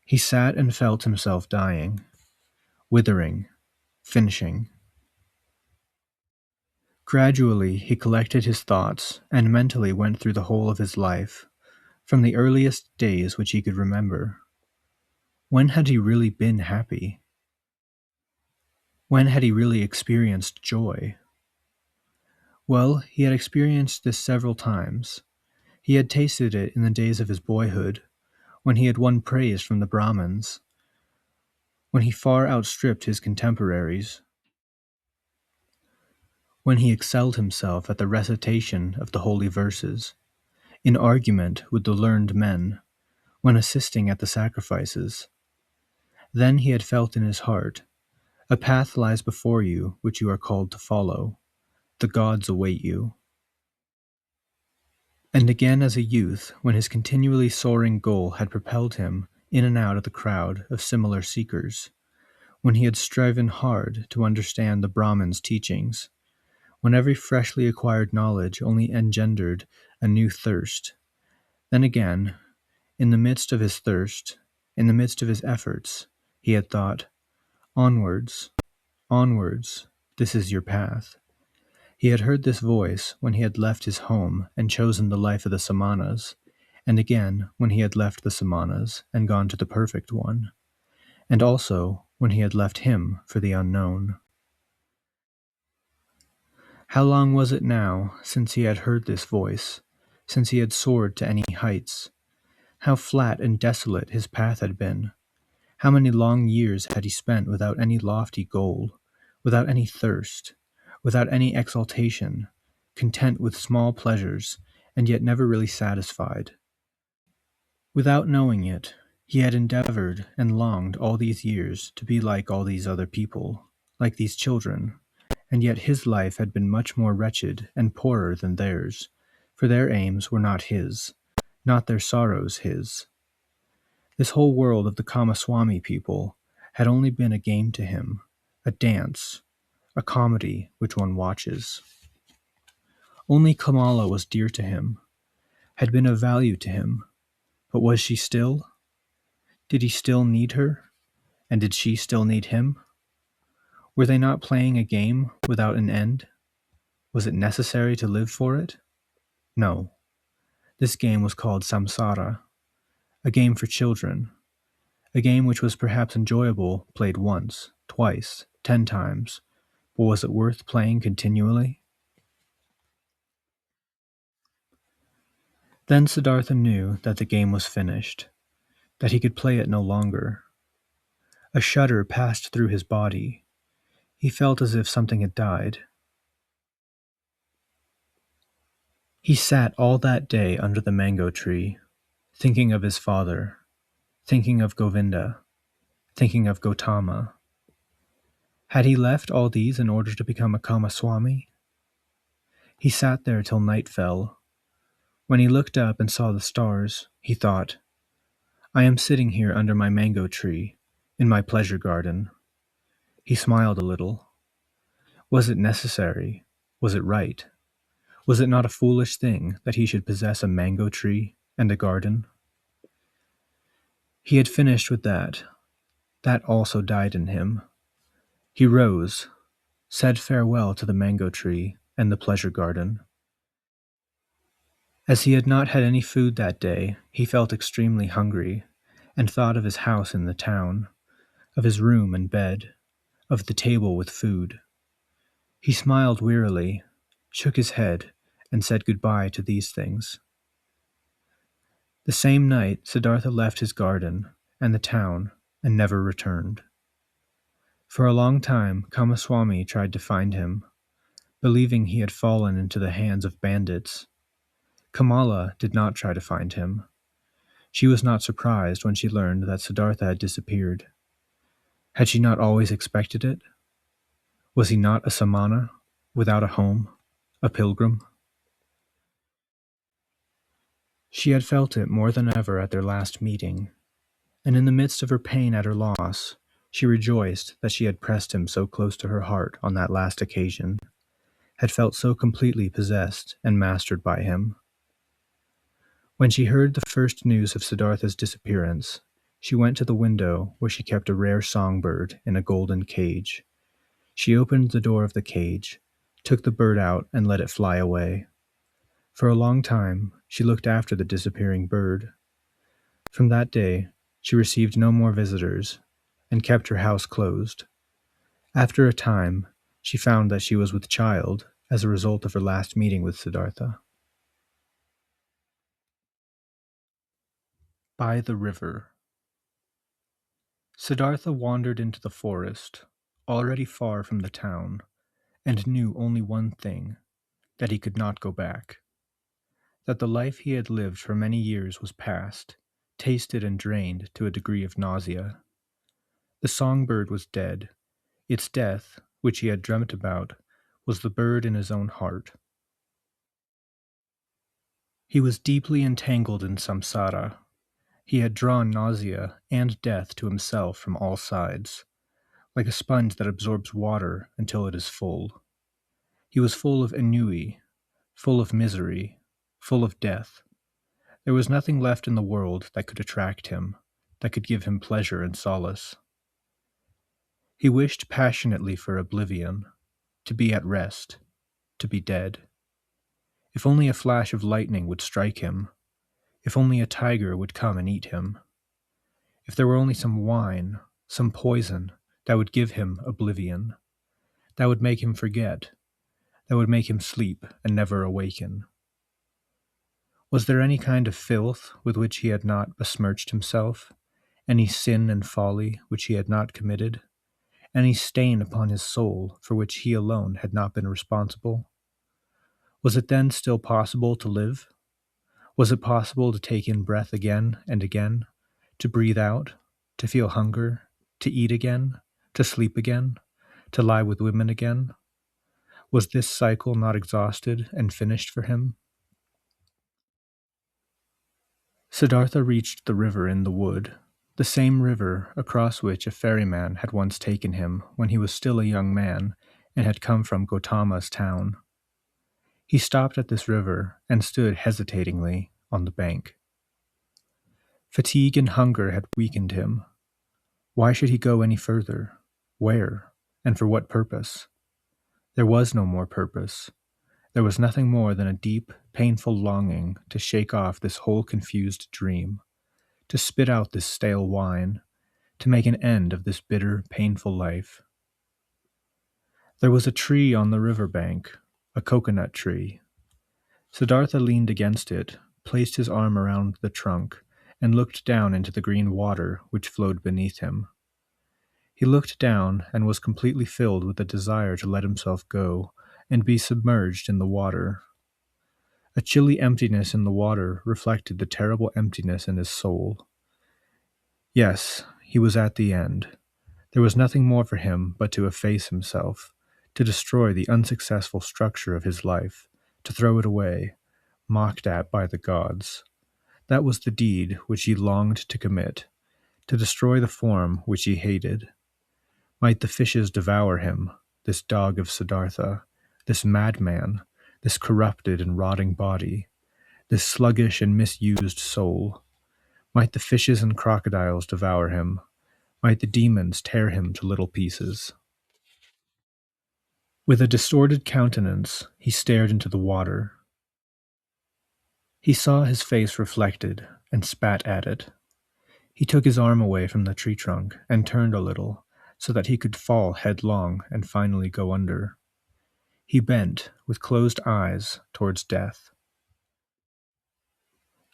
He sat and felt himself dying, withering, finishing. Gradually, he collected his thoughts and mentally went through the whole of his life, from the earliest days which he could remember. When had he really been happy? When had he really experienced joy? Well, he had experienced this several times. He had tasted it in the days of his boyhood, when he had won praise from the Brahmins, when he far outstripped his contemporaries, when he excelled himself at the recitation of the holy verses, in argument with the learned men, when assisting at the sacrifices. Then he had felt in his heart, a path lies before you which you are called to follow. The gods await you. And again as a youth, when his continually soaring goal had propelled him in and out of the crowd of similar seekers, when he had striven hard to understand the Brahmin's teachings, when every freshly acquired knowledge only engendered a new thirst, then again, in the midst of his thirst, in the midst of his efforts, he had thought, onwards, onwards, this is your path. He had heard this voice when he had left his home and chosen the life of the samanas, and again when he had left the samanas and gone to the perfect one, and also when he had left him for the unknown. How long was it now since he had heard this voice, since he had soared to any heights? How flat and desolate his path had been! How many long years had he spent without any lofty goal, without any thirst, without any exaltation, content with small pleasures, and yet never really satisfied? Without knowing it, he had endeavored and longed all these years to be like all these other people, like these children, and yet his life had been much more wretched and poorer than theirs, for their aims were not his, not their sorrows his. This whole world of the Kamaswami people had only been a game to him, a dance, a comedy which one watches. Only Kamala was dear to him, had been of value to him, but was she still? Did he still need her? And did she still need him? Were they not playing a game without an end? Was it necessary to live for it? No. This game was called samsara, a game for children, a game which was perhaps enjoyable played once, twice, 10 times, but was it worth playing continually? Then Siddartha knew that the game was finished, that he could play it no longer. A shudder passed through his body. He felt as if something had died. He sat all that day under the mango tree, thinking of his father, thinking of Govinda, thinking of Gautama. Had he left all these in order to become a Kamaswami? He sat there till night fell. When he looked up and saw the stars, he thought, I am sitting here under my mango tree, in my pleasure garden. He smiled a little. Was it necessary? Was it right? Was it not a foolish thing that he should possess a mango tree and a garden? He had finished with that. That also died in him. He rose, said farewell to the mango tree and the pleasure garden. As he had not had any food that day, he felt extremely hungry, and thought of his house in the town, of his room and bed, of the table with food. He smiled wearily, shook his head, and said goodbye to these things. The same night, Siddartha left his garden and the town and never returned. For a long time, Kamaswami tried to find him, believing he had fallen into the hands of bandits. Kamala did not try to find him. She was not surprised when she learned that Siddartha had disappeared. Had she not always expected it? Was he not a samana, without a home, a pilgrim? She had felt it more than ever at their last meeting, and in the midst of her pain at her loss, she rejoiced that she had pressed him so close to her heart on that last occasion, had felt so completely possessed and mastered by him. When she heard the first news of Siddartha's disappearance, she went to the window where she kept a rare songbird in a golden cage. She opened the door of the cage, took the bird out, and let it fly away. For a long time, she looked after the disappearing bird. From that day, she received no more visitors, and kept her house closed. After a time, she found that she was with child as a result of her last meeting with Siddartha. By the river. Siddartha wandered into the forest, already far from the town, and knew only one thing, that he could not go back. That the life he had lived for many years was past, tasted and drained to a degree of nausea. The songbird was dead. Its death, which he had dreamt about, was the bird in his own heart. He was deeply entangled in samsara. He had drawn nausea and death to himself from all sides, like a sponge that absorbs water until it is full. He was full of ennui, full of misery, full of death. There was nothing left in the world that could attract him, that could give him pleasure and solace. He wished passionately for oblivion, to be at rest, to be dead. If only a flash of lightning would strike him, if only a tiger would come and eat him, if there were only some wine, some poison that would give him oblivion, that would make him forget, that would make him sleep and never awaken. Was there any kind of filth with which he had not besmirched himself, any sin and folly which he had not committed, any stain upon his soul for which he alone had not been responsible? Was it then still possible to live? Was it possible to take in breath again and again, to breathe out, to feel hunger, to eat again, to sleep again, to lie with women again? Was this cycle not exhausted and finished for him? Siddartha reached the river in the wood, the same river across which a ferryman had once taken him when he was still a young man and had come from Gautama's town. He stopped at this river and stood hesitatingly on the bank. Fatigue and hunger had weakened him. Why should he go any further? Where? And for what purpose? There was no more purpose. There was nothing more than a deep, painful longing to shake off this whole confused dream, to spit out this stale wine, to make an end of this bitter, painful life. There was a tree on the river bank, a coconut tree. Siddartha leaned against it, placed his arm around the trunk, and looked down into the green water which flowed beneath him. He looked down and was completely filled with the desire to let himself go and be submerged in the water. A chilly emptiness in the water reflected the terrible emptiness in his soul. Yes, he was at the end. There was nothing more for him but to efface himself, to destroy the unsuccessful structure of his life, to throw it away, mocked at by the gods. That was the deed which he longed to commit, to destroy the form which he hated. Might the fishes devour him, this dog of Siddartha, this madman, this corrupted and rotting body, this sluggish and misused soul. Might the fishes and crocodiles devour him, might the demons tear him to little pieces. With a distorted countenance, he stared into the water. He saw his face reflected and spat at it. He took his arm away from the tree trunk and turned a little, so that he could fall headlong and finally go under. He bent, with closed eyes, towards death.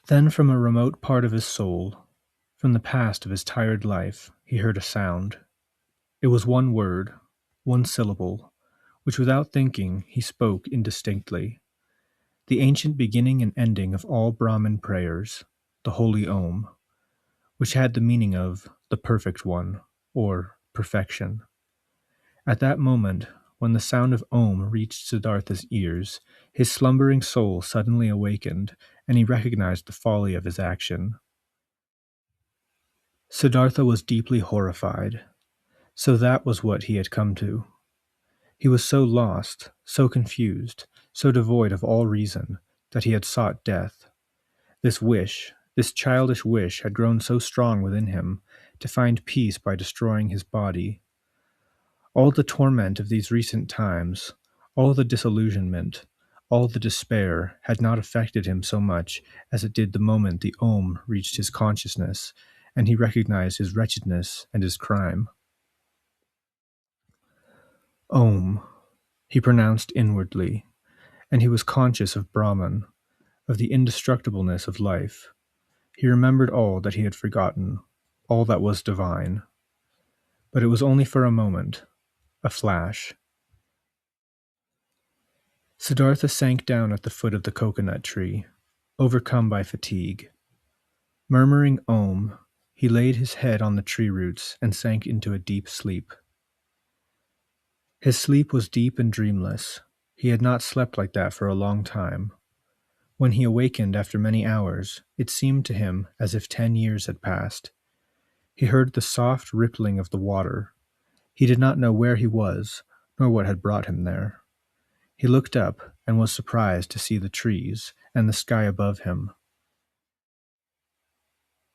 Then from a remote part of his soul, from the past of his tired life, he heard a sound. It was one word, one syllable, which without thinking he spoke indistinctly. The ancient beginning and ending of all Brahmin prayers, the holy Om, which had the meaning of the perfect one, or perfection. At that moment, when the sound of Om reached Siddartha's ears, his slumbering soul suddenly awakened, and he recognized the folly of his action. Siddartha was deeply horrified. So that was what he had come to. He was so lost, so confused, so devoid of all reason, that he had sought death. This wish, this childish wish, had grown so strong within him, to find peace by destroying his body. All the torment of these recent times, all the disillusionment, all the despair had not affected him so much as it did the moment the Om reached his consciousness, and he recognized his wretchedness and his crime. Om, he pronounced inwardly, and he was conscious of Brahman, of the indestructibleness of life. He remembered all that he had forgotten, all that was divine. But it was only for a moment, a flash. Siddartha sank down at the foot of the coconut tree, overcome by fatigue. Murmuring Om, he laid his head on the tree roots and sank into a deep sleep. His sleep was deep and dreamless. He had not slept like that for a long time. When he awakened after many hours, it seemed to him as if 10 years had passed. He heard the soft rippling of the water. He did not know where he was, nor what had brought him there. He looked up and was surprised to see the trees and the sky above him.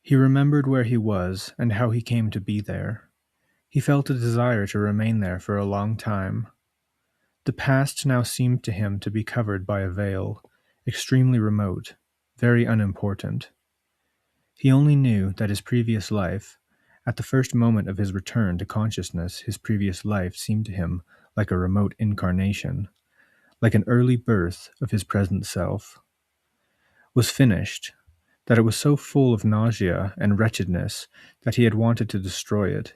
He remembered where he was and how he came to be there. He felt a desire to remain there for a long time. The past now seemed to him to be covered by a veil, extremely remote, very unimportant. He only knew that his previous life, at the first moment of his return to consciousness, his previous life seemed to him like a remote incarnation, like an early birth of his present self, was finished, that it was so full of nausea and wretchedness that he had wanted to destroy it,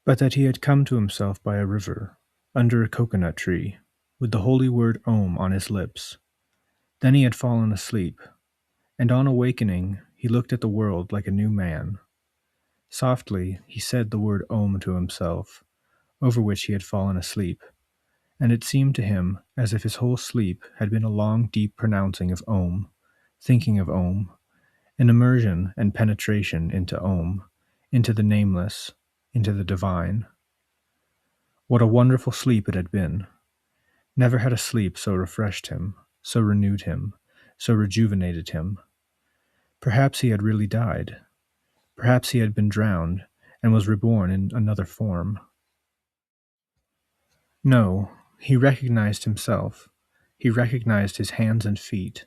but that he had come to himself by a river, under a coconut tree, with the holy word Om on his lips. Then he had fallen asleep, and on awakening he looked at the world like a new man. Softly he said the word Om to himself, over which he had fallen asleep, and it seemed to him as if his whole sleep had been a long deep pronouncing of Om, thinking of Om, an immersion and penetration into Om, into the nameless, into the divine. What a wonderful sleep it had been. Never had a sleep so refreshed him, so renewed him, so rejuvenated him. Perhaps he had really died. Perhaps he had been drowned and was reborn in another form. No, he recognized himself. He recognized his hands and feet,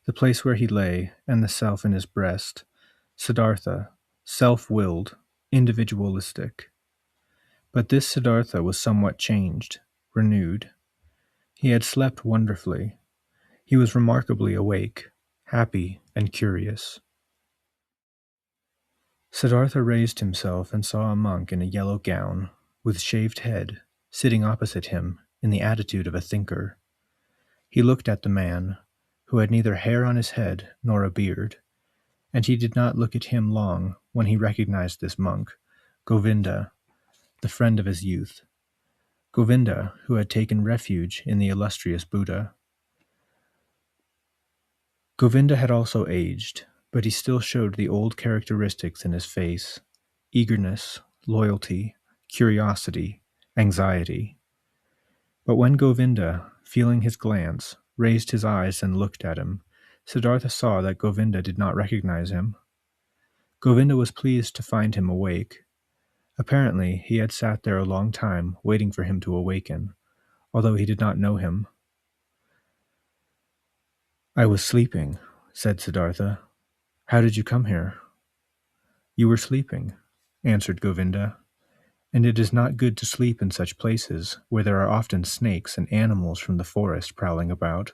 the place where he lay, and the self in his breast. Siddartha, self-willed, individualistic. But this Siddartha was somewhat changed, renewed. He had slept wonderfully. He was remarkably awake, happy, and curious. Siddartha raised himself and saw a monk in a yellow gown, with shaved head, sitting opposite him in the attitude of a thinker. He looked at the man, who had neither hair on his head nor a beard, and he did not look at him long when he recognized this monk, Govinda, the friend of his youth. Govinda, who had taken refuge in the illustrious Buddha. Govinda had also aged, but he still showed the old characteristics in his face: eagerness, loyalty, curiosity, anxiety. But when Govinda, feeling his glance, raised his eyes and looked at him, Siddartha saw that Govinda did not recognize him. Govinda was pleased to find him awake. Apparently, he had sat there a long time waiting for him to awaken, although he did not know him. "I was sleeping," said Siddartha. "How did you come here?" "You were sleeping," answered Govinda, "and it is not good to sleep in such places where there are often snakes and animals from the forest prowling about.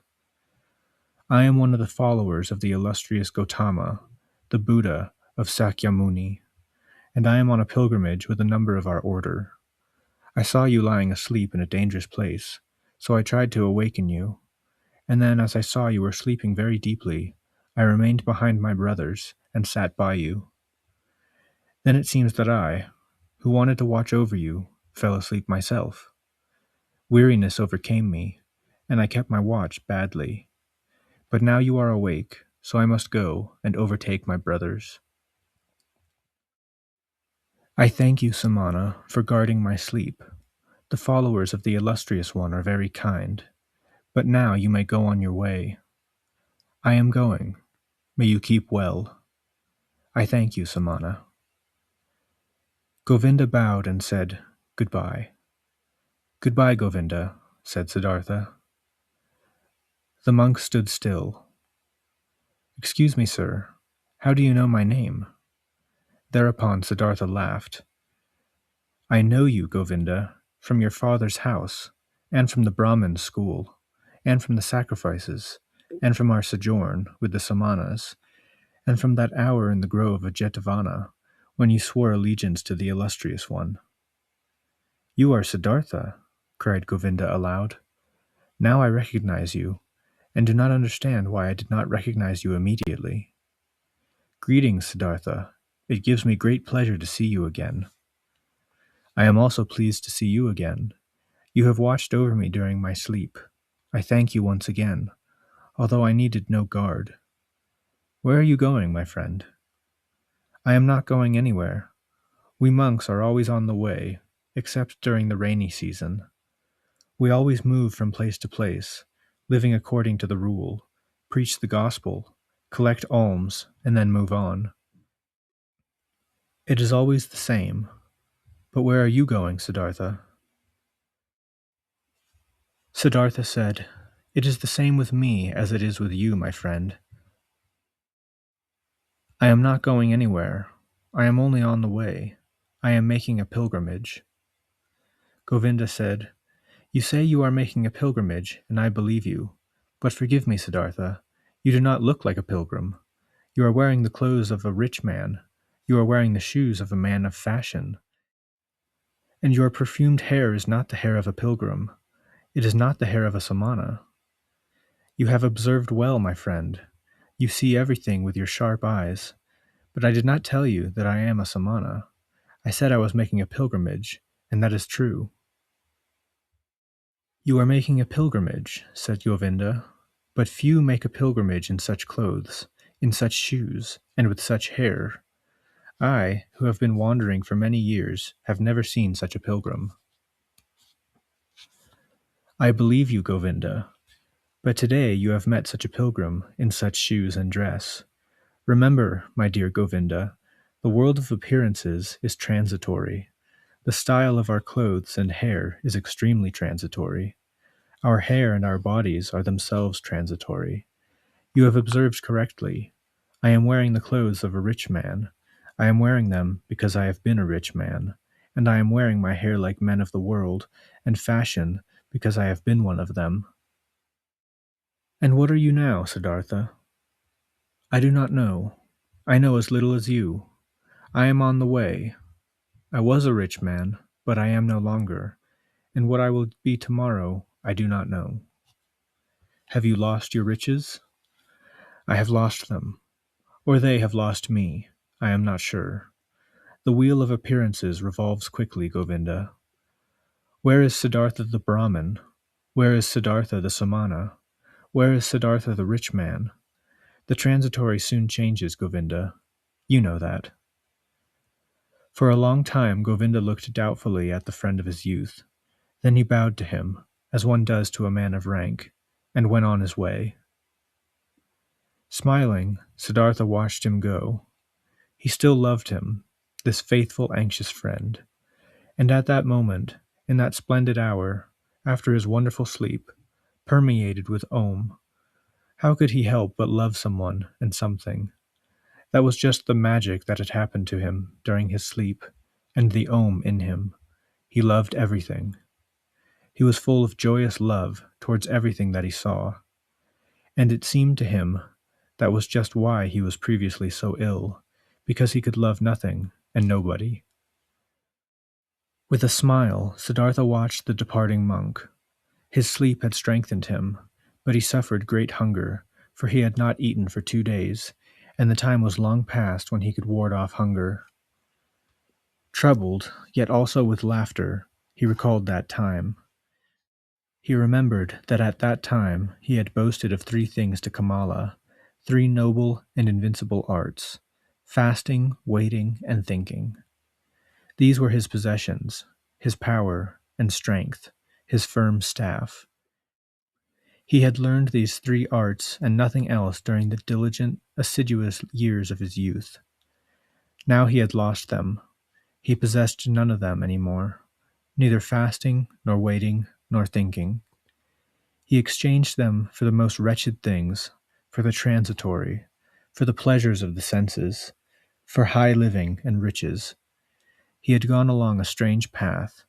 I am one of the followers of the illustrious Gautama, the Buddha of Sakyamuni, and I am on a pilgrimage with a number of our order. I saw you lying asleep in a dangerous place, so I tried to awaken you, and then as I saw you were sleeping very deeply, I remained behind my brothers and sat by you. Then it seems that I, who wanted to watch over you, fell asleep myself. Weariness overcame me, and I kept my watch badly. But now you are awake, so I must go and overtake my brothers. I thank you, Samana, for guarding my sleep. The followers of the illustrious one are very kind, but now you may go on your way. I am going. May you keep well. I thank you, Samana." Govinda bowed and said, "Goodbye." "Goodbye, Govinda," said Siddartha. The monk stood still. "Excuse me, sir. How do you know my name?" Thereupon Siddartha laughed. "I know you, Govinda, from your father's house, and from the Brahmin school, and from the sacrifices, and from our sojourn with the Samanas, and from that hour in the grove of Jetavana, when you swore allegiance to the illustrious one." "You are Siddartha," cried Govinda aloud. "Now I recognize you, and do not understand why I did not recognize you immediately." "Greetings, Siddartha. It gives me great pleasure to see you again." "I am also pleased to see you again. You have watched over me during my sleep. I thank you once again, although I needed no guard. Where are you going, my friend? I am not going anywhere. We monks are always on the way, except during the rainy season. We always move from place to place, living according to the rule, preach the gospel, collect alms, and then move on. It is always the same. But where are you going, Siddartha? Siddartha said, It is the same with me as it is with you, my friend. I am not going anywhere. I am only on the way. I am making a pilgrimage. Govinda said, You say you are making a pilgrimage, and I believe you. But forgive me, Siddartha, you do not look like a pilgrim. You are wearing the clothes of a rich man. You are wearing the shoes of a man of fashion. And your perfumed hair is not the hair of a pilgrim. It is not the hair of a samana. You have observed well, my friend. You see everything with your sharp eyes. But I did not tell you that I am a samana. I said I was making a pilgrimage, and that is true. You are making a pilgrimage, said Govinda, but few make a pilgrimage in such clothes, in such shoes, and with such hair. I, who have been wandering for many years, have never seen such a pilgrim. I believe you, Govinda, but today you have met such a pilgrim in such shoes and dress. Remember, my dear Govinda, the world of appearances is transitory. The style of our clothes and hair is extremely transitory. Our hair and our bodies are themselves transitory. You have observed correctly. I am wearing the clothes of a rich man. I am wearing them because I have been a rich man, and I am wearing my hair like men of the world and fashion because I have been one of them. And what are you now, Siddartha? I do not know. I know as little as you. I am on the way. I was a rich man, but I am no longer, and what I will be tomorrow I do not know. Have you lost your riches? I have lost them, or they have lost me. I am not sure. The wheel of appearances revolves quickly, Govinda. Where is Siddartha the Brahmin? Where is Siddartha the Samana? Where is Siddartha the rich man? The transitory soon changes, Govinda. You know that. For a long time Govinda looked doubtfully at the friend of his youth. Then he bowed to him, as one does to a man of rank, and went on his way. Smiling, Siddartha watched him go. He still loved him, this faithful, anxious friend. And at that moment, in that splendid hour, after his wonderful sleep, permeated with Om, how could he help but love someone and something? That was just the magic that had happened to him during his sleep, and the Om in him. He loved everything. He was full of joyous love towards everything that he saw. And it seemed to him that was just why he was previously so ill, because he could love nothing and nobody. With a smile, Siddartha watched the departing monk. His sleep had strengthened him, but he suffered great hunger, for he had not eaten for 2 days, and the time was long past when he could ward off hunger. Troubled, yet also with laughter, he recalled that time. He remembered that at that time he had boasted of 3 things to Kamala, 3 noble and invincible arts: fasting, waiting, and thinking. These were his possessions, his power and strength, his firm staff. He had learned these 3 arts and nothing else during the diligent, assiduous years of his youth. Now he had lost them. He possessed none of them any more, neither fasting, nor waiting, nor thinking. He exchanged them for the most wretched things, for the transitory, for the pleasures of the senses, for high living and riches. He had gone along a strange path,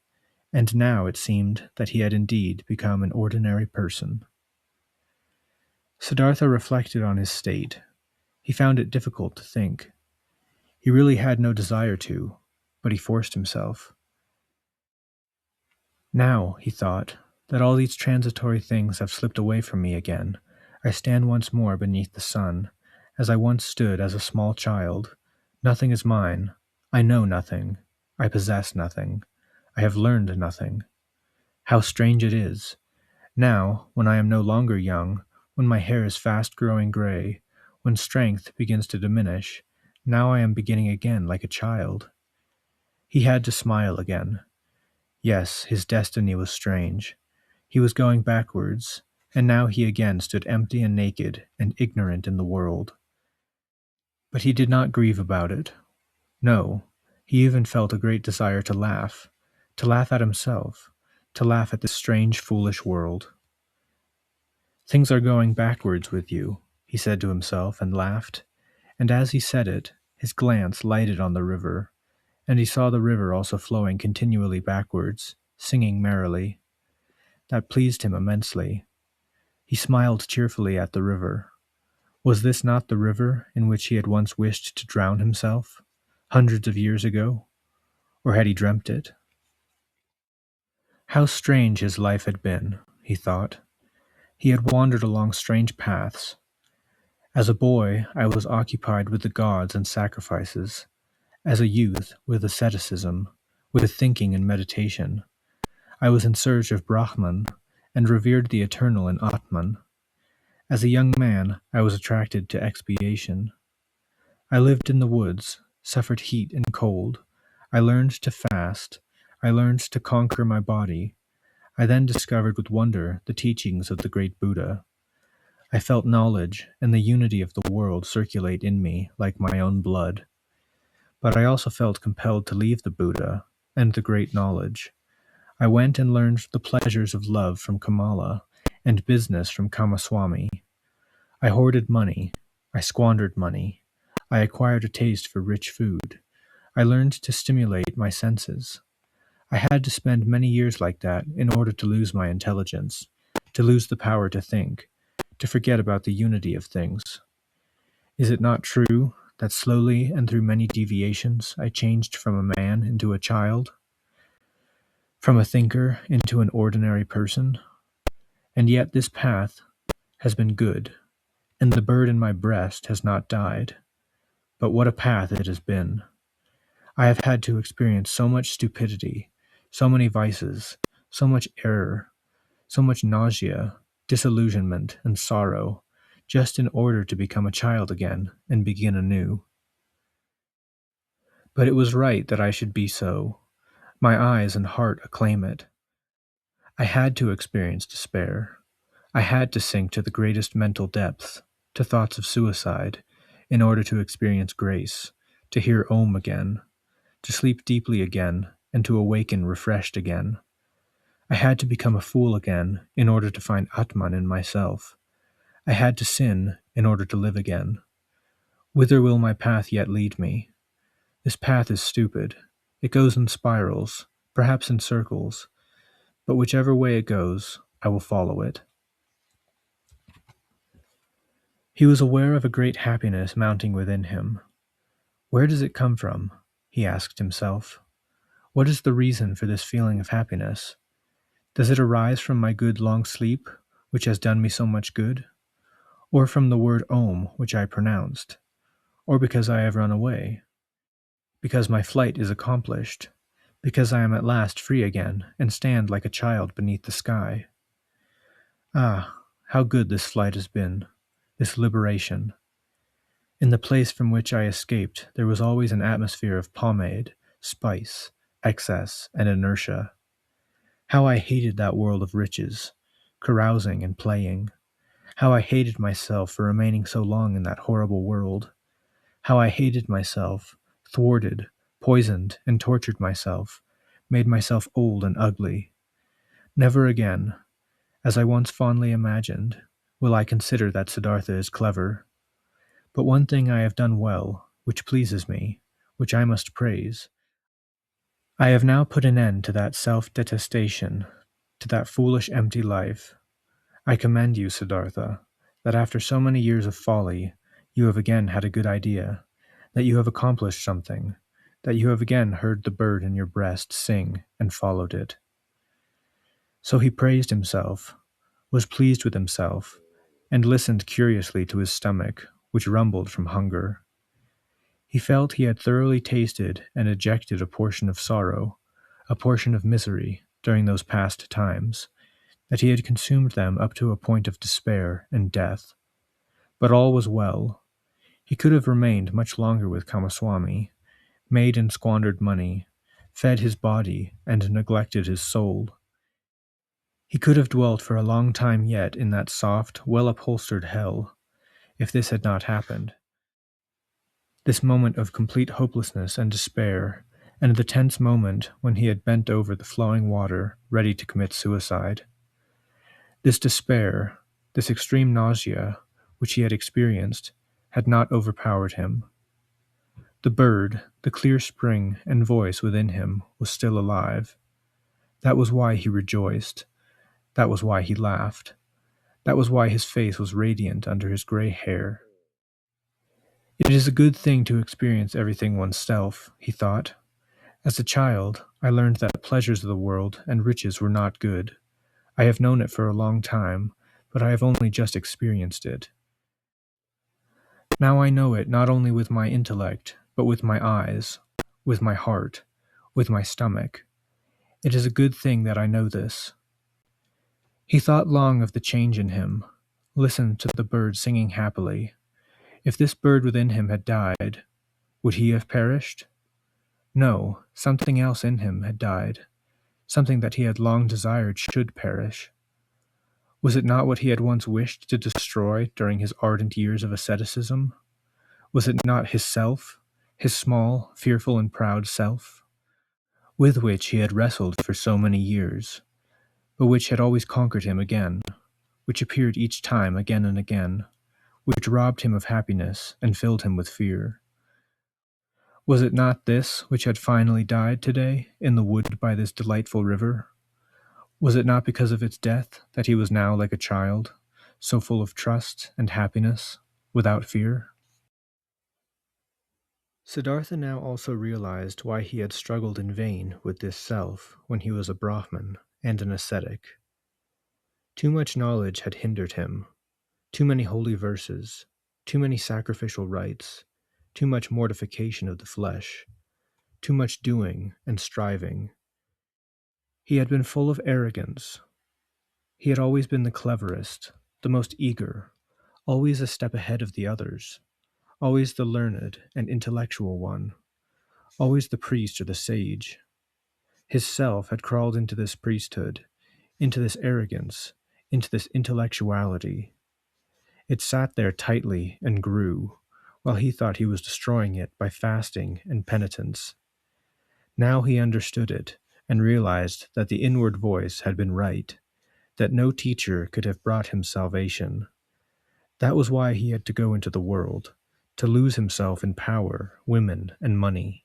and now it seemed that he had indeed become an ordinary person. Siddartha reflected on his state. He found it difficult to think. He really had no desire to, but he forced himself. Now, he thought, that all these transitory things have slipped away from me again, I stand once more beneath the sun, as I once stood as a small child. Nothing is mine. I know nothing. I possess nothing. I have learned nothing. How strange it is! Now, when I am no longer young, when my hair is fast growing gray, when strength begins to diminish, now I am beginning again like a child. He had to smile again. Yes, his destiny was strange. He was going backwards, and now he again stood empty and naked and ignorant in the world. But he did not grieve about it. No, he even felt a great desire to laugh at himself, to laugh at this strange, foolish world. Things are going backwards with you, he said to himself, and laughed. And as he said it, his glance lighted on the river, and he saw the river also flowing continually backwards, singing merrily. That pleased him immensely. He smiled cheerfully at the river. Was this not the river in which he had once wished to drown himself, hundreds of years ago? Or had he dreamt it? How strange his life had been, he thought. He had wandered along strange paths. As a boy, I was occupied with the gods and sacrifices. As a youth, with asceticism, with thinking and meditation. I was in search of Brahman and revered the eternal in Atman. As a young man, I was attracted to expiation. I lived in the woods, suffered heat and cold. I learned to fast. I learned to conquer my body. I then discovered with wonder the teachings of the great Buddha. I felt knowledge and the unity of the world circulate in me like my own blood. But I also felt compelled to leave the Buddha and the great knowledge. I went and learned the pleasures of love from Kamala and business from Kamaswami. I hoarded money. I squandered money. I acquired a taste for rich food. I learned to stimulate my senses. I had to spend many years like that in order to lose my intelligence, to lose the power to think, to forget about the unity of things. Is it not true that slowly and through many deviations I changed from a man into a child, from a thinker into an ordinary person? And yet this path has been good, and the bird in my breast has not died. But what a path it has been! I have had to experience so much stupidity, so many vices, so much error, so much nausea, disillusionment, and sorrow, just in order to become a child again and begin anew. But it was right that I should be so. My eyes and heart acclaim it. I had to experience despair. I had to sink to the greatest mental depths, to thoughts of suicide, in order to experience grace, to hear Om again, to sleep deeply again, and to awaken refreshed again. I had to become a fool again in order to find Atman in myself. I had to sin in order to live again. Whither will my path yet lead me? This path is stupid. It goes in spirals, perhaps in circles, but whichever way it goes, I will follow it. He was aware of a great happiness mounting within him. Where does it come from? He asked himself. What is the reason for this feeling of happiness? Does it arise from my good long sleep, which has done me so much good? Or from the word Om, which I pronounced? Or because I have run away? Because my flight is accomplished? Because I am at last free again, and stand like a child beneath the sky? Ah, how good this flight has been, this liberation. In the place from which I escaped, there was always an atmosphere of pomade, spice, excess, and inertia. How I hated that world of riches, carousing and playing. How I hated myself for remaining so long in that horrible world. How I hated myself, thwarted, poisoned, and tortured myself, made myself old and ugly. Never again, as I once fondly imagined, will I consider that Siddartha is clever. But one thing I have done well, which pleases me, which I must praise. I have now put an end to that self-detestation, to that foolish empty life. I commend you, Siddartha, that after so many years of folly, you have again had a good idea, that you have accomplished something, that you have again heard the bird in your breast sing and followed it. So he praised himself, was pleased with himself, and listened curiously to his stomach, which rumbled from hunger. He felt he had thoroughly tasted and ejected a portion of sorrow, a portion of misery, during those past times, that he had consumed them up to a point of despair and death. But all was well. He could have remained much longer with Kamaswami, made and squandered money, fed his body, and neglected his soul. He could have dwelt for a long time yet in that soft, well-upholstered hell, if this had not happened. This moment of complete hopelessness and despair, and the tense moment when he had bent over the flowing water, ready to commit suicide. This despair, this extreme nausea, which he had experienced, had not overpowered him. The bird, the clear spring and voice within him was still alive. That was why he rejoiced. That was why he laughed. That was why his face was radiant under his gray hair. It is a good thing to experience everything oneself, he thought. As a child, I learned that pleasures of the world and riches were not good. I have known it for a long time, but I have only just experienced it. Now I know it not only with my intellect, but with my eyes, with my heart, with my stomach. It is a good thing that I know this. He thought long of the change in him, listened to the bird singing happily. If this bird within him had died, would he have perished? No, something else in him had died, something that he had long desired should perish. Was it not what he had once wished to destroy during his ardent years of asceticism? Was it not his self, his small, fearful and proud self, with which he had wrestled for so many years, but which had always conquered him again, which appeared each time again and again, which robbed him of happiness and filled him with fear? Was it not this which had finally died today in the wood by this delightful river? Was it not because of its death that he was now like a child, so full of trust and happiness, without fear? Siddartha now also realized why he had struggled in vain with this self when he was a Brahmin and an ascetic. Too much knowledge had hindered him, too many holy verses, too many sacrificial rites, too much mortification of the flesh, too much doing and striving. He had been full of arrogance. He had always been the cleverest, the most eager, always a step ahead of the others, always the learned and intellectual one, always the priest or the sage. His self had crawled into this priesthood, into this arrogance, into this intellectuality. It sat there tightly and grew, while he thought he was destroying it by fasting and penitence. Now he understood it, and realized that the inward voice had been right, that no teacher could have brought him salvation. That was why he had to go into the world, to lose himself in power, women, and money.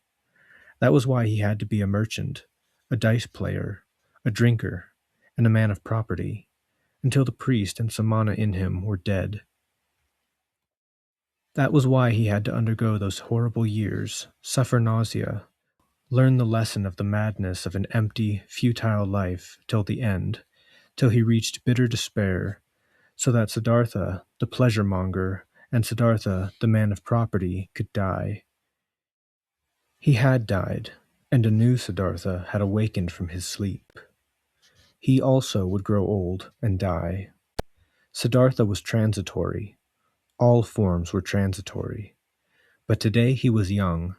That was why he had to be a merchant, a dice player, a drinker, and a man of property, until the priest and samana in him were dead. That was why he had to undergo those horrible years, suffer nausea, learn the lesson of the madness of an empty, futile life till the end, till he reached bitter despair, so that Siddartha, the pleasure-monger, and Siddartha, the man of property, could die. He had died, and a new Siddartha had awakened from his sleep. He also would grow old and die. Siddartha was transitory. All forms were transitory. But today he was young.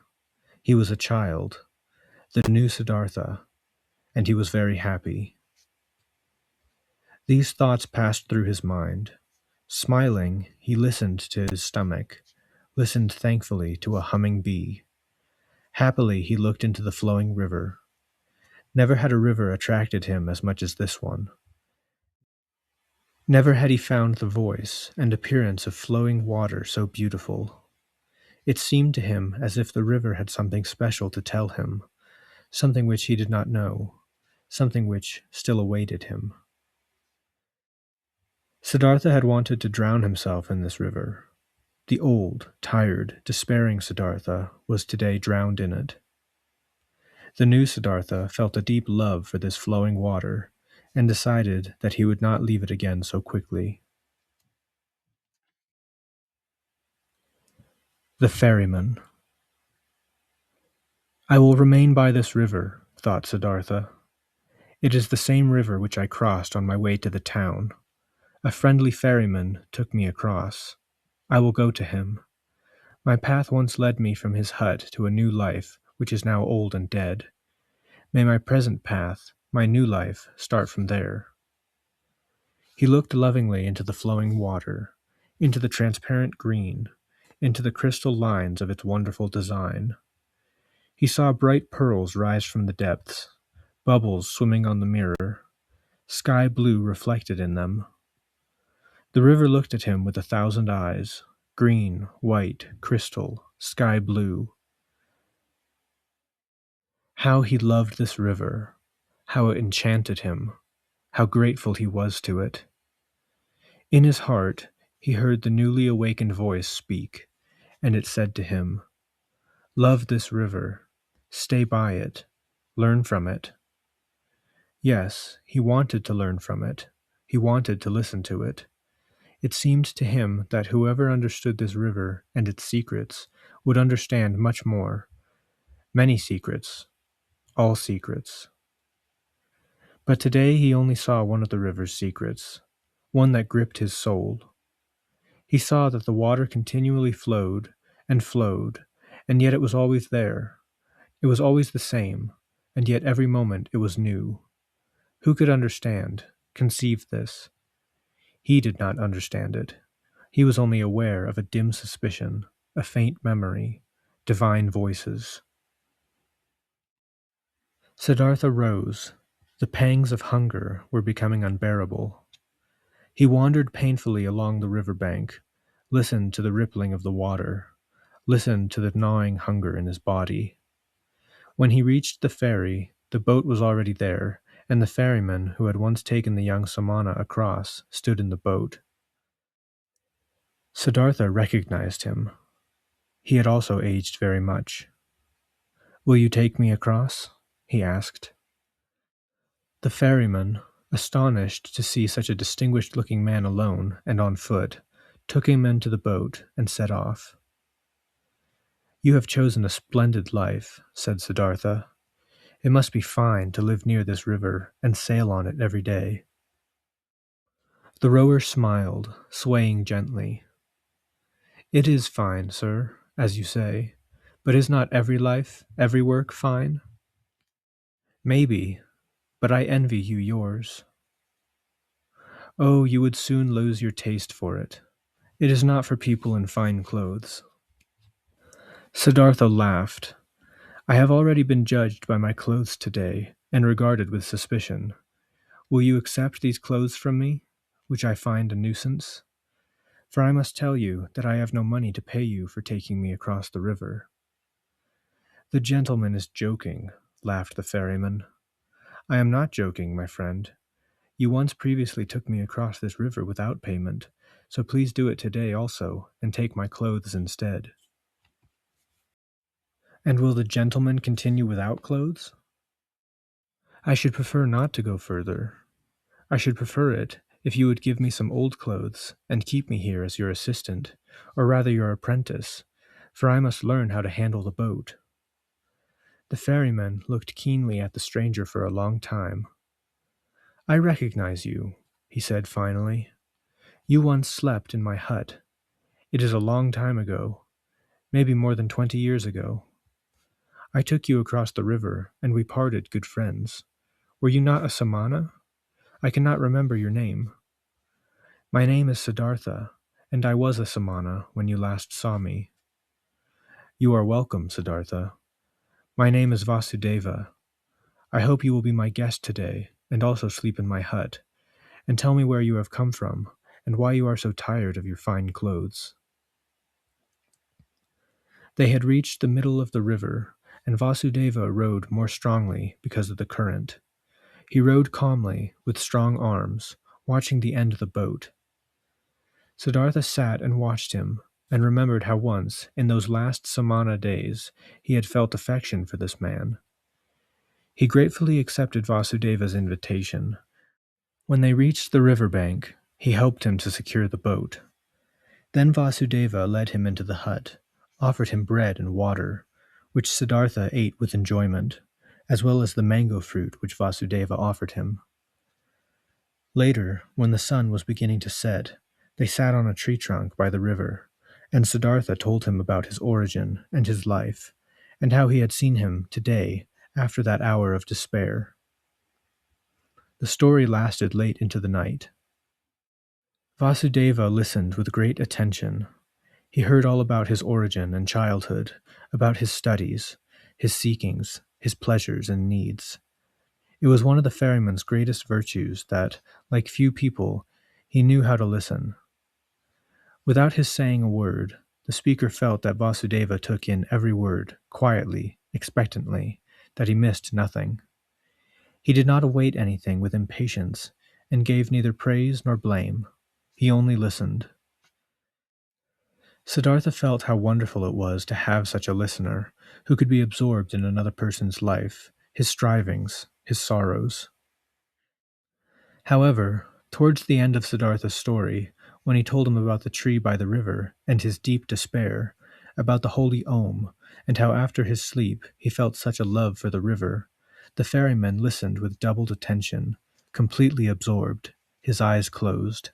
He was a child, the new Siddartha, and he was very happy. These thoughts passed through his mind. Smiling, he listened to his stomach, listened thankfully to a humming bee. Happily he looked into the flowing river. Never had a river attracted him as much as this one. Never had he found the voice and appearance of flowing water so beautiful. It seemed to him as if the river had something special to tell him, something which he did not know, something which still awaited him. Siddartha had wanted to drown himself in this river. The old, tired, despairing Siddartha was today drowned in it. The new Siddartha felt a deep love for this flowing water, and decided that he would not leave it again so quickly. The Ferryman. I will remain by this river, thought Siddartha. It is the same river which I crossed on my way to the town. A friendly ferryman took me across. I will go to him. My path once led me from his hut to a new life, which is now old and dead. May my present path, my new life, start from there. He looked lovingly into the flowing water, into the transparent green, into the crystal lines of its wonderful design. He saw bright pearls rise from the depths, bubbles swimming on the mirror, sky blue reflected in them. The river looked at him with 1,000 eyes, green, white, crystal, sky blue. How he loved this river, how it enchanted him, how grateful he was to it. In his heart, he heard the newly awakened voice speak, and it said to him, "Love this river, stay by it, learn from it." Yes, he wanted to learn from it. He wanted to listen to it. It seemed to him that whoever understood this river and its secrets would understand much more. Many secrets, all secrets. But today he only saw one of the river's secrets, one that gripped his soul. He saw that the water continually flowed, and yet it was always there. It was always the same, and yet every moment it was new. Who could understand, conceive this? He did not understand it. He was only aware of a dim suspicion, a faint memory, divine voices. Siddartha rose. The pangs of hunger were becoming unbearable. He wandered painfully along the river bank, listened to the rippling of the water, listened to the gnawing hunger in his body. When he reached the ferry, the boat was already there, and the ferryman who had once taken the young Samana across stood in the boat. Siddartha recognized him. He had also aged very much. "Will you take me across?" he asked. The ferryman, astonished to see such a distinguished-looking man alone and on foot, took him into the boat and set off. "You have chosen a splendid life," said Siddartha. "It must be fine to live near this river and sail on it every day." The rower smiled, swaying gently. "It is fine, sir, as you say, but is not every life, every work fine?" "Maybe, but I envy you yours." "Oh, you would soon lose your taste for it. It is not for people in fine clothes." Siddartha laughed. "I have already been judged by my clothes today, and regarded with suspicion. Will you accept these clothes from me, which I find a nuisance? For I must tell you that I have no money to pay you for taking me across the river." "The gentleman is joking," laughed the ferryman. "I am not joking, my friend. You once previously took me across this river without payment, so please do it today also, and take my clothes instead." "And will the gentleman continue without clothes?" "I should prefer not to go further. I should prefer it if you would give me some old clothes and keep me here as your assistant, or rather your apprentice, for I must learn how to handle the boat." The ferryman looked keenly at the stranger for a long time. "I recognize you," he said finally. "You once slept in my hut. It is a long time ago, maybe more than 20 years ago. I took you across the river, and we parted good friends. Were you not a Samana? I cannot remember your name." "My name is Siddartha, and I was a Samana when you last saw me." "You are welcome, Siddartha. My name is Vasudeva. I hope you will be my guest today, and also sleep in my hut, and tell me where you have come from, and why you are so tired of your fine clothes." They had reached the middle of the river, and Vasudeva rowed more strongly because of the current. He rowed calmly, with strong arms, watching the end of the boat. Siddartha sat and watched him, and remembered how once, in those last Samana days, he had felt affection for this man. He gratefully accepted Vasudeva's invitation. When they reached the river bank, he helped him to secure the boat. Then Vasudeva led him into the hut, offered him bread and water, which Siddartha ate with enjoyment, as well as the mango fruit which Vasudeva offered him. Later, when the sun was beginning to set, they sat on a tree trunk by the river, and Siddartha told him about his origin and his life, and how he had seen him today after that hour of despair. The story lasted late into the night. Vasudeva listened with great attention. He heard all about his origin and childhood, about his studies, his seekings, his pleasures and needs. It was one of the ferryman's greatest virtues that, like few people, he knew how to listen. Without his saying a word, the speaker felt that Vasudeva took in every word, quietly, expectantly, that he missed nothing. He did not await anything with impatience, and gave neither praise nor blame. He only listened. Siddartha felt how wonderful it was to have such a listener, who could be absorbed in another person's life, his strivings, his sorrows. However, towards the end of Siddartha's story, when he told him about the tree by the river and his deep despair, about the holy Om, and how after his sleep he felt such a love for the river, the ferryman listened with doubled attention, completely absorbed, his eyes closed.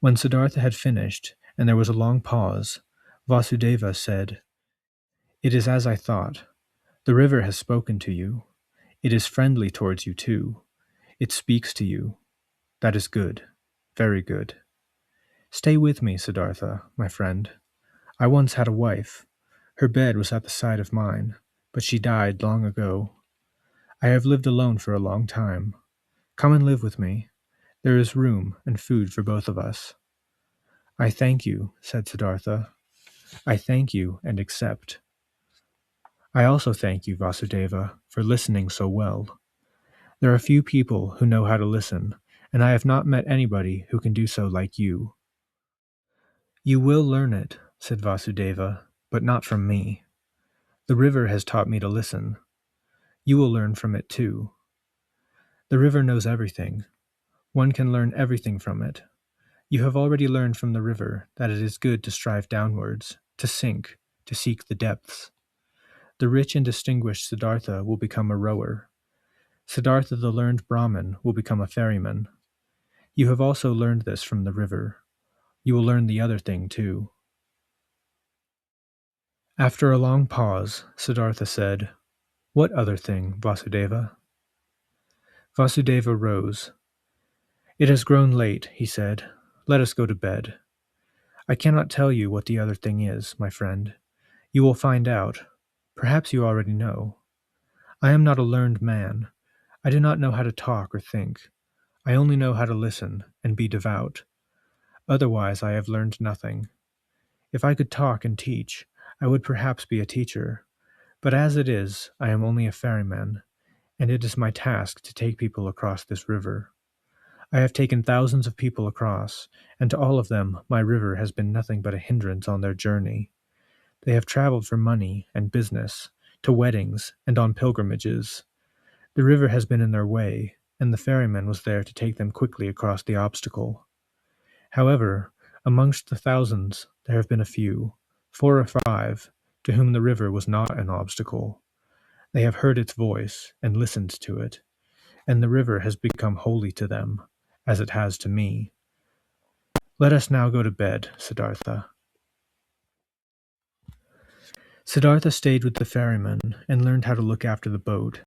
When Siddartha had finished, and there was a long pause, Vasudeva said, "It is as I thought. The river has spoken to you. It is friendly towards you too. It speaks to you. That is good. Very good. Stay with me, Siddartha, my friend. I once had a wife. Her bed was at the side of mine, but she died long ago. I have lived alone for a long time. Come and live with me. There is room and food for both of us." "I thank you," said Siddartha. "I thank you and accept." "I also thank you, Vasudeva, for listening so well. There are few people who know how to listen, and I have not met anybody who can do so like you." "You will learn it," said Vasudeva, "but not from me. The river has taught me to listen. You will learn from it too. The river knows everything. One can learn everything from it. You have already learned from the river that it is good to strive downwards, to sink, to seek the depths. The rich and distinguished Siddartha will become a rower. Siddartha the learned Brahmin will become a ferryman. You have also learned this from the river. You will learn the other thing too." After a long pause, Siddartha said, "What other thing, Vasudeva?" Vasudeva rose. "It has grown late," he said. "Let us go to bed. I cannot tell you what the other thing is, my friend. You will find out. Perhaps you already know. I am not a learned man. I do not know how to talk or think. I only know how to listen and be devout. Otherwise I have learned nothing. If I could talk and teach, I would perhaps be a teacher. But as it is, I am only a ferryman, and it is my task to take people across this river. I have taken thousands of people across, and to all of them my river has been nothing but a hindrance on their journey. They have traveled for money and business, to weddings and on pilgrimages. The river has been in their way, and the ferryman was there to take them quickly across the obstacle. However, amongst the thousands there have been a few, 4 or 5, to whom the river was not an obstacle. They have heard its voice and listened to it, and the river has become holy to them, as it has to me. Let us now go to bed, Siddartha." Siddartha stayed with the ferryman and learned how to look after the boat,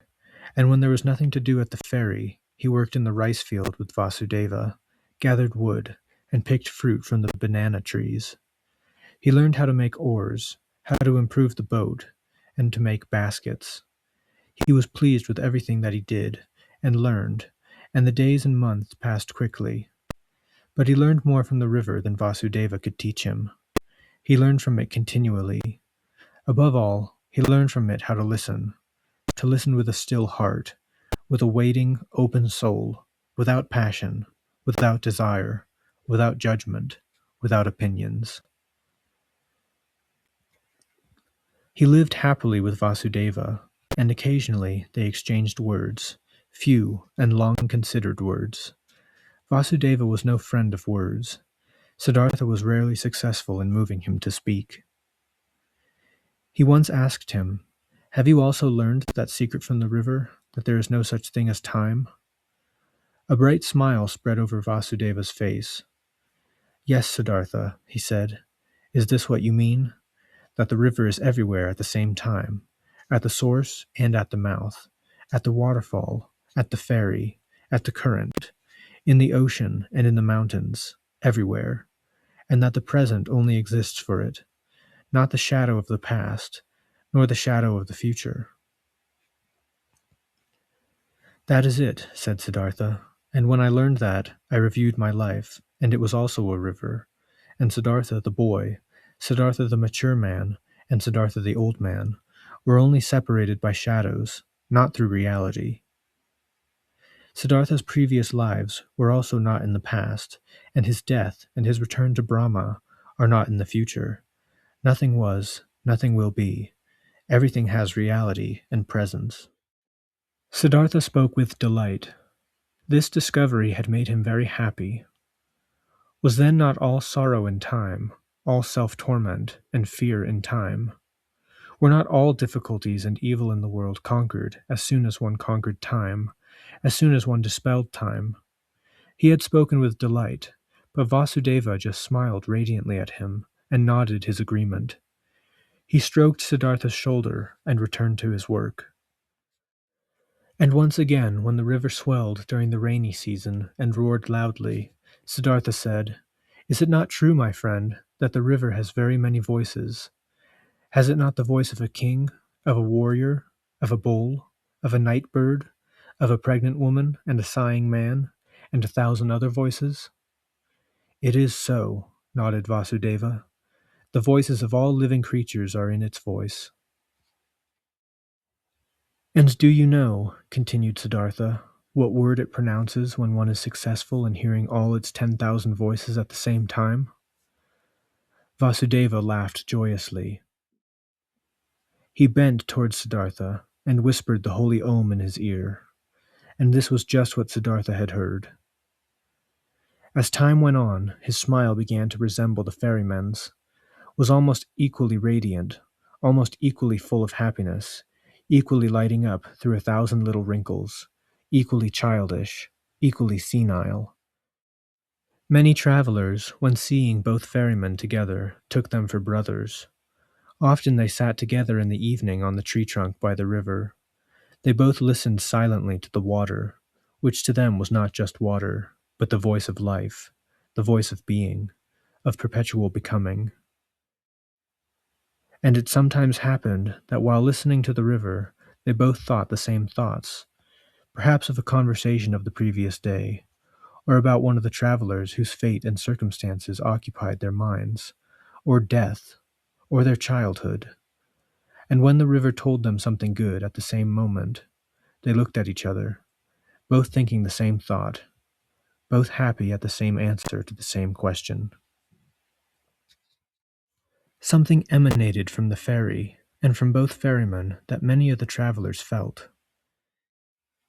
and when there was nothing to do at the ferry, he worked in the rice field with Vasudeva, gathered wood, and picked fruit from the banana trees. He learned how to make oars, how to improve the boat, and to make baskets. He was pleased with everything that he did and learned, and the days and months passed quickly. But he learned more from the river than Vasudeva could teach him. He learned from it continually. Above all, he learned from it how to listen with a still heart, with a waiting, open soul, without passion, without desire, without judgment, without opinions. He lived happily with Vasudeva, and occasionally they exchanged words, few and long-considered words. Vasudeva was no friend of words. Siddartha was rarely successful in moving him to speak. He once asked him, Have you also learned that secret from the river, that there is no such thing as time? A bright smile spread over Vasudeva's face. Yes, Siddartha, he said. Is this what you mean? That the river is everywhere at the same time, at the source and at the mouth, at the waterfall, at the ferry, at the current, in the ocean and in the mountains, everywhere, and that the present only exists for it, not the shadow of the past, nor the shadow of the future. That is it, said Siddartha, and when I learned that, I reviewed my life, and it was also a river, and Siddartha the boy, Siddartha the mature man, and Siddartha the old man were only separated by shadows, not through reality. Siddartha's previous lives were also not in the past, and his death and his return to Brahma are not in the future. Nothing was, nothing will be. Everything has reality and presence. Siddartha spoke with delight. This discovery had made him very happy. Was then not all sorrow in time, all self-torment and fear in time? Were not all difficulties and evil in the world conquered as soon as one conquered time, as soon as one dispelled time? He had spoken with delight, but Vasudeva just smiled radiantly at him and nodded his agreement. He stroked Siddartha's shoulder and returned to his work. And once again, when the river swelled during the rainy season and roared loudly, Siddartha said, Is it not true, my friend, that the river has very many voices? Has it not the voice of a king, of a warrior, of a bull, of a night bird, of a pregnant woman and a sighing man, and 1,000 other voices? It is so, nodded Vasudeva. The voices of all living creatures are in its voice. And do you know, continued Siddartha, what word it pronounces when one is successful in hearing all its 10,000 voices at the same time? Vasudeva laughed joyously. He bent towards Siddartha and whispered the holy Om in his ear, and this was just what Siddartha had heard. As time went on, his smile began to resemble the ferryman's, was almost equally radiant, almost equally full of happiness, equally lighting up through 1,000 little wrinkles, equally childish, equally senile. Many travelers, when seeing both ferrymen together, took them for brothers. Often they sat together in the evening on the tree trunk by the river. They both listened silently to the water, which to them was not just water, but the voice of life, the voice of being, of perpetual becoming. And it sometimes happened that while listening to the river, they both thought the same thoughts, perhaps of a conversation of the previous day, or about one of the travelers whose fate and circumstances occupied their minds, or death, or their childhood. And when the river told them something good at the same moment, they looked at each other, both thinking the same thought, both happy at the same answer to the same question. Something emanated from the ferry, and from both ferrymen, that many of the travelers felt.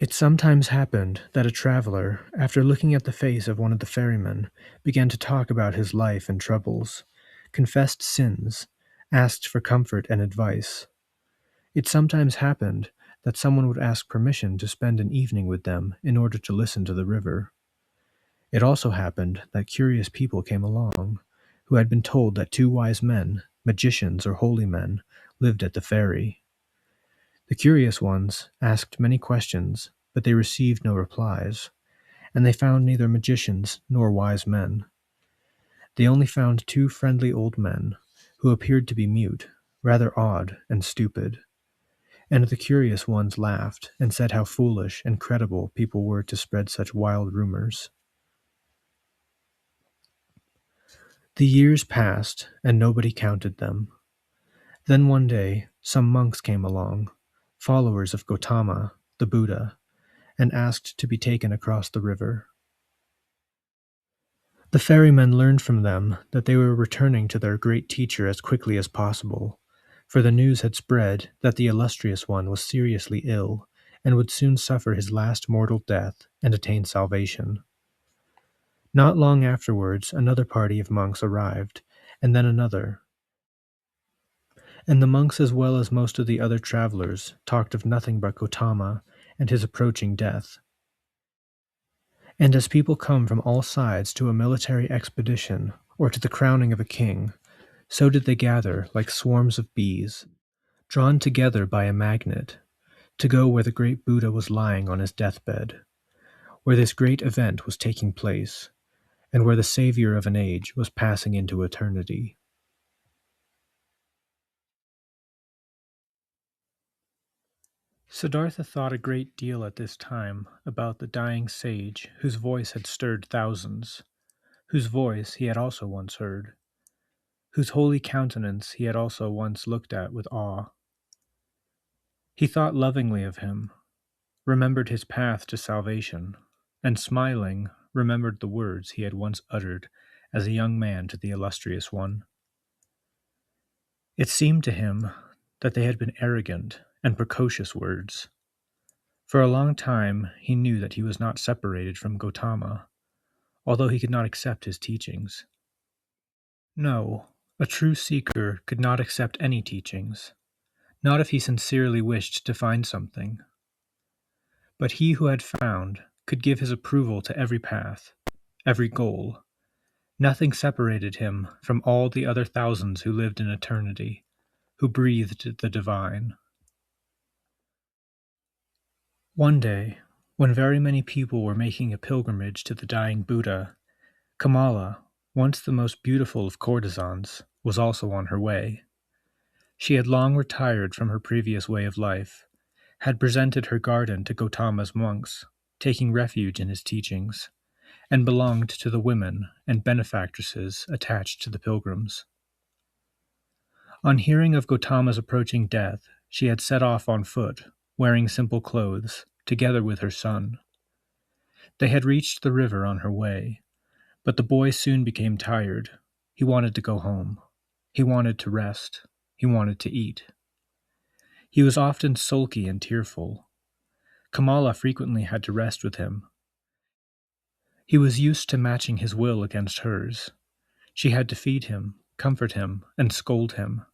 It sometimes happened that a traveler, after looking at the face of one of the ferrymen, began to talk about his life and troubles, confessed sins, asked for comfort and advice. It sometimes happened that someone would ask permission to spend an evening with them in order to listen to the river. It also happened that curious people came along, who had been told that 2 wise men, magicians or holy men, lived at the ferry. The curious ones asked many questions, but they received no replies, and they found neither magicians nor wise men. They only found 2 friendly old men, who appeared to be mute, rather odd and stupid. And the curious ones laughed and said how foolish and credible people were to spread such wild rumors. The years passed, and nobody counted them. Then one day, some monks came along, followers of Gautama, the Buddha, and asked to be taken across the river. The ferrymen learned from them that they were returning to their great teacher as quickly as possible, for the news had spread that the illustrious one was seriously ill and would soon suffer his last mortal death and attain salvation. Not long afterwards, another party of monks arrived, and then another. And the monks, as well as most of the other travelers, talked of nothing but Gautama and his approaching death. And as people come from all sides to a military expedition or to the crowning of a king, so did they gather like swarms of bees, drawn together by a magnet, to go where the great Buddha was lying on his deathbed, where this great event was taking place, and where the savior of an age was passing into eternity. Siddartha thought a great deal at this time about the dying sage whose voice had stirred thousands, whose voice he had also once heard, whose holy countenance he had also once looked at with awe. He thought lovingly of him, remembered his path to salvation, and smiling, remembered the words he had once uttered as a young man to the illustrious one. It seemed to him that they had been arrogant and precocious words. For a long time he knew that he was not separated from Gautama, although he could not accept his teachings. No, a true seeker could not accept any teachings, not if he sincerely wished to find something. But he who had found could give his approval to every path, every goal. Nothing separated him from all the other thousands who lived in eternity, who breathed the divine. One day, when very many people were making a pilgrimage to the dying Buddha, Kamala, once the most beautiful of courtesans, was also on her way. She had long retired from her previous way of life, had presented her garden to Gautama's monks, taking refuge in his teachings, and belonged to the women and benefactresses attached to the pilgrims. On hearing of Gautama's approaching death, she had set off on foot, wearing simple clothes, together with her son. They had reached the river on her way, but the boy soon became tired. He wanted to go home. He wanted to rest. He wanted to eat. He was often sulky and tearful. Kamala frequently had to rest with him. He was used to matching his will against hers. She had to feed him, comfort him, and scold him.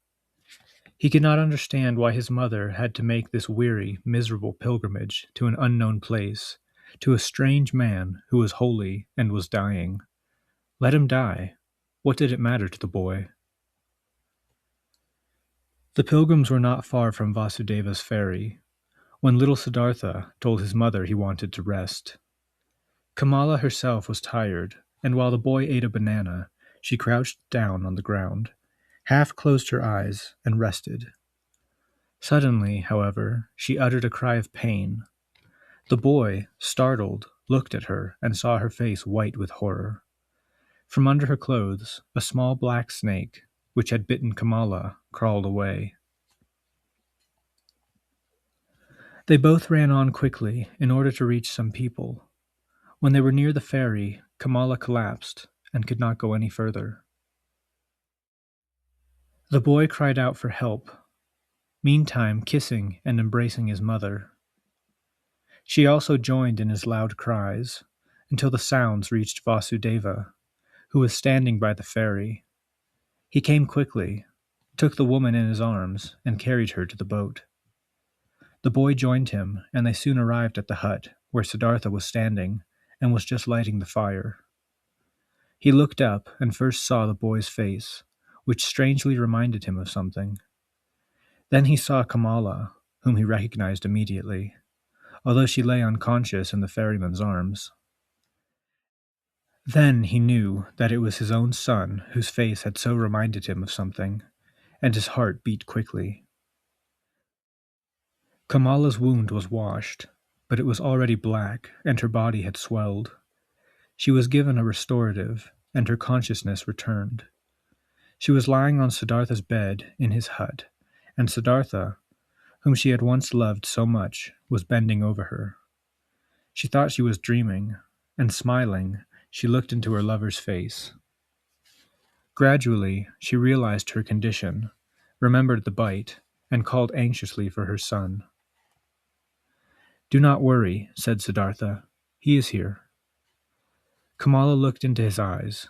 He could not understand why his mother had to make this weary, miserable pilgrimage to an unknown place, to a strange man who was holy and was dying. Let him die. What did it matter to the boy? The pilgrims were not far from Vasudeva's ferry, when little Siddartha told his mother he wanted to rest. Kamala herself was tired, and while the boy ate a banana, she crouched down on the ground, half closed her eyes, and rested. Suddenly, however, she uttered a cry of pain. The boy, startled, looked at her and saw her face white with horror. From under her clothes, a small black snake, which had bitten Kamala, crawled away. They both ran on quickly in order to reach some people. When they were near the ferry, Kamala collapsed and could not go any further. The boy cried out for help, meantime kissing and embracing his mother. She also joined in his loud cries, until the sounds reached Vasudeva, who was standing by the ferry. He came quickly, took the woman in his arms, and carried her to the boat. The boy joined him, and they soon arrived at the hut, where Siddartha was standing, and was just lighting the fire. He looked up and first saw the boy's face, which strangely reminded him of something. Then he saw Kamala, whom he recognized immediately, although she lay unconscious in the ferryman's arms. Then he knew that it was his own son whose face had so reminded him of something, and his heart beat quickly. Kamala's wound was washed, but it was already black, and her body had swelled. She was given a restorative, and her consciousness returned. She was lying on Siddartha's bed in his hut, and Siddartha, whom she had once loved so much, was bending over her. She thought she was dreaming, and smiling, she looked into her lover's face. Gradually, she realized her condition, remembered the bite, and called anxiously for her son. "Do not worry," said Siddartha. "He is here." Kamala looked into his eyes.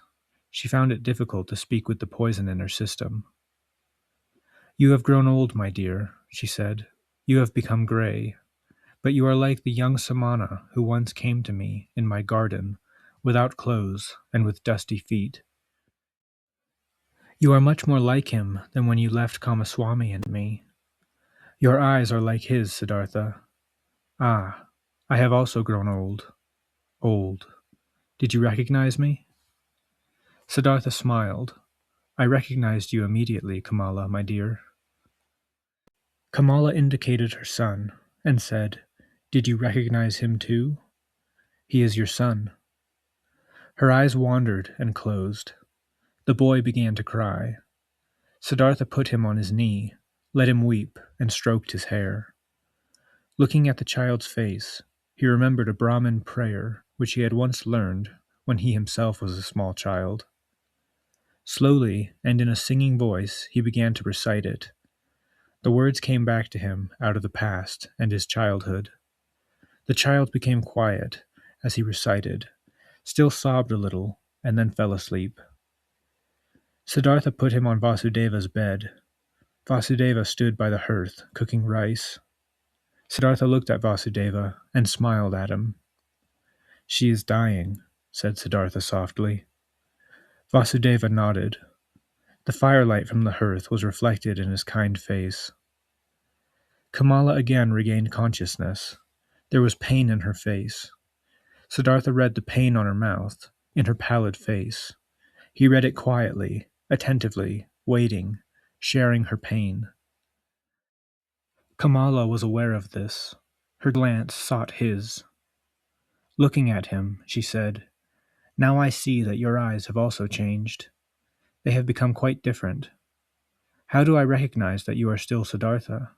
She found it difficult to speak with the poison in her system. You have grown old, my dear, she said. You have become gray, but you are like the young Samana who once came to me in my garden, without clothes and with dusty feet. You are much more like him than when you left Kamaswami and me. Your eyes are like his, Siddartha. Ah, I have also grown old. Old. Did you recognize me? Siddartha smiled. I recognized you immediately, Kamala, my dear. Kamala indicated her son and said, Did you recognize him too? He is your son. Her eyes wandered and closed. The boy began to cry. Siddartha put him on his knee, let him weep, and stroked his hair. Looking at the child's face, he remembered a Brahmin prayer which he had once learned when he himself was a small child. Slowly, and in a singing voice, he began to recite it. The words came back to him out of the past and his childhood. The child became quiet as he recited, still sobbed a little, and then fell asleep. Siddartha put him on Vasudeva's bed. Vasudeva stood by the hearth, cooking rice. Siddartha looked at Vasudeva and smiled at him. She is dying, said Siddartha softly. Vasudeva nodded. The firelight from the hearth was reflected in his kind face. Kamala again regained consciousness. There was pain in her face. Siddartha read the pain on her mouth, in her pallid face. He read it quietly, attentively, waiting, sharing her pain. Kamala was aware of this. Her glance sought his. Looking at him, she said, Now I see that your eyes have also changed. They have become quite different. How do I recognize that you are still Siddartha?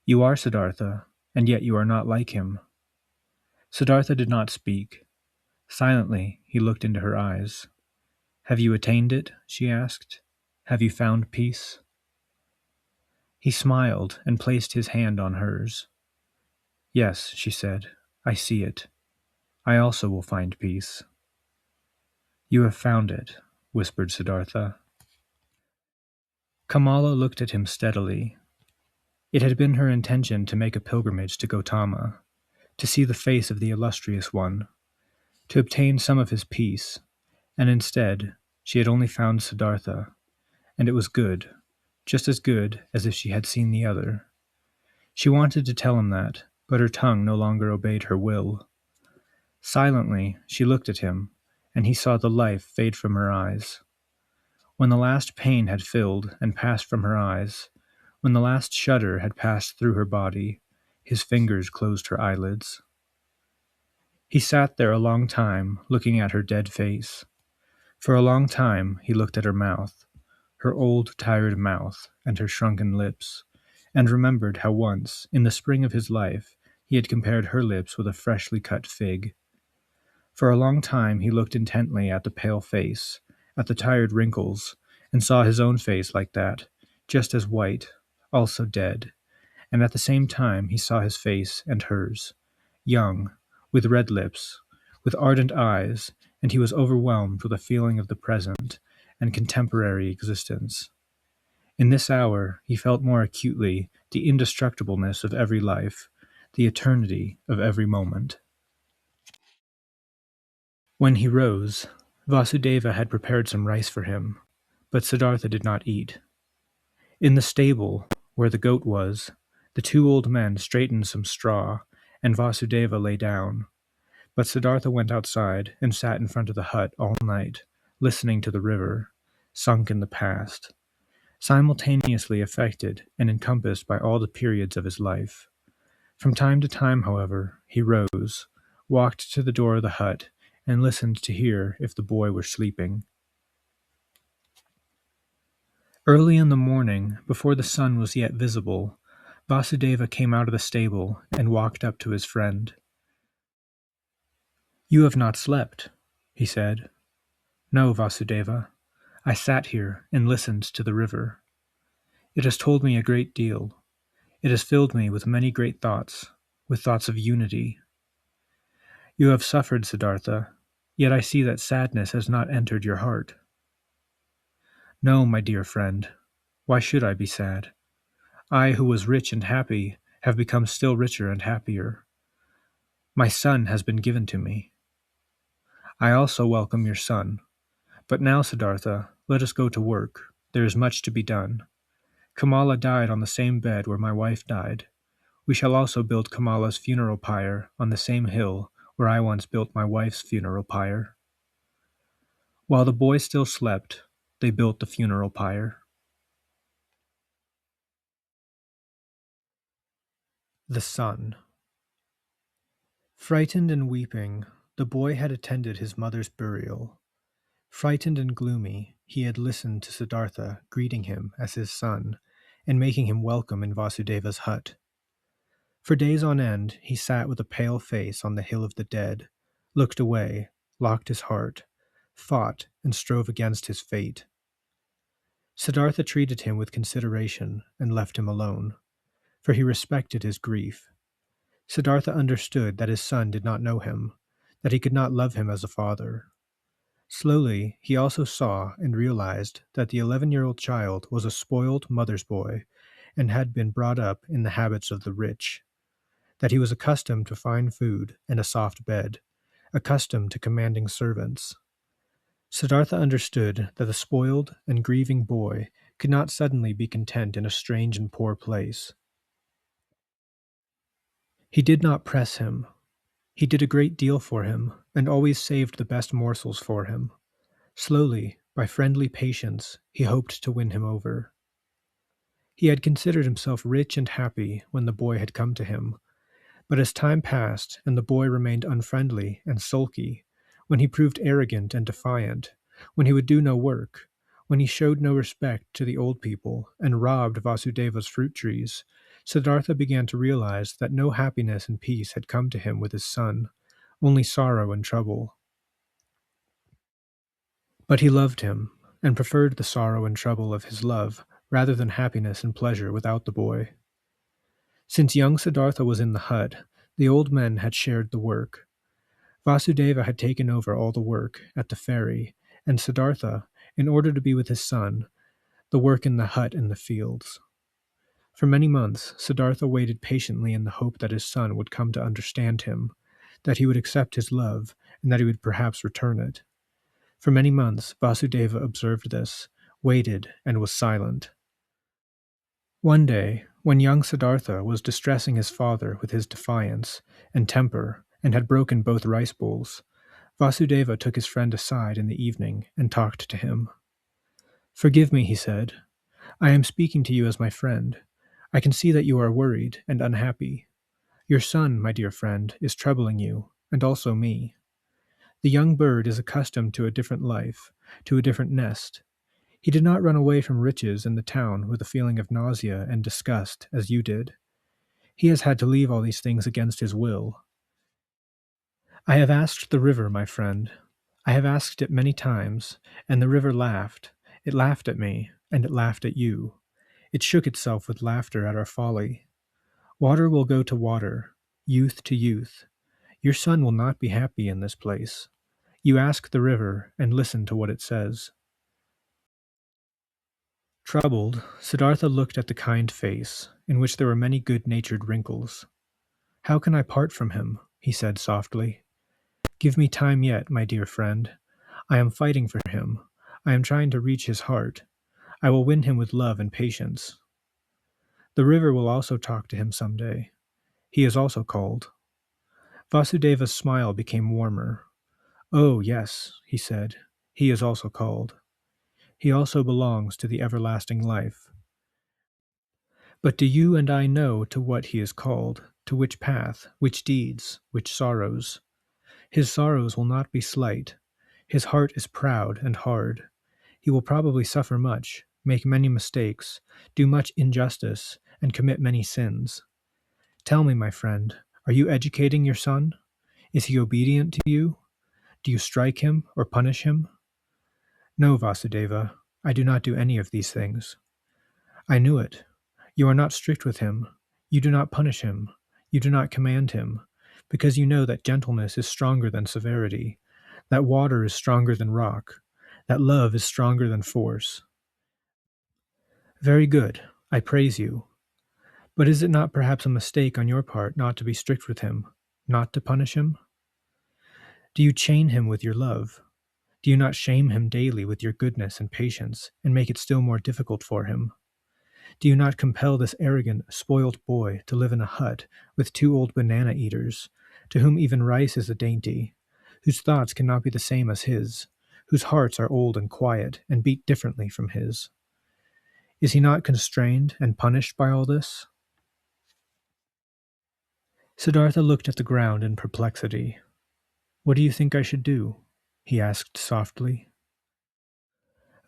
You are Siddartha, and yet you are not like him. Siddartha did not speak. Silently, he looked into her eyes. Have you attained it? She asked. Have you found peace? He smiled and placed his hand on hers. Yes, she said, I see it. I also will find peace. You have found it, whispered Siddartha. Kamala looked at him steadily. It had been her intention to make a pilgrimage to Gautama, to see the face of the illustrious one, to obtain some of his peace, and instead she had only found Siddartha, and it was good, just as good as if she had seen the other. She wanted to tell him that, but her tongue no longer obeyed her will. Silently, she looked at him, and he saw the life fade from her eyes. When the last pain had filled and passed from her eyes, when the last shudder had passed through her body, his fingers closed her eyelids. He sat there a long time, looking at her dead face. For a long time he looked at her mouth, her old, tired mouth, and her shrunken lips, and remembered how once, in the spring of his life, he had compared her lips with a freshly cut fig. For a long time he looked intently at the pale face, at the tired wrinkles, and saw his own face like that, just as white, also dead, and at the same time he saw his face and hers, young, with red lips, with ardent eyes, and he was overwhelmed with a feeling of the present and contemporary existence. In this hour he felt more acutely the indestructibleness of every life, the eternity of every moment. When he rose, Vasudeva had prepared some rice for him, but Siddartha did not eat. In the stable, where the goat was, the two old men straightened some straw, and Vasudeva lay down. But Siddartha went outside and sat in front of the hut all night, listening to the river, sunk in the past, simultaneously affected and encompassed by all the periods of his life. From time to time, however, he rose, walked to the door of the hut, and listened to hear if the boy were sleeping. Early in the morning, before the sun was yet visible, Vasudeva came out of the stable and walked up to his friend. You have not slept, he said. No, Vasudeva. I sat here and listened to the river. It has told me a great deal. It has filled me with many great thoughts, with thoughts of unity. You have suffered, Siddartha, yet I see that sadness has not entered your heart. No, my dear friend. Why should I be sad? I, who was rich and happy, have become still richer and happier. My son has been given to me. I also welcome your son. But now, Siddartha, let us go to work. There is much to be done. Kamala died on the same bed where my wife died. We shall also build Kamala's funeral pyre on the same hill where I once built my wife's funeral pyre. While the boy still slept, they built the funeral pyre. The Son. Frightened and weeping, the boy had attended his mother's burial. Frightened and gloomy, he had listened to Siddartha greeting him as his son and making him welcome in Vasudeva's hut. For days on end, he sat with a pale face on the hill of the dead, looked away, locked his heart, fought, and strove against his fate. Siddartha treated him with consideration and left him alone, for he respected his grief. Siddartha understood that his son did not know him, that he could not love him as a father. Slowly, he also saw and realized that the 11-year-old child was a spoiled mother's boy and had been brought up in the habits of the rich, that he was accustomed to fine food and a soft bed, accustomed to commanding servants. Siddartha understood that the spoiled and grieving boy could not suddenly be content in a strange and poor place. He did not press him. He did a great deal for him, and always saved the best morsels for him. Slowly, by friendly patience, he hoped to win him over. He had considered himself rich and happy when the boy had come to him, but as time passed and the boy remained unfriendly and sulky, when he proved arrogant and defiant, when he would do no work, when he showed no respect to the old people and robbed Vasudeva's fruit trees, Siddartha began to realize that no happiness and peace had come to him with his son, only sorrow and trouble. But he loved him, and preferred the sorrow and trouble of his love rather than happiness and pleasure without the boy. Since young Siddartha was in the hut, the old men had shared the work. Vasudeva had taken over all the work at the ferry, and Siddartha, in order to be with his son, the work in the hut and the fields. For many months, Siddartha waited patiently in the hope that his son would come to understand him, that he would accept his love, and that he would perhaps return it. For many months, Vasudeva observed this, waited, and was silent. One day, when young Siddartha was distressing his father with his defiance and temper and had broken both rice bowls, Vasudeva took his friend aside in the evening and talked to him. "Forgive me," he said. "I am speaking to you as my friend. I can see that you are worried and unhappy. Your son, my dear friend, is troubling you, and also me. The young bird is accustomed to a different life, to a different nest. He did not run away from riches in the town with a feeling of nausea and disgust, as you did. He has had to leave all these things against his will. I have asked the river, my friend. I have asked it many times, and the river laughed. It laughed at me, and it laughed at you. It shook itself with laughter at our folly. Water will go to water, youth to youth. Your son will not be happy in this place. You ask the river, and listen to what it says." Troubled, Siddartha looked at the kind face, in which there were many good-natured wrinkles. "How can I part from him?" he said softly. "Give me time yet, my dear friend. I am fighting for him. I am trying to reach his heart. I will win him with love and patience. The river will also talk to him some day. He is also called." Vasudeva's smile became warmer. "Oh, yes," he said, "he is also called. He also belongs to the everlasting life. But do you and I know to what he is called, to which path, which deeds, which sorrows? His sorrows will not be slight. His heart is proud and hard. He will probably suffer much, make many mistakes, do much injustice, and commit many sins. Tell me, my friend, are you educating your son? Is he obedient to you? Do you strike him or punish him?" "No, Vasudeva, I do not do any of these things." "I knew it. You are not strict with him. You do not punish him. You do not command him, because you know that gentleness is stronger than severity, that water is stronger than rock, that love is stronger than force. Very good. I praise you. But is it not perhaps a mistake on your part not to be strict with him, not to punish him? Do you chain him with your love? Do you not shame him daily with your goodness and patience, and make it still more difficult for him? Do you not compel this arrogant, spoilt boy to live in a hut with two old banana eaters, to whom even rice is a dainty, whose thoughts cannot be the same as his, whose hearts are old and quiet, and beat differently from his? Is he not constrained and punished by all this? Siddartha looked at the ground in perplexity. What do you think I should do? He asked softly.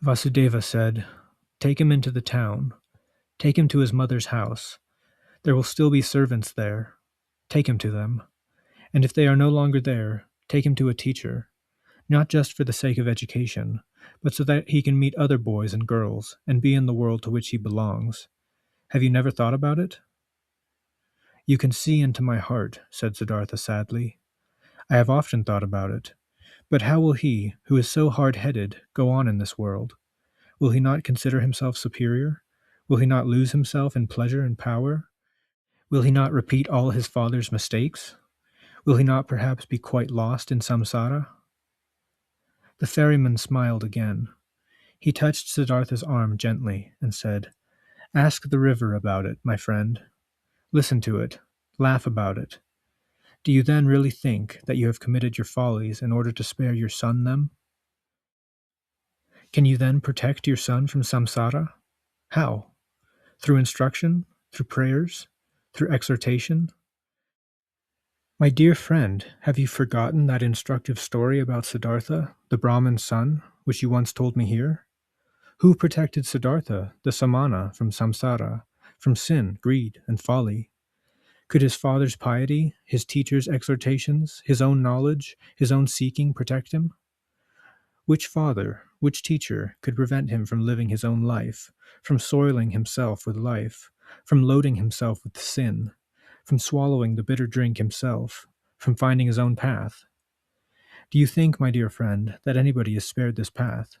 Vasudeva said, Take him into the town. Take him to his mother's house. There will still be servants there. Take him to them. And if they are no longer there, take him to a teacher, not just for the sake of education, but so that he can meet other boys and girls and be in the world to which he belongs. Have you never thought about it? You can see into my heart, said Siddartha sadly. I have often thought about it. But how will he, who is so hard-headed, go on in this world? Will he not consider himself superior? Will he not lose himself in pleasure and power? Will he not repeat all his father's mistakes? Will he not perhaps be quite lost in samsara? The ferryman smiled again. He touched Siddartha's arm gently and said, Ask the river about it, my friend. Listen to it. Laugh about it. Do you then really think that you have committed your follies in order to spare your son them? Can you then protect your son from samsara? How? Through instruction? Through prayers? Through exhortation? My dear friend, have you forgotten that instructive story about Siddartha, the Brahmin's son, which you once told me here? Who protected Siddartha, the samana, from samsara, from sin, greed, and folly? Could his father's piety, his teacher's exhortations, his own knowledge, his own seeking protect him? Which father, which teacher could prevent him from living his own life, from soiling himself with life, from loading himself with sin, from swallowing the bitter drink himself, from finding his own path? Do you think, my dear friend, that anybody is spared this path?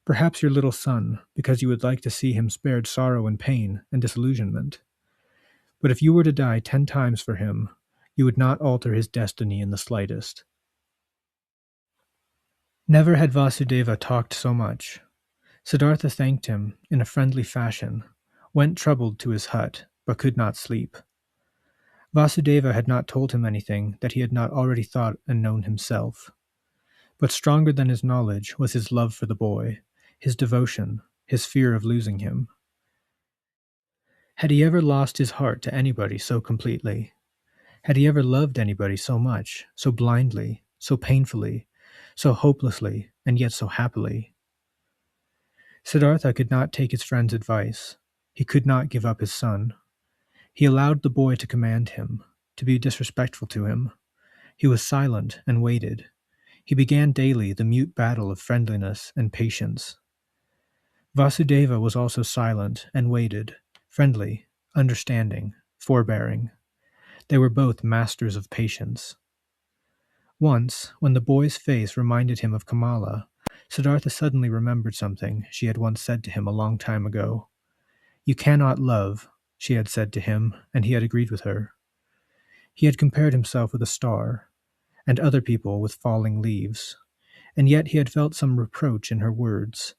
Perhaps your little son, because you would like to see him spared sorrow and pain and disillusionment. But if you were to die 10 times for him, you would not alter his destiny in the slightest. Never had Vasudeva talked so much. Siddartha thanked him in a friendly fashion, went troubled to his hut, but could not sleep. Vasudeva had not told him anything that he had not already thought and known himself. But stronger than his knowledge was his love for the boy, his devotion, his fear of losing him. Had he ever lost his heart to anybody so completely? Had he ever loved anybody so much, so blindly, so painfully, so hopelessly, and yet so happily? Siddartha could not take his friend's advice. He could not give up his son. He allowed the boy to command him, to be disrespectful to him. He was silent and waited. He began daily the mute battle of friendliness and patience. Vasudeva was also silent and waited, friendly, understanding, forbearing. They were both masters of patience. Once, when the boy's face reminded him of Kamala, Siddartha suddenly remembered something she had once said to him a long time ago. You cannot love, she had said to him, and he had agreed with her. He had compared himself with a star, and other people with falling leaves, and yet he had felt some reproach in her words.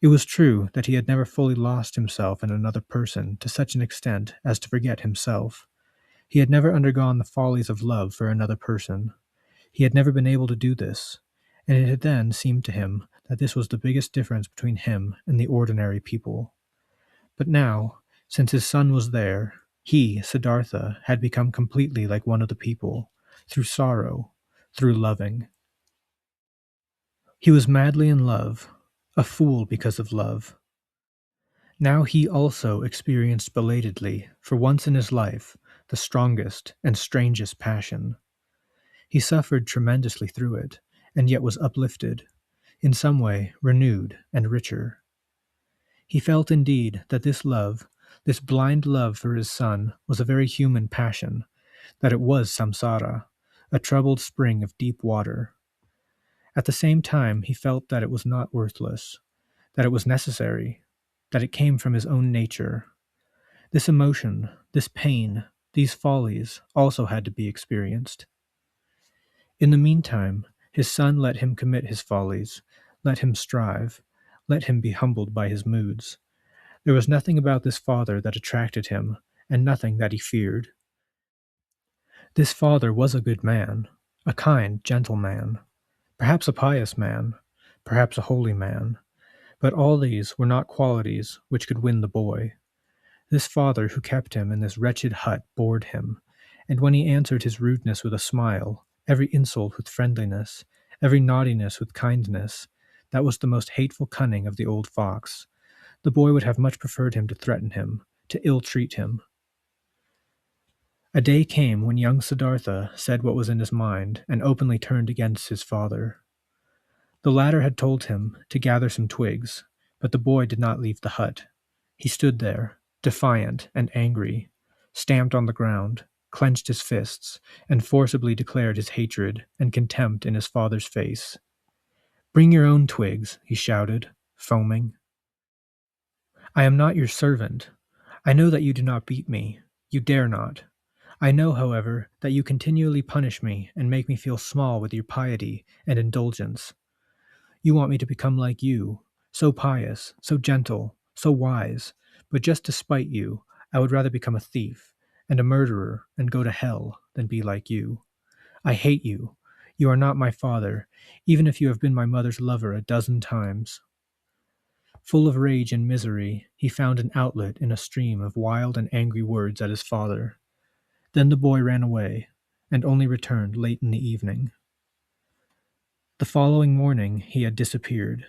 It was true that he had never fully lost himself in another person to such an extent as to forget himself. He had never undergone the follies of love for another person. He had never been able to do this, and it had then seemed to him that this was the biggest difference between him and the ordinary people. But now, since his son was there, he, Siddartha, had become completely like one of the people, through sorrow, through loving. He was madly in love, a fool because of love. Now he also experienced belatedly, for once in his life, the strongest and strangest passion. He suffered tremendously through it, and yet was uplifted, in some way renewed and richer. He felt indeed that this love, this blind love for his son, was a very human passion, that it was samsara, a troubled spring of deep water. At the same time, he felt that it was not worthless, that it was necessary. that it came from his own nature. This emotion, this pain, these follies also had to be experienced. In the meantime, his son let him commit his follies, let him strive, let him be humbled by his moods. There was nothing about this father that attracted him, and nothing that he feared. This father was a good man, a kind, gentle man, perhaps a pious man, perhaps a holy man, but all these were not qualities which could win the boy. This father who kept him in this wretched hut bored him, and when he answered his rudeness with a smile, every insult with friendliness, every naughtiness with kindness, that was the most hateful cunning of the old fox. The boy would have much preferred him to threaten him, to ill-treat him. A day came when young Siddartha said what was in his mind and openly turned against his father. The latter had told him to gather some twigs, but the boy did not leave the hut. He stood there, defiant and angry, stamped on the ground, clenched his fists, and forcibly declared his hatred and contempt in his father's face. "Bring your own twigs," he shouted, foaming. "I am not your servant. I know that you do not beat me. You dare not. I know, however, that you continually punish me and make me feel small with your piety and indulgence. You want me to become like you, so pious, so gentle, so wise, but just to spite you, I would rather become a thief and a murderer and go to hell than be like you. I hate you. You are not my father, even if you have been my mother's lover a dozen times." Full of rage and misery, he found an outlet in a stream of wild and angry words at his father. Then the boy ran away, and only returned late in the evening. The following morning he had disappeared.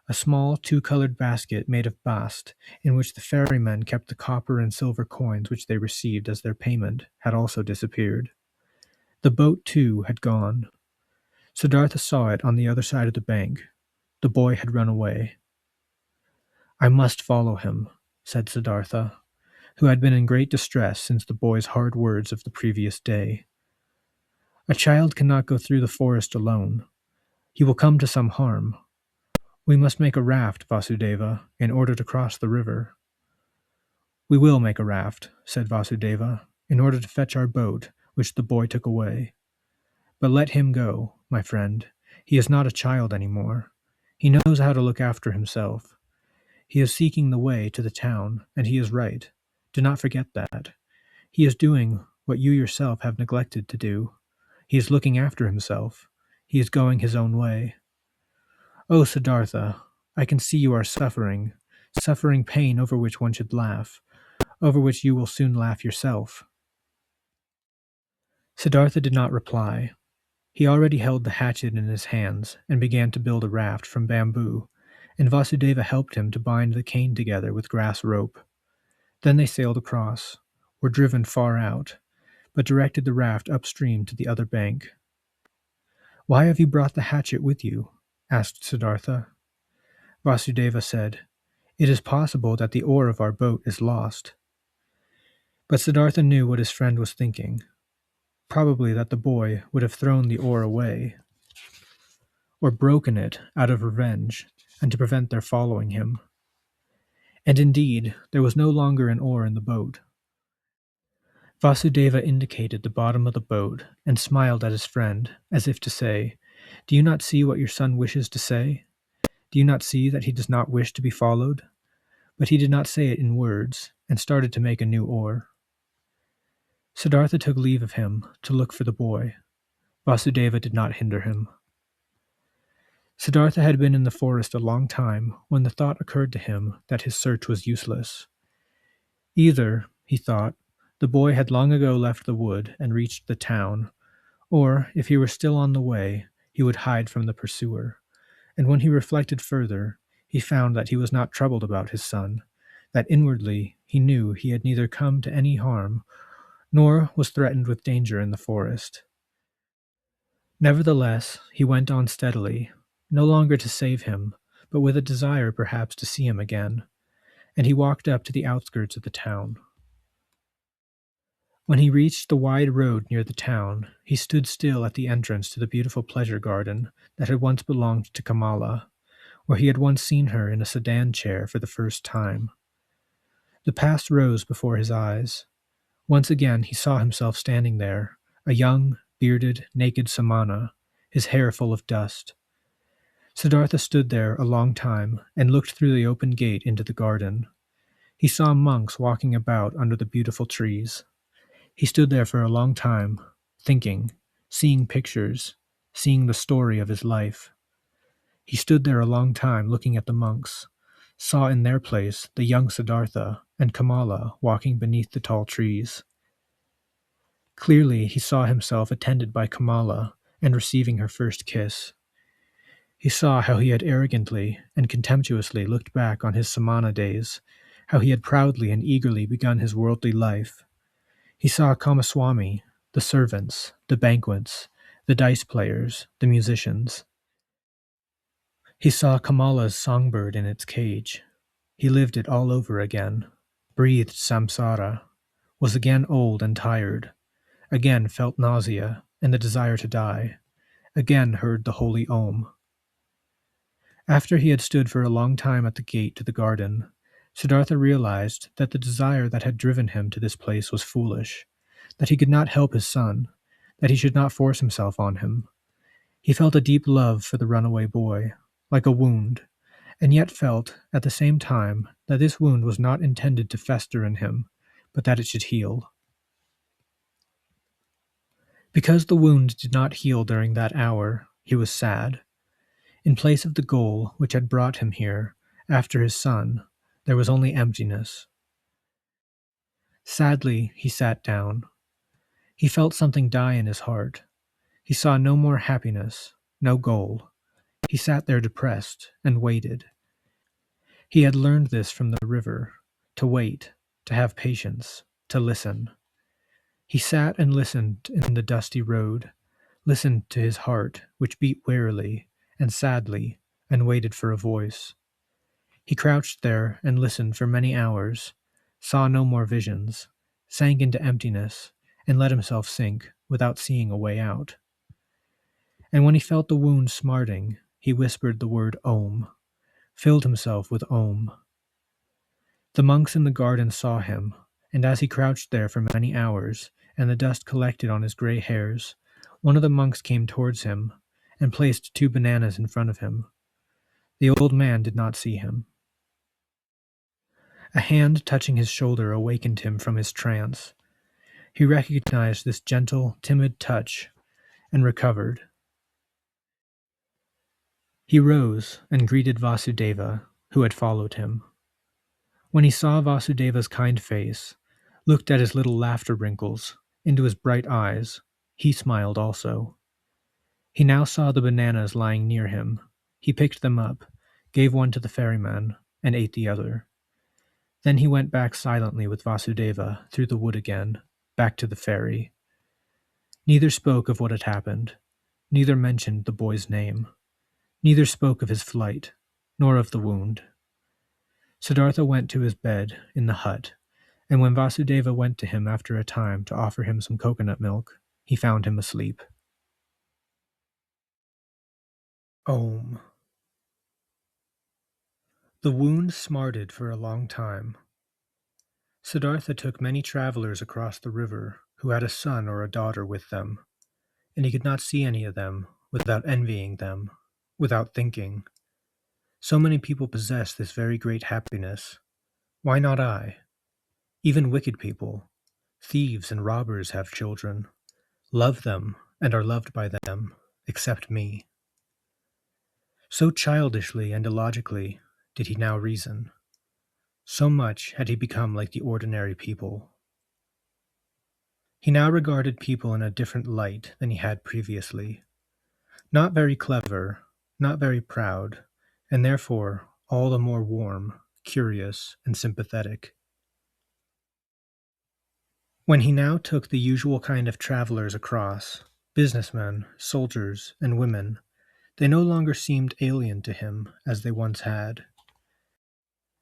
A small two-colored basket made of bast, in which the ferrymen kept the copper and silver coins which they received as their payment, had also disappeared. The boat, too, had gone. Siddartha saw it on the other side of the bank. The boy had run away. "I must follow him," said Siddartha, who had been in great distress since the boy's hard words of the previous day. "A child cannot go through the forest alone. He will come to some harm. We must make a raft, Vasudeva, in order to cross the river." "We will make a raft," said Vasudeva, "in order to fetch our boat, which the boy took away. But let him go, my friend. He is not a child any more. He knows how to look after himself. He is seeking the way to the town, and he is right. Do not forget that. He is doing what you yourself have neglected to do. He is looking after himself. He is going his own way. Oh, Siddartha, I can see you are suffering pain over which one should laugh, over which you will soon laugh yourself." Siddartha did not reply. He already held the hatchet in his hands and began to build a raft from bamboo, and Vasudeva helped him to bind the cane together with grass rope. Then they sailed across, were driven far out, but directed the raft upstream to the other bank. "Why have you brought the hatchet with you?" asked Siddartha. Vasudeva said, "It is possible that the oar of our boat is lost." But Siddartha knew what his friend was thinking. Probably that the boy would have thrown the oar away, or broken it out of revenge, and to prevent their following him. And indeed, there was no longer an oar in the boat. Vasudeva indicated the bottom of the boat and smiled at his friend, as if to say, "Do you not see what your son wishes to say? Do you not see that he does not wish to be followed?" But he did not say it in words, and started to make a new oar. Siddartha took leave of him to look for the boy. Vasudeva did not hinder him. Siddartha had been in the forest a long time when the thought occurred to him that his search was useless. Either, he thought, the boy had long ago left the wood and reached the town, or, if he were still on the way, he would hide from the pursuer. And when he reflected further, he found that he was not troubled about his son, that inwardly he knew he had neither come to any harm, nor was threatened with danger in the forest. Nevertheless, he went on steadily, no longer to save him, but with a desire perhaps to see him again, and he walked up to the outskirts of the town. When he reached the wide road near the town, he stood still at the entrance to the beautiful pleasure garden that had once belonged to Kamala, where he had once seen her in a sedan chair for the first time. The past rose before his eyes. Once again he saw himself standing there, a young, bearded, naked Samana, his hair full of dust. Siddartha stood there a long time and looked through the open gate into the garden. He saw monks walking about under the beautiful trees. He stood there for a long time, thinking, seeing pictures, seeing the story of his life. He stood there a long time looking at the monks, saw in their place the young Siddartha and Kamala walking beneath the tall trees. Clearly he saw himself attended by Kamala and receiving her first kiss. He saw how he had arrogantly and contemptuously looked back on his Samana days, how he had proudly and eagerly begun his worldly life. He saw Kamaswami, the servants, the banquets, the dice players, the musicians. He saw Kamala's songbird in its cage. He lived it all over again, breathed samsara, was again old and tired, again felt nausea and the desire to die, again heard the holy Om. After he had stood for a long time at the gate to the garden, Siddartha realized that the desire that had driven him to this place was foolish, that he could not help his son, that he should not force himself on him. He felt a deep love for the runaway boy, like a wound, and yet felt, at the same time, that this wound was not intended to fester in him, but that it should heal. Because the wound did not heal during that hour, he was sad. In place of the goal which had brought him here, after his son, there was only emptiness. Sadly, he sat down. He felt something die in his heart. He saw no more happiness, no goal. He sat there depressed and waited. He had learned this from the river, to wait, to have patience, to listen. He sat and listened in the dusty road, listened to his heart, which beat wearily and sadly, and waited for a voice. He crouched there and listened for many hours, saw no more visions, sank into emptiness, and let himself sink without seeing a way out. And when he felt the wound smarting, he whispered the word Om, filled himself with Om. The monks in the garden saw him, and as he crouched there for many hours, and the dust collected on his gray hairs, one of the monks came towards him and placed 2 bananas in front of him. The old man did not see him. A hand touching his shoulder awakened him from his trance. He recognized this gentle, timid touch and recovered. He rose and greeted Vasudeva, who had followed him. When he saw Vasudeva's kind face, looked at his little laughter wrinkles, into his bright eyes, he smiled also. He now saw the bananas lying near him. He picked them up, gave one to the ferryman, and ate the other. Then he went back silently with Vasudeva through the wood again, back to the ferry. Neither spoke of what had happened, neither mentioned the boy's name, neither spoke of his flight, nor of the wound. Siddartha went to his bed in the hut, and when Vasudeva went to him after a time to offer him some coconut milk, he found him asleep. Om. The wound smarted for a long time. Siddartha took many travelers across the river who had a son or a daughter with them, and he could not see any of them without envying them, without thinking, so many people possess this very great happiness. Why not I? Even wicked people, thieves and robbers have children, love them and are loved by them, except me. So childishly and illogically did he now reason. So much had he become like the ordinary people. He now regarded people in a different light than he had previously. Not very clever, not very proud, and therefore all the more warm, curious, and sympathetic. When he now took the usual kind of travelers across, businessmen, soldiers, and women, they no longer seemed alien to him as they once had.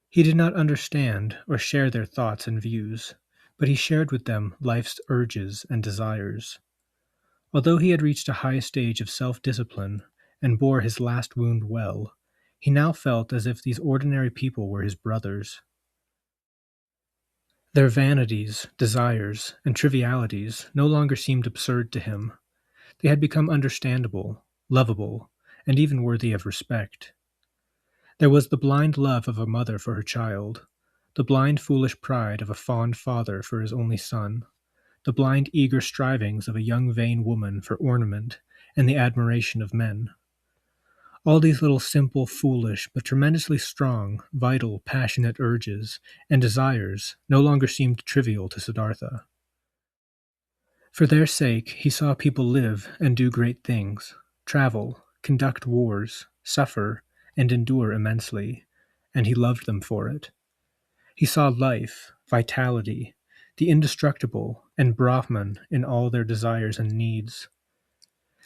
He did not understand or share their thoughts and views, but he shared with them life's urges and desires. Although he had reached a high stage of self-discipline and bore his last wound well, He now felt as if these ordinary people were his brothers. Their vanities, desires, and trivialities no longer seemed absurd to him. They had become understandable, lovable, and even worthy of respect. There was the blind love of a mother for her child, the blind foolish pride of a fond father for his only son, the blind eager strivings of a young vain woman for ornament and the admiration of men. All these little simple, foolish, but tremendously strong, vital, passionate urges and desires no longer seemed trivial to Siddartha. For their sake, he saw people live and do great things, travel, conduct wars, suffer, and endure immensely, and he loved them for it. He saw life, vitality, the indestructible, and Brahman in all their desires and needs.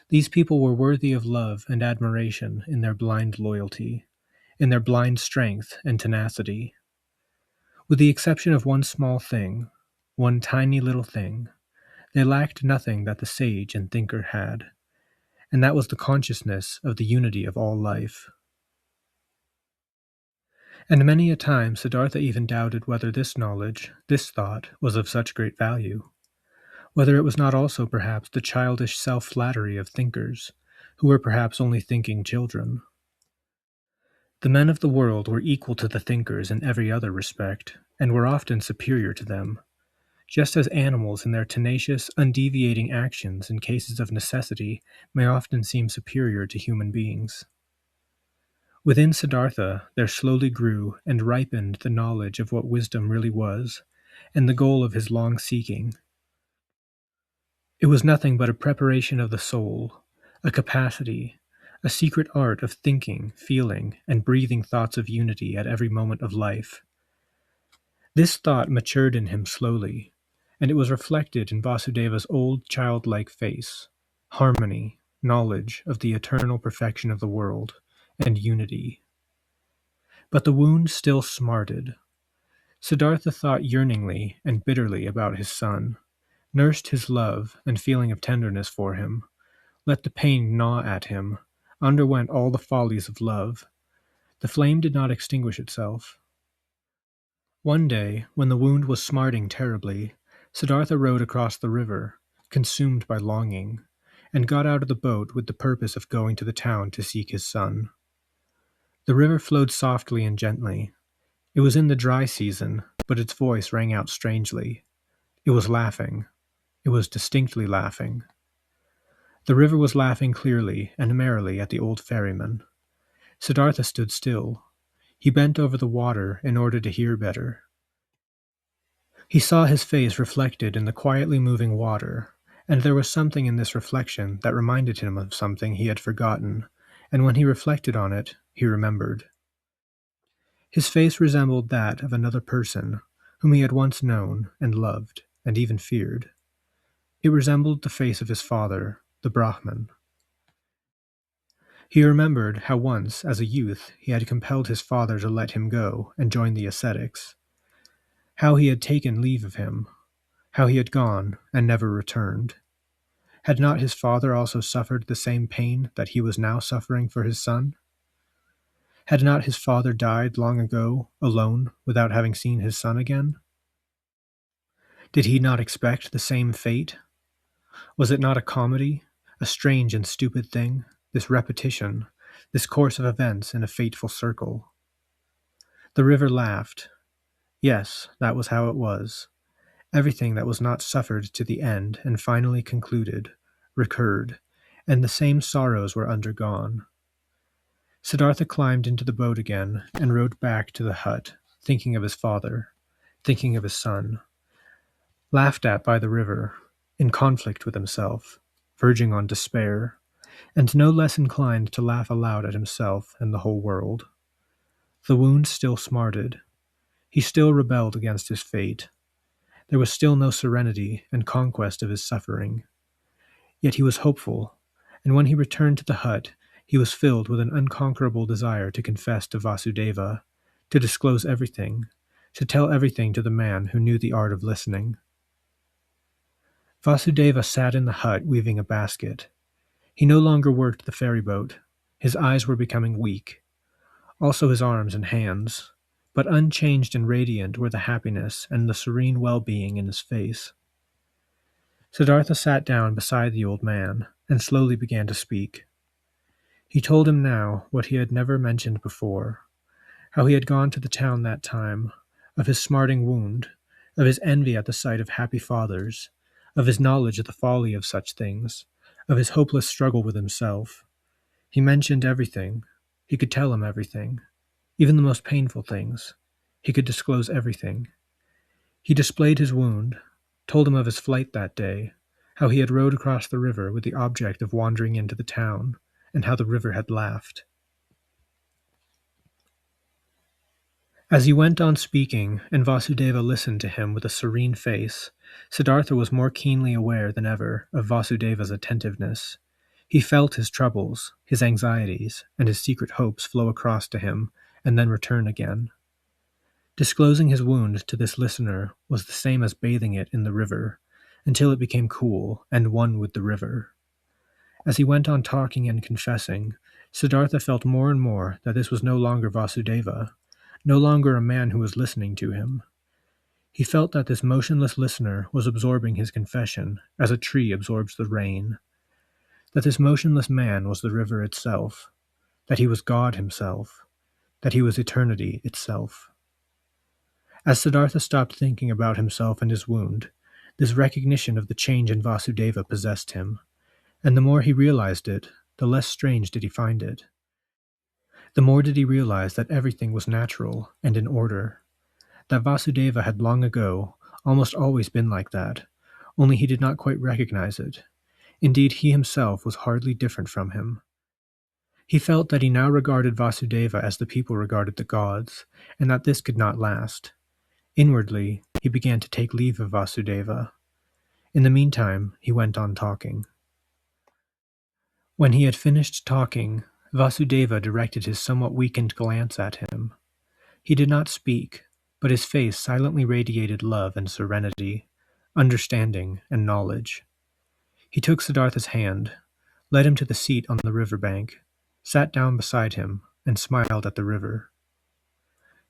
These people were worthy of love and admiration in their blind loyalty, in their blind strength and tenacity. With the exception of one small thing, one tiny little thing, they lacked nothing that the sage and thinker had, and that was the consciousness of the unity of all life. And many a time Siddartha even doubted whether this knowledge, this thought, was of such great value, whether it was not also perhaps the childish self-flattery of thinkers, who were perhaps only thinking children. The men of the world were equal to the thinkers in every other respect, and were often superior to them, just as animals in their tenacious, undeviating actions in cases of necessity may often seem superior to human beings. Within Siddartha there slowly grew and ripened the knowledge of what wisdom really was, and the goal of his long seeking. It was nothing but a preparation of the soul, a capacity, a secret art of thinking, feeling, and breathing thoughts of unity at every moment of life. This thought matured in him slowly, and it was reflected in Vasudeva's old childlike face, harmony, knowledge of the eternal perfection of the world, and unity. But the wound still smarted. Siddartha thought yearningly and bitterly about his son, nursed his love and feeling of tenderness for him, let the pain gnaw at him, underwent all the follies of love. The flame did not extinguish itself. One day, when the wound was smarting terribly, Siddartha rowed across the river, consumed by longing, and got out of the boat with the purpose of going to the town to seek his son. The river flowed softly and gently. It was in the dry season, but its voice rang out strangely. It was laughing. It was distinctly laughing. The river was laughing clearly and merrily at the old ferryman. Siddartha stood still. He bent over the water in order to hear better. He saw his face reflected in the quietly moving water, and there was something in this reflection that reminded him of something he had forgotten, and when he reflected on it, he remembered. His face resembled that of another person, whom he had once known and loved, and even feared. It resembled the face of his father, the Brahman. He remembered how once, as a youth, he had compelled his father to let him go and join the ascetics, how he had taken leave of him, how he had gone and never returned. Had not his father also suffered the same pain that he was now suffering for his son? Had not his father died long ago, alone, without having seen his son again? Did he not expect the same fate? Was it not a comedy, a strange and stupid thing, this repetition, this course of events in a fateful circle? The river laughed. Yes, that was how it was. Everything that was not suffered to the end and finally concluded, recurred, and the same sorrows were undergone. Siddartha climbed into the boat again and rowed back to the hut, thinking of his father, thinking of his son, laughed at by the river, in conflict with himself, verging on despair, and no less inclined to laugh aloud at himself and the whole world. The wound still smarted. He still rebelled against his fate. There was still no serenity and conquest of his suffering. Yet he was hopeful, and when he returned to the hut, he was filled with an unconquerable desire to confess to Vasudeva, to disclose everything, to tell everything to the man who knew the art of listening. Vasudeva sat in the hut weaving a basket. He no longer worked the ferryboat. His eyes were becoming weak. also his arms and hands, but unchanged and radiant were the happiness and the serene well-being in his face. Siddartha sat down beside the old man and slowly began to speak. He told him now what he had never mentioned before, how he had gone to the town that time, of his smarting wound, of his envy at the sight of happy fathers, of his knowledge of the folly of such things, of his hopeless struggle with himself. He mentioned everything. He could tell him everything, even the most painful things. He could disclose everything. He displayed his wound, told him of his flight that day, how he had rowed across the river with the object of wandering into the town, and how the river had laughed. As he went on speaking, and Vasudeva listened to him with a serene face, Siddartha was more keenly aware than ever of Vasudeva's attentiveness. He felt his troubles, his anxieties, and his secret hopes flow across to him, and then return again. Disclosing his wound to this listener was the same as bathing it in the river, until it became cool and one with the river. As he went on talking and confessing, Siddartha felt more and more that this was no longer Vasudeva, no longer a man who was listening to him. He felt that this motionless listener was absorbing his confession as a tree absorbs the rain, that this motionless man was the river itself, that he was God himself, that he was eternity itself. As Siddartha stopped thinking about himself and his wound, this recognition of the change in Vasudeva possessed him, and the more he realized it, the less strange did he find it. The more did he realize that everything was natural and in order, that Vasudeva had long ago almost always been like that, only he did not quite recognize it. Indeed, he himself was hardly different from him. He felt that he now regarded Vasudeva as the people regarded the gods, and that this could not last. Inwardly, he began to take leave of Vasudeva. In the meantime, he went on talking. When he had finished talking, Vasudeva directed his somewhat weakened glance at him. He did not speak, but his face silently radiated love and serenity, understanding and knowledge. He took Siddartha's hand, led him to the seat on the river bank, sat down beside him, and smiled at the river.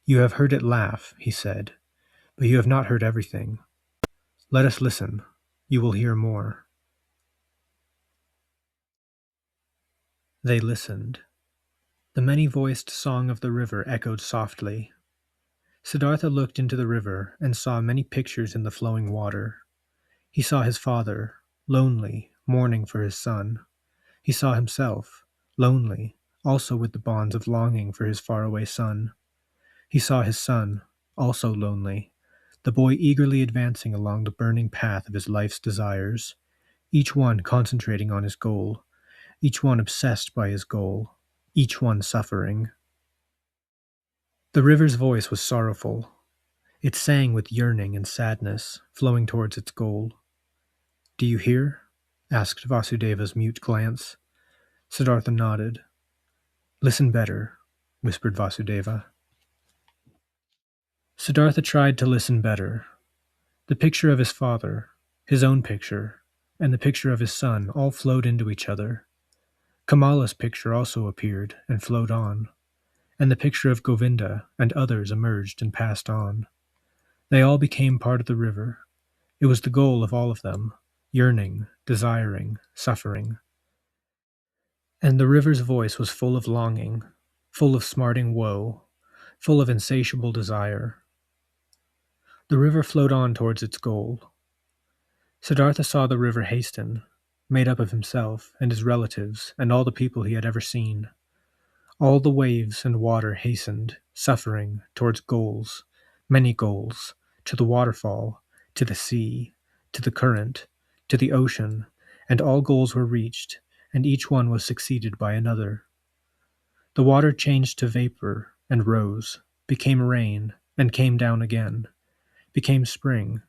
"You have heard it laugh," he said, "but you have not heard everything. Let us listen. You will hear more." They listened. The many-voiced song of the river echoed softly. Siddartha looked into the river and saw many pictures in the flowing water. He saw his father, lonely, mourning for his son. He saw himself, lonely, also with the bonds of longing for his faraway son. He saw his son, also lonely, the boy eagerly advancing along the burning path of his life's desires, each one concentrating on his goal, each one obsessed by his goal, each one suffering. The river's voice was sorrowful. It sang with yearning and sadness, flowing towards its goal. "Do you hear?" asked Vasudeva's mute glance. Siddartha nodded. "Listen better," whispered Vasudeva. Siddartha tried to listen better. The picture of his father, his own picture, and the picture of his son all flowed into each other. Kamala's picture also appeared and flowed on, and the picture of Govinda and others emerged and passed on. They all became part of the river. It was the goal of all of them, yearning, desiring, suffering. And the river's voice was full of longing, full of smarting woe, full of insatiable desire. The river flowed on towards its goal. Siddartha saw the river hasten, made up of himself and his relatives and all the people he had ever seen. All the waves and water hastened, suffering, towards goals, many goals, to the waterfall, to the sea, to the current, to the ocean, and all goals were reached, and each one was succeeded by another. The water changed to vapor, and rose, became rain, and came down again, became spring,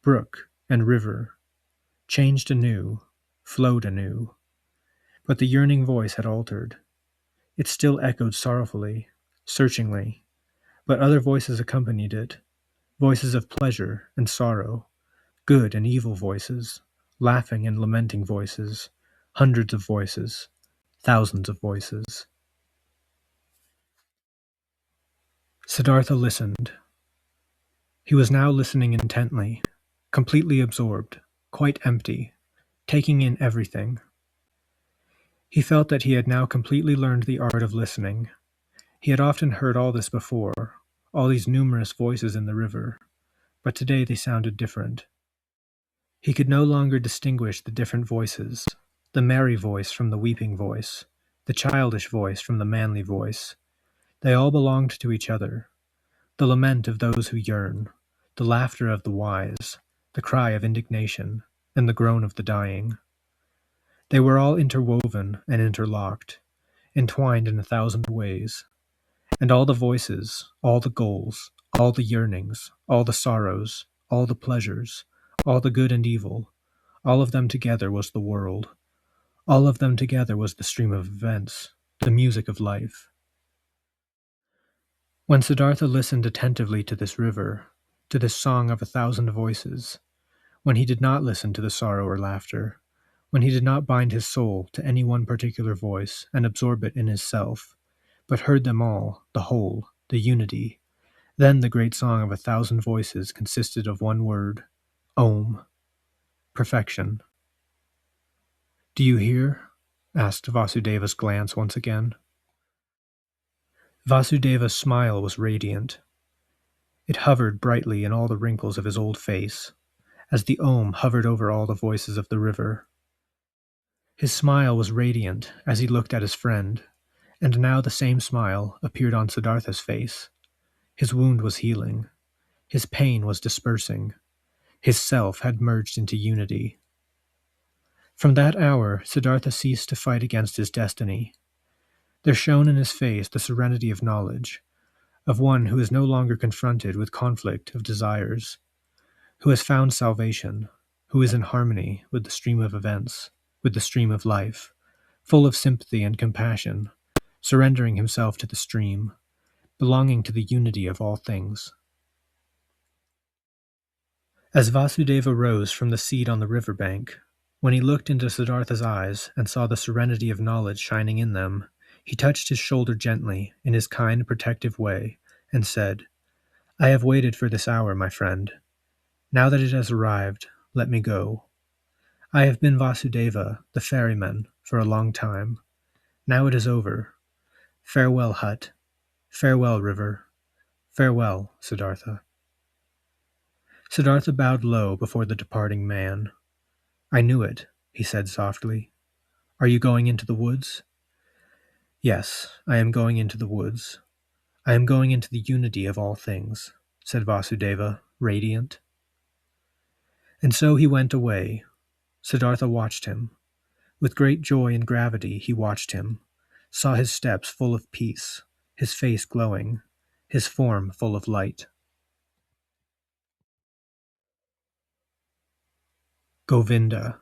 brook, and river, changed anew, flowed anew. But the yearning voice had altered. It still echoed sorrowfully, searchingly, but other voices accompanied it, voices of pleasure and sorrow, good and evil voices, laughing and lamenting voices, hundreds of voices, thousands of voices. Siddartha listened. He was now listening intently, completely absorbed, quite empty, taking in everything. He felt that he had now completely learned the art of listening. He had often heard all this before, all these numerous voices in the river, but today they sounded different. He could no longer distinguish the different voices, the merry voice from the weeping voice, the childish voice from the manly voice. They all belonged to each other. The lament of those who yearn, the laughter of the wise, the cry of indignation, and the groan of the dying. They were all interwoven and interlocked, entwined in 1,000 ways, and all the voices, all the goals, all the yearnings, all the sorrows, all the pleasures, all the good and evil, all of them together was the world. All of them together was the stream of events, the music of life. When Siddartha listened attentively to this river, to this song of 1,000 voices, when he did not listen to the sorrow or laughter, when he did not bind his soul to any one particular voice and absorb it in his self, but heard them all, the whole, the unity, then the great song of 1,000 voices consisted of one word, Om, perfection. Do you hear? Asked Vasudeva's glance once again. Vasudeva's smile was radiant. It hovered brightly in all the wrinkles of his old face, as the Om hovered over all the voices of the river. His smile was radiant as he looked at his friend, and now the same smile appeared on Siddartha's face. His wound was healing. His pain was dispersing. His self had merged into unity. From that hour, Siddartha ceased to fight against his destiny. There shone in his face the serenity of knowledge, of one who is no longer confronted with conflict of desires, who has found salvation, who is in harmony with the stream of events, with the stream of life, full of sympathy and compassion, surrendering himself to the stream, belonging to the unity of all things. As Vasudeva rose from the seat on the river bank, when he looked into Siddartha's eyes and saw the serenity of knowledge shining in them, he touched his shoulder gently in his kind, protective way and said, I have waited for this hour, my friend. Now that it has arrived, let me go. I have been Vasudeva, the ferryman, for a long time. Now it is over. Farewell, hut. Farewell, river. Farewell, Siddartha. Siddartha bowed low before the departing man. I knew it, he said softly. Are you going into the woods? Yes, I am going into the woods. I am going into the unity of all things, said Vasudeva, radiant. And so he went away. Siddartha watched him. With great joy and gravity he watched him, saw his steps full of peace, his face glowing, his form full of light. Govinda.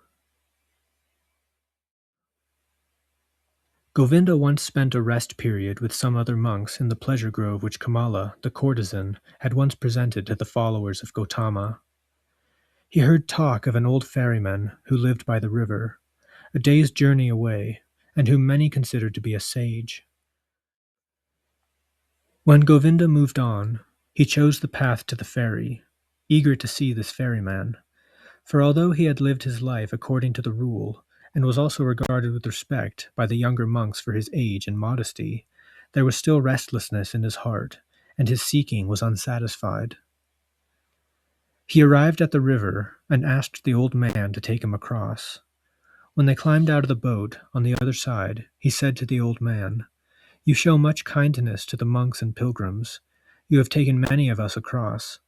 Govinda once spent a rest period with some other monks in the pleasure grove which Kamala, the courtesan, had once presented to the followers of Gautama. He heard talk of an old ferryman who lived by the river, a day's journey away, and whom many considered to be a sage. When Govinda moved on, he chose the path to the ferry, eager to see this ferryman, for although he had lived his life according to the rule, and was also regarded with respect by the younger monks for his age and modesty, there was still restlessness in his heart, and his seeking was unsatisfied. He arrived at the river and asked the old man to take him across. When they climbed out of the boat on the other side, he said to the old man, You show much kindness to the monks and pilgrims. You have taken many of us across.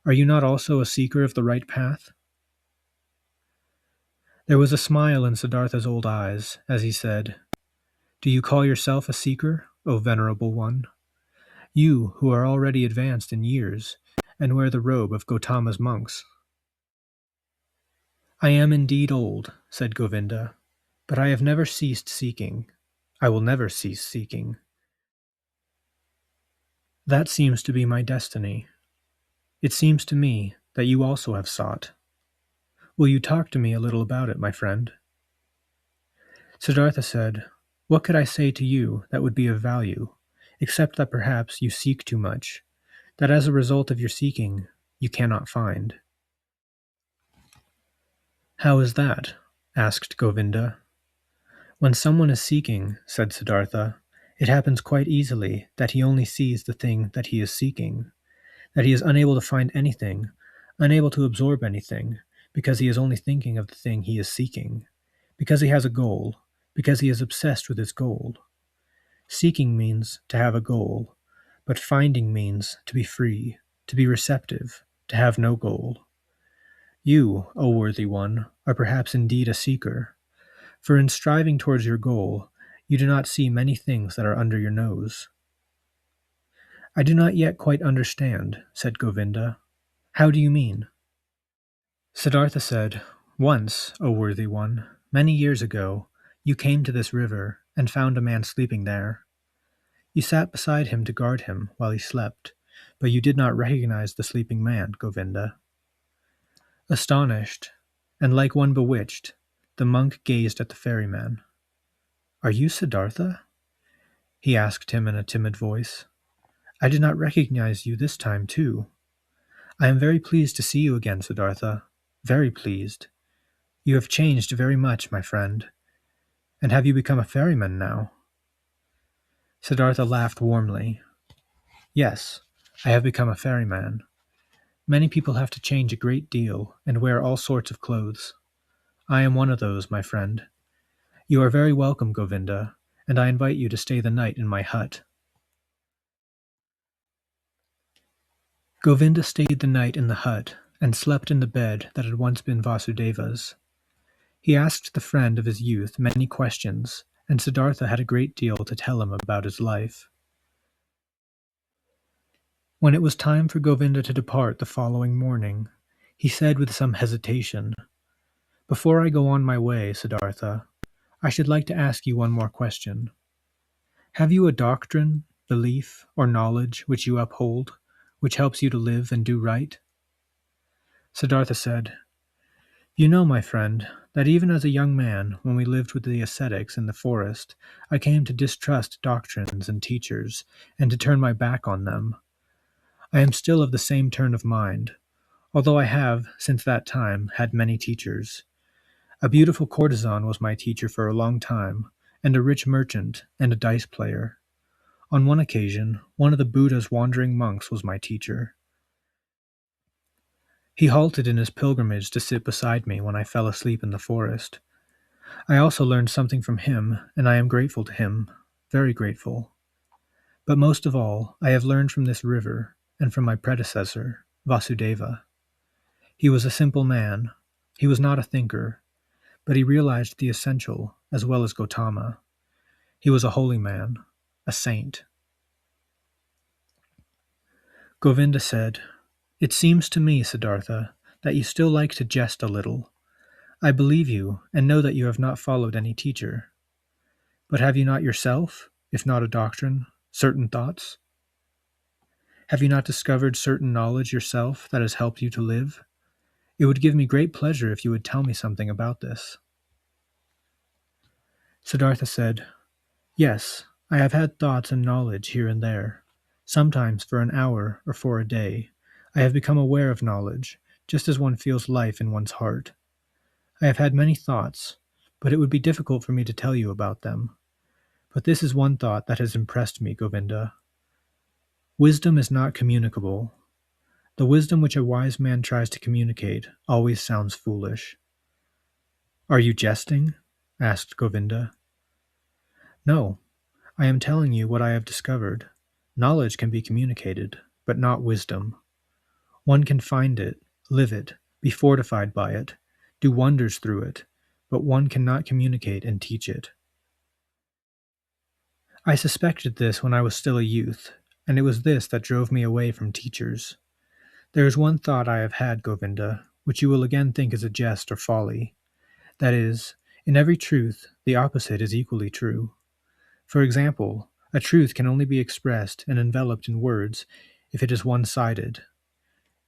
Are you not also a seeker of the right path? There was a smile in Siddartha's old eyes as he said, Do you call yourself a seeker, O venerable one? You who are already advanced in years and wear the robe of Gautama's monks. I am indeed old, said Govinda, but I have never ceased seeking. I will never cease seeking. That seems to be my destiny. It seems to me that you also have sought. Will you talk to me a little about it, my friend? Siddartha said, What could I say to you that would be of value? except that perhaps you seek too much, that as a result of your seeking, you cannot find. How is that? Asked Govinda. When someone is seeking, said Siddartha, it happens quite easily that he only sees the thing that he is seeking, that he is unable to find anything, unable to absorb anything, because he is only thinking of the thing he is seeking, because he has a goal, because he is obsessed with his goal. Seeking means to have a goal, but finding means to be free, to be receptive, to have no goal. You, O worthy one, are perhaps indeed a seeker, for in striving towards your goal, you do not see many things that are under your nose. I do not yet quite understand, said Govinda. How do you mean? Siddartha said, Once, O worthy one, many years ago, you came to this river and found a man sleeping there. You sat beside him to guard him while he slept, but you did not recognize the sleeping man, Govinda. Astonished, and like one bewitched, the monk gazed at the ferryman. Are you Siddartha? He asked him in a timid voice. I did not recognize you this time, too. I am very pleased to see you again, Siddartha. Very pleased. You have changed very much, my friend. And have you become a ferryman now? Siddartha laughed warmly. Yes, I have become a ferryman. Many people have to change a great deal and wear all sorts of clothes. I am one of those, my friend. You are very welcome, Govinda, and I invite you to stay the night in my hut. Govinda stayed the night in the hut and slept in the bed that had once been Vasudeva's. He asked the friend of his youth many questions, and Siddartha had a great deal to tell him about his life. When it was time for Govinda to depart the following morning, he said with some hesitation, Before I go on my way, Siddartha, I should like to ask you one more question. Have you a doctrine, belief, or knowledge which you uphold, which helps you to live and do right? Siddartha said, You know, my friend, that even as a young man, when we lived with the ascetics in the forest, I came to distrust doctrines and teachers, and to turn my back on them. I am still of the same turn of mind, although I have, since that time, had many teachers. A beautiful courtesan was my teacher for a long time, and a rich merchant, and a dice player. On one occasion, one of the Buddha's wandering monks was my teacher. He halted in his pilgrimage to sit beside me when I fell asleep in the forest. I also learned something from him, and I am grateful to him, very grateful. But most of all, I have learned from this river, and from my predecessor, Vasudeva. He was a simple man. He was not a thinker, but he realized the essential as well as Gautama. He was a holy man, a saint. Govinda said, It seems to me, Siddartha, that you still like to jest a little. I believe you, and know that you have not followed any teacher. But have you not yourself, if not a doctrine, certain thoughts? Have you not discovered certain knowledge yourself that has helped you to live? It would give me great pleasure if you would tell me something about this. Siddartha said, Yes, I have had thoughts and knowledge here and there. Sometimes for an hour or for a day, I have become aware of knowledge, just as one feels life in one's heart. I have had many thoughts, but it would be difficult for me to tell you about them. But this is one thought that has impressed me, Govinda. Wisdom is not communicable. The wisdom which a wise man tries to communicate always sounds foolish. Are you jesting? Asked Govinda. No, I am telling you what I have discovered. Knowledge can be communicated, but not wisdom. One can find it, live it, be fortified by it, do wonders through it, but one cannot communicate and teach it. I suspected this when I was still a youth, and it was this that drove me away from teachers. There is one thought I have had, Govinda, which you will again think is a jest or folly. That is, in every truth, the opposite is equally true. For example, a truth can only be expressed and enveloped in words if it is one-sided.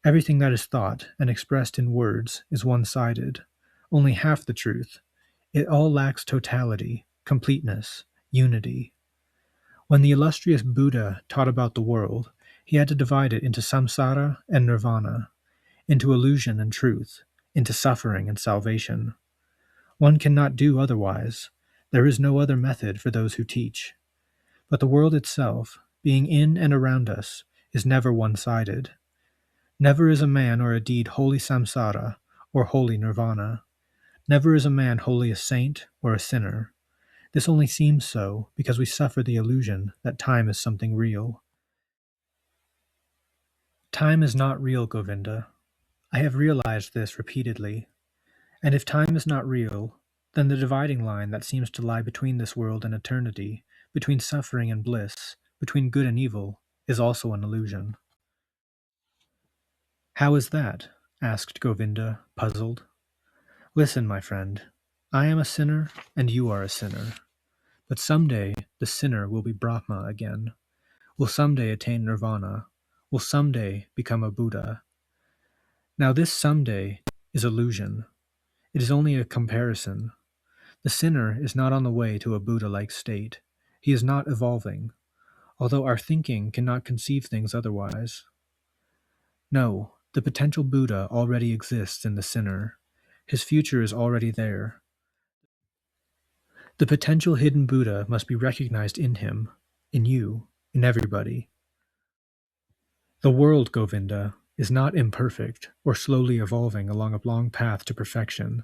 Everything that is thought and expressed in words is one-sided, only half the truth. It all lacks totality, completeness, unity. When the illustrious Buddha taught about the world, he had to divide it into samsara and nirvana, into illusion and truth, into suffering and salvation. One cannot do otherwise. There is no other method for those who teach. But the world itself, being in and around us, is never one-sided. Never is a man or a deed wholly samsara or wholly nirvana. Never is a man wholly a saint or a sinner. This only seems so because we suffer the illusion that time is something real. Time is not real, Govinda. I have realized this repeatedly. And if time is not real, then the dividing line that seems to lie between this world and eternity, between suffering and bliss, between good and evil, is also an illusion. How is that? Asked Govinda, puzzled. Listen, my friend. I am a sinner, and you are a sinner. But someday the sinner will be Brahma again, will someday attain nirvana, will someday become a Buddha. Now this someday is illusion. It is only a comparison. The sinner is not on the way to a Buddha-like state. He is not evolving, although our thinking cannot conceive things otherwise. No, the potential Buddha already exists in the sinner. His future is already there. The potential hidden Buddha must be recognized in him, in you, in everybody. The world, Govinda, is not imperfect or slowly evolving along a long path to perfection.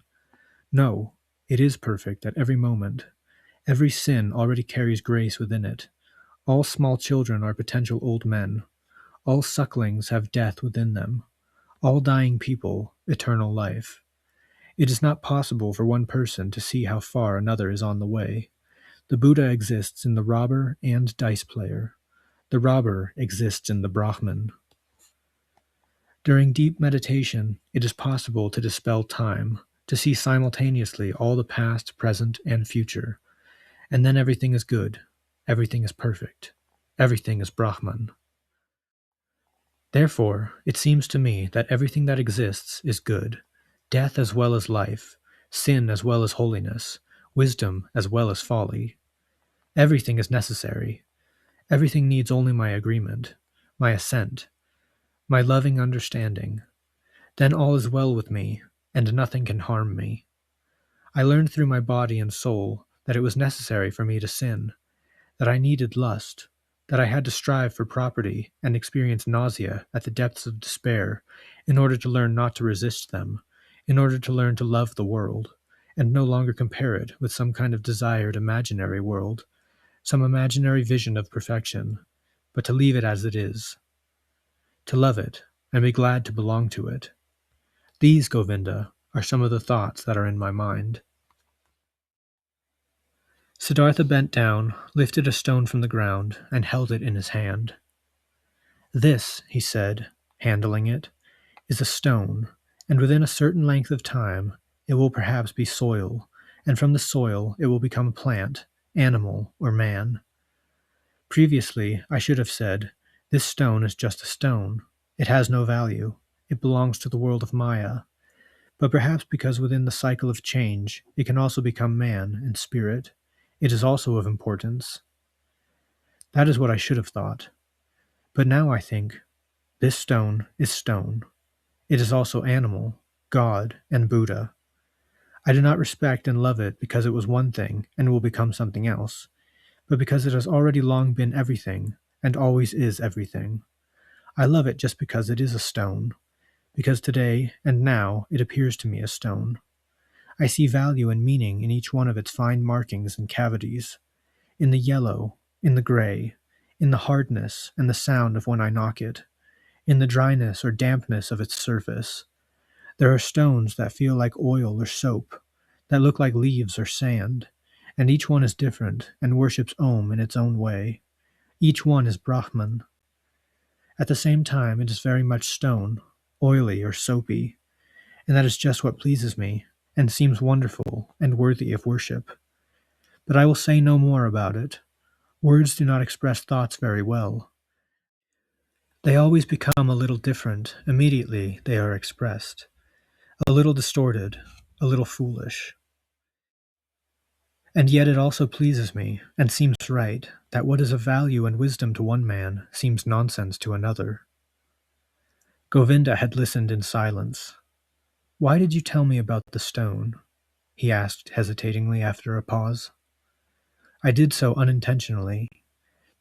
No, it is perfect at every moment. Every sin already carries grace within it. All small children are potential old men. All sucklings have death within them. All dying people, eternal life. It is not possible for one person to see how far another is on the way. The Buddha exists in the robber and dice player. The robber exists in the Brahman. During deep meditation, it is possible to dispel time, to see simultaneously all the past, present, and future. And then everything is good. Everything is perfect. Everything is Brahman. Therefore, it seems to me that everything that exists is good, death as well as life, sin as well as holiness, wisdom as well as folly. Everything is necessary. Everything needs only my agreement, my assent, my loving understanding. Then all is well with me, and nothing can harm me. I learned through my body and soul that it was necessary for me to sin, that I needed lust, that I had to strive for property and experience nausea at the depths of despair in order to learn not to resist them, in order to learn to love the world, and no longer compare it with some kind of desired imaginary world, some imaginary vision of perfection, but to leave it as it is, to love it and be glad to belong to it. These, Govinda, are some of the thoughts that are in my mind. Siddartha bent down, lifted a stone from the ground, and held it in his hand. This, he said, handling it, is a stone, and within a certain length of time it will perhaps be soil, and from the soil it will become a plant, animal, or man. Previously, I should have said, this stone is just a stone. It has no value. It belongs to the world of Maya. But perhaps because within the cycle of change it can also become man and spirit, it is also of importance. That is what I should have thought. But now I think, this stone is stone. It is also animal, God, and Buddha. I do not respect and love it because it was one thing and will become something else, but because it has already long been everything and always is everything. I love it just because it is a stone, because today and now it appears to me a stone. I see value and meaning in each one of its fine markings and cavities, in the yellow, in the gray, in the hardness and the sound of when I knock it, in the dryness or dampness of its surface. There are stones that feel like oil or soap, that look like leaves or sand, and each one is different and worships Om in its own way. Each one is Brahman. At the same time, it is very much stone, oily or soapy, and that is just what pleases me, and seems wonderful and worthy of worship. But I will say no more about it. Words do not express thoughts very well. They always become a little different immediately they are expressed, a little distorted, a little foolish. And yet it also pleases me, and seems right, that what is of value and wisdom to one man seems nonsense to another. Govinda had listened in silence. Why did you tell me about the stone? He asked hesitatingly after a pause. I did so unintentionally,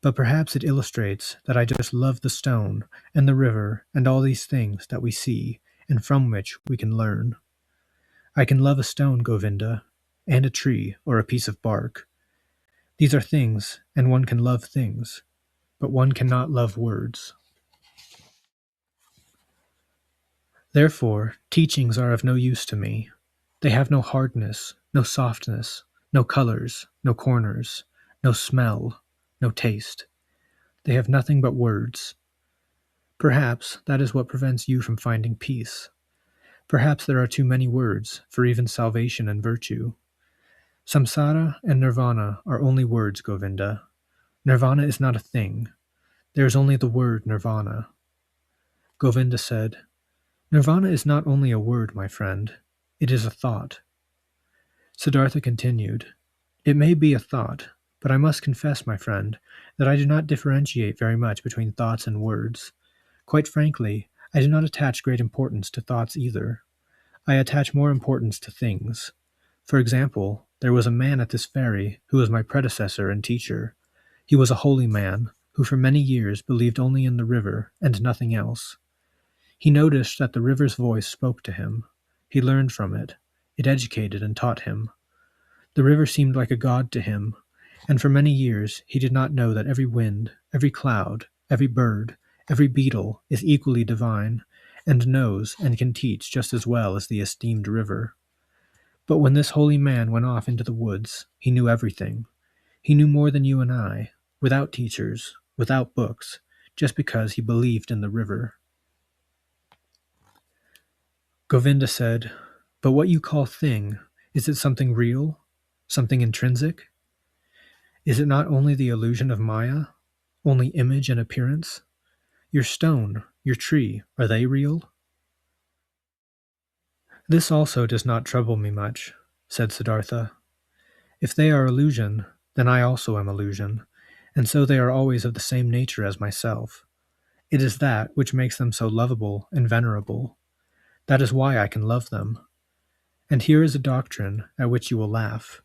but perhaps it illustrates that I just love the stone and the river and all these things that we see and from which we can learn. I can love a stone, Govinda, and a tree or a piece of bark. These are things, and one can love things, but one cannot love words. Therefore, teachings are of no use to me. They have no hardness, no softness, no colors, no corners, no smell, no taste. They have nothing but words. Perhaps that is what prevents you from finding peace. Perhaps there are too many words for even salvation and virtue. Samsara and nirvana are only words, Govinda. Nirvana is not a thing. There is only the word nirvana. Govinda said, Nirvana is not only a word, my friend. It is a thought. Siddartha continued, It may be a thought, but I must confess, my friend, that I do not differentiate very much between thoughts and words. Quite frankly, I do not attach great importance to thoughts either. I attach more importance to things. For example, there was a man at this ferry who was my predecessor and teacher. He was a holy man who for many years believed only in the river and nothing else. He noticed that the river's voice spoke to him. He learned from it. It educated and taught him. The river seemed like a god to him, and for many years he did not know that every wind, every cloud, every bird, every beetle is equally divine, and knows and can teach just as well as the esteemed river. But when this holy man went off into the woods, he knew everything. He knew more than you and I, without teachers, without books, just because he believed in the river. Govinda said, But what you call thing, is it something real? Something intrinsic? Is it not only the illusion of Maya? Only image and appearance? Your stone, your tree, are they real? This also does not trouble me much, said Siddartha. If they are illusion, then I also am illusion, and so they are always of the same nature as myself. It is that which makes them so lovable and venerable. That is why I can love them. And here is a doctrine at which you will laugh.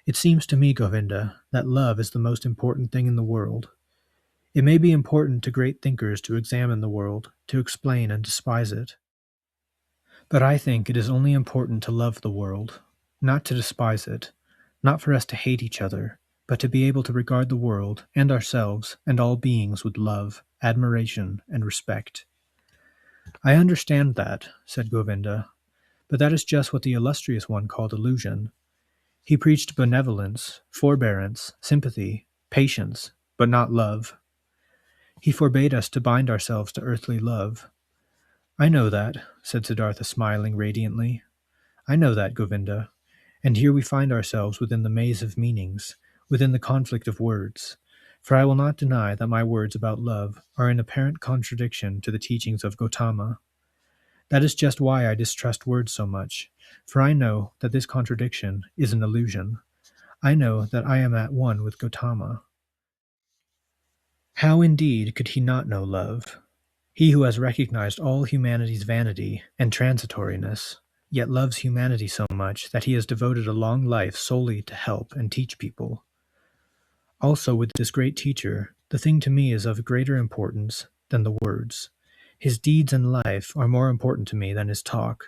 It seems to me, Govinda, that love is the most important thing in the world. It may be important to great thinkers to examine the world, to explain and despise it. But I think it is only important to love the world, not to despise it, not for us to hate each other, but to be able to regard the world and ourselves and all beings with love, admiration, and respect. I understand that, said Govinda, but that is just what the illustrious one called illusion. He preached benevolence, forbearance, sympathy, patience, but not love. He forbade us to bind ourselves to earthly love. I know that, said Siddartha, smiling radiantly. I know that, Govinda, and here we find ourselves within the maze of meanings, within the conflict of words, for I will not deny that my words about love are in apparent contradiction to the teachings of Gautama. That is just why I distrust words so much, for I know that this contradiction is an illusion. I know that I am at one with Gautama. How indeed could he not know love? He who has recognized all humanity's vanity and transitoriness, yet loves humanity so much that he has devoted a long life solely to help and teach people. Also, with this great teacher, the thing to me is of greater importance than the words. His deeds and life are more important to me than his talk.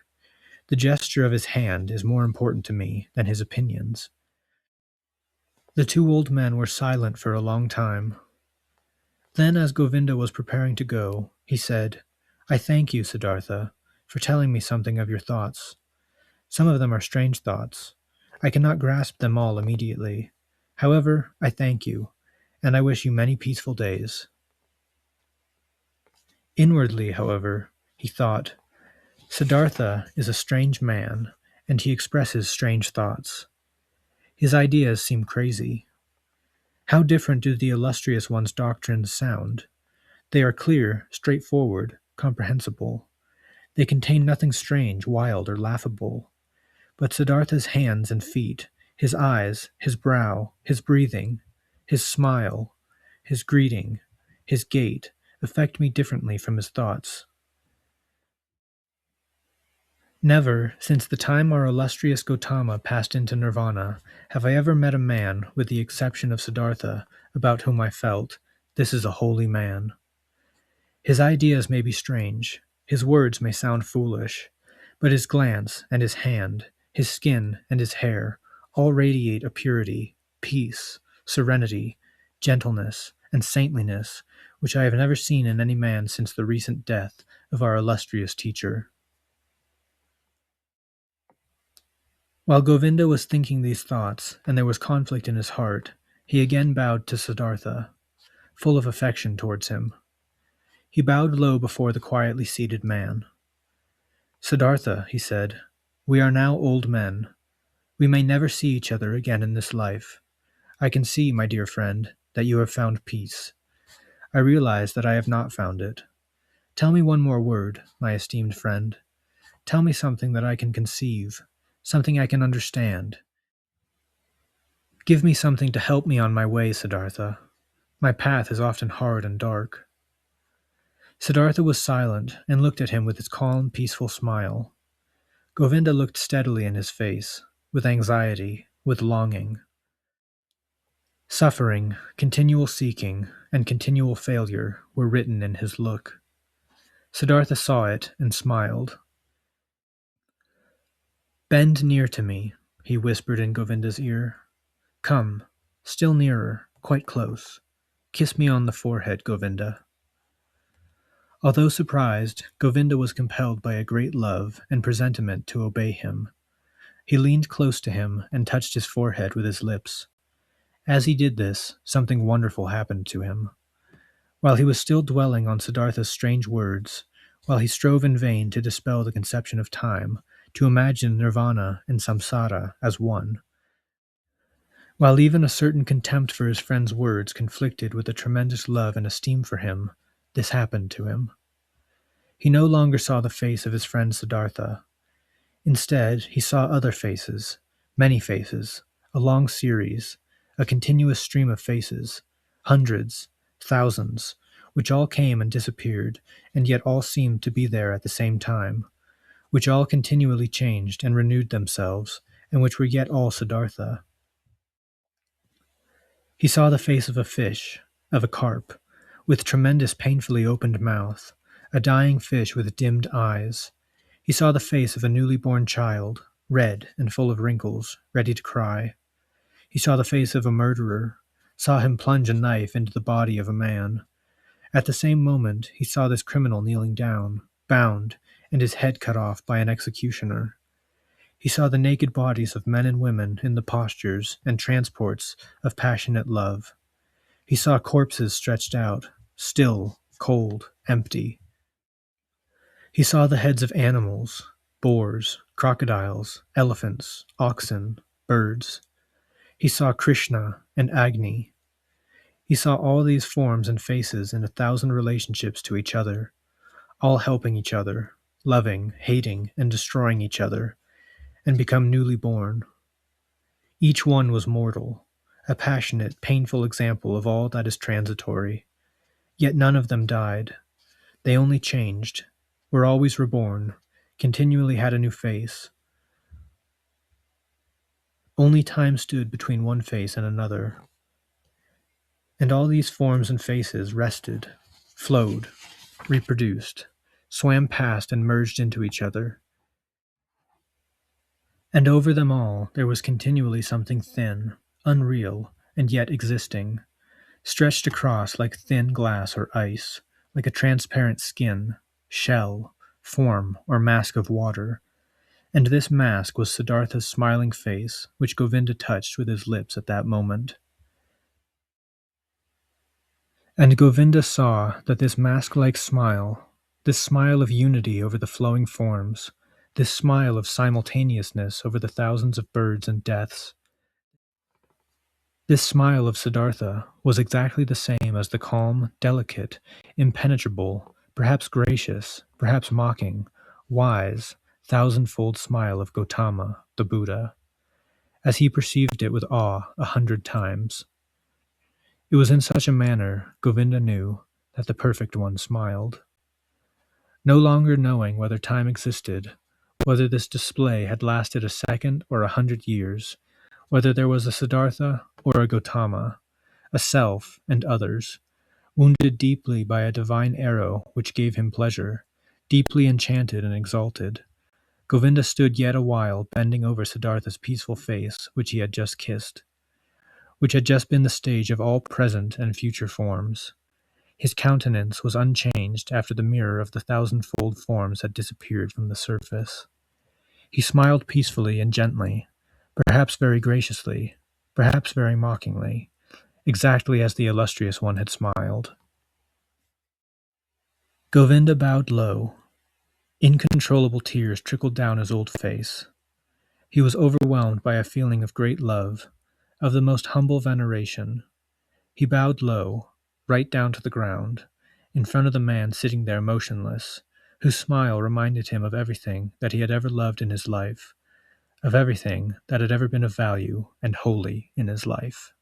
The gesture of his hand is more important to me than his opinions. The two old men were silent for a long time. Then, as Govinda was preparing to go, he said, I thank you, Siddartha, for telling me something of your thoughts. Some of them are strange thoughts. I cannot grasp them all immediately. However, I thank you, and I wish you many peaceful days. Inwardly, however, he thought, Siddartha is a strange man, and he expresses strange thoughts. His ideas seem crazy. How different do the illustrious one's doctrines sound? They are clear, straightforward, comprehensible. They contain nothing strange, wild, or laughable. But Siddartha's hands and feet, His eyes, his brow, his breathing, his smile, his greeting, his gait affect me differently from his thoughts. Never, since the time our illustrious Gautama passed into nirvana, have I ever met a man, with the exception of Siddartha, about whom I felt, this is a holy man. His ideas may be strange, his words may sound foolish, but his glance and his hand, his skin and his hair, all radiate a purity, peace, serenity, gentleness, and saintliness which I have never seen in any man since the recent death of our illustrious teacher. While Govinda was thinking these thoughts, and there was conflict in his heart, he again bowed to Siddartha, full of affection towards him. He bowed low before the quietly seated man. Siddartha, he said, we are now old men. We may never see each other again in this life. I can see, my dear friend, that you have found peace. I realize that I have not found it. Tell me one more word, my esteemed friend. Tell me something that I can conceive, something I can understand. Give me something to help me on my way, Siddartha. My path is often hard and dark. Siddartha was silent and looked at him with his calm, peaceful smile. Govinda looked steadily in his face, with anxiety, with longing. Suffering, continual seeking, and continual failure were written in his look. Siddartha saw it and smiled. Bend near to me, he whispered in Govinda's ear. Come, still nearer, quite close. Kiss me on the forehead, Govinda. Although surprised, Govinda was compelled by a great love and presentiment to obey him. He leaned close to him and touched his forehead with his lips. As he did this, something wonderful happened to him. While he was still dwelling on Siddartha's strange words, while he strove in vain to dispel the conception of time, to imagine nirvana and samsara as one, while even a certain contempt for his friend's words conflicted with a tremendous love and esteem for him, this happened to him. He no longer saw the face of his friend Siddartha. Instead, he saw other faces, many faces, a long series, a continuous stream of faces, hundreds, thousands, which all came and disappeared, and yet all seemed to be there at the same time, which all continually changed and renewed themselves, and which were yet all Siddartha. He saw the face of a fish, of a carp, with tremendous painfully opened mouth, a dying fish with dimmed eyes. He saw the face of a newly born child, red and full of wrinkles, ready to cry. He saw the face of a murderer, saw him plunge a knife into the body of a man. At the same moment, he saw this criminal kneeling down, bound, and his head cut off by an executioner. He saw the naked bodies of men and women in the postures and transports of passionate love. He saw corpses stretched out, still, cold, empty. He saw the heads of animals, boars, crocodiles, elephants, oxen, birds. He saw Krishna and Agni. He saw all these forms and faces in 1,000 relationships to each other, all helping each other, loving, hating, and destroying each other, and become newly born. Each one was mortal, a passionate, painful example of all that is transitory. Yet none of them died. They only changed, were always reborn, continually had a new face. Only time stood between one face and another. And all these forms and faces rested, flowed, reproduced, swam past and merged into each other. And over them all there was continually something thin, unreal, and yet existing, stretched across like thin glass or ice, like a transparent skin, shell, form, or mask of water. And this mask was Siddartha's smiling face, which Govinda touched with his lips at that moment. And Govinda saw that this mask-like smile, this smile of unity over the flowing forms, this smile of simultaneousness over the thousands of birds and deaths, this smile of Siddartha was exactly the same as the calm, delicate, impenetrable, perhaps gracious, perhaps mocking, wise, thousand-fold smile of Gautama, the Buddha. as he perceived it with awe 100 times. It was in such a manner, Govinda knew, that the Perfect One smiled. No longer knowing whether time existed, whether this display had lasted a second or 100 years, whether there was a Siddartha or a Gautama, a self and others, wounded deeply by a divine arrow which gave him pleasure, deeply enchanted and exalted, Govinda stood yet a while bending over Siddartha's peaceful face which he had just kissed, which had just been the stage of all present and future forms. His countenance was unchanged after the mirror of the thousandfold forms had disappeared from the surface. He smiled peacefully and gently, perhaps very graciously, perhaps very mockingly, exactly as the illustrious one had smiled. Govinda bowed low. Incontrollable tears trickled down his old face. He was overwhelmed by a feeling of great love, of the most humble veneration. He bowed low, right down to the ground, in front of the man sitting there motionless, whose smile reminded him of everything that he had ever loved in his life, of everything that had ever been of value and holy in his life.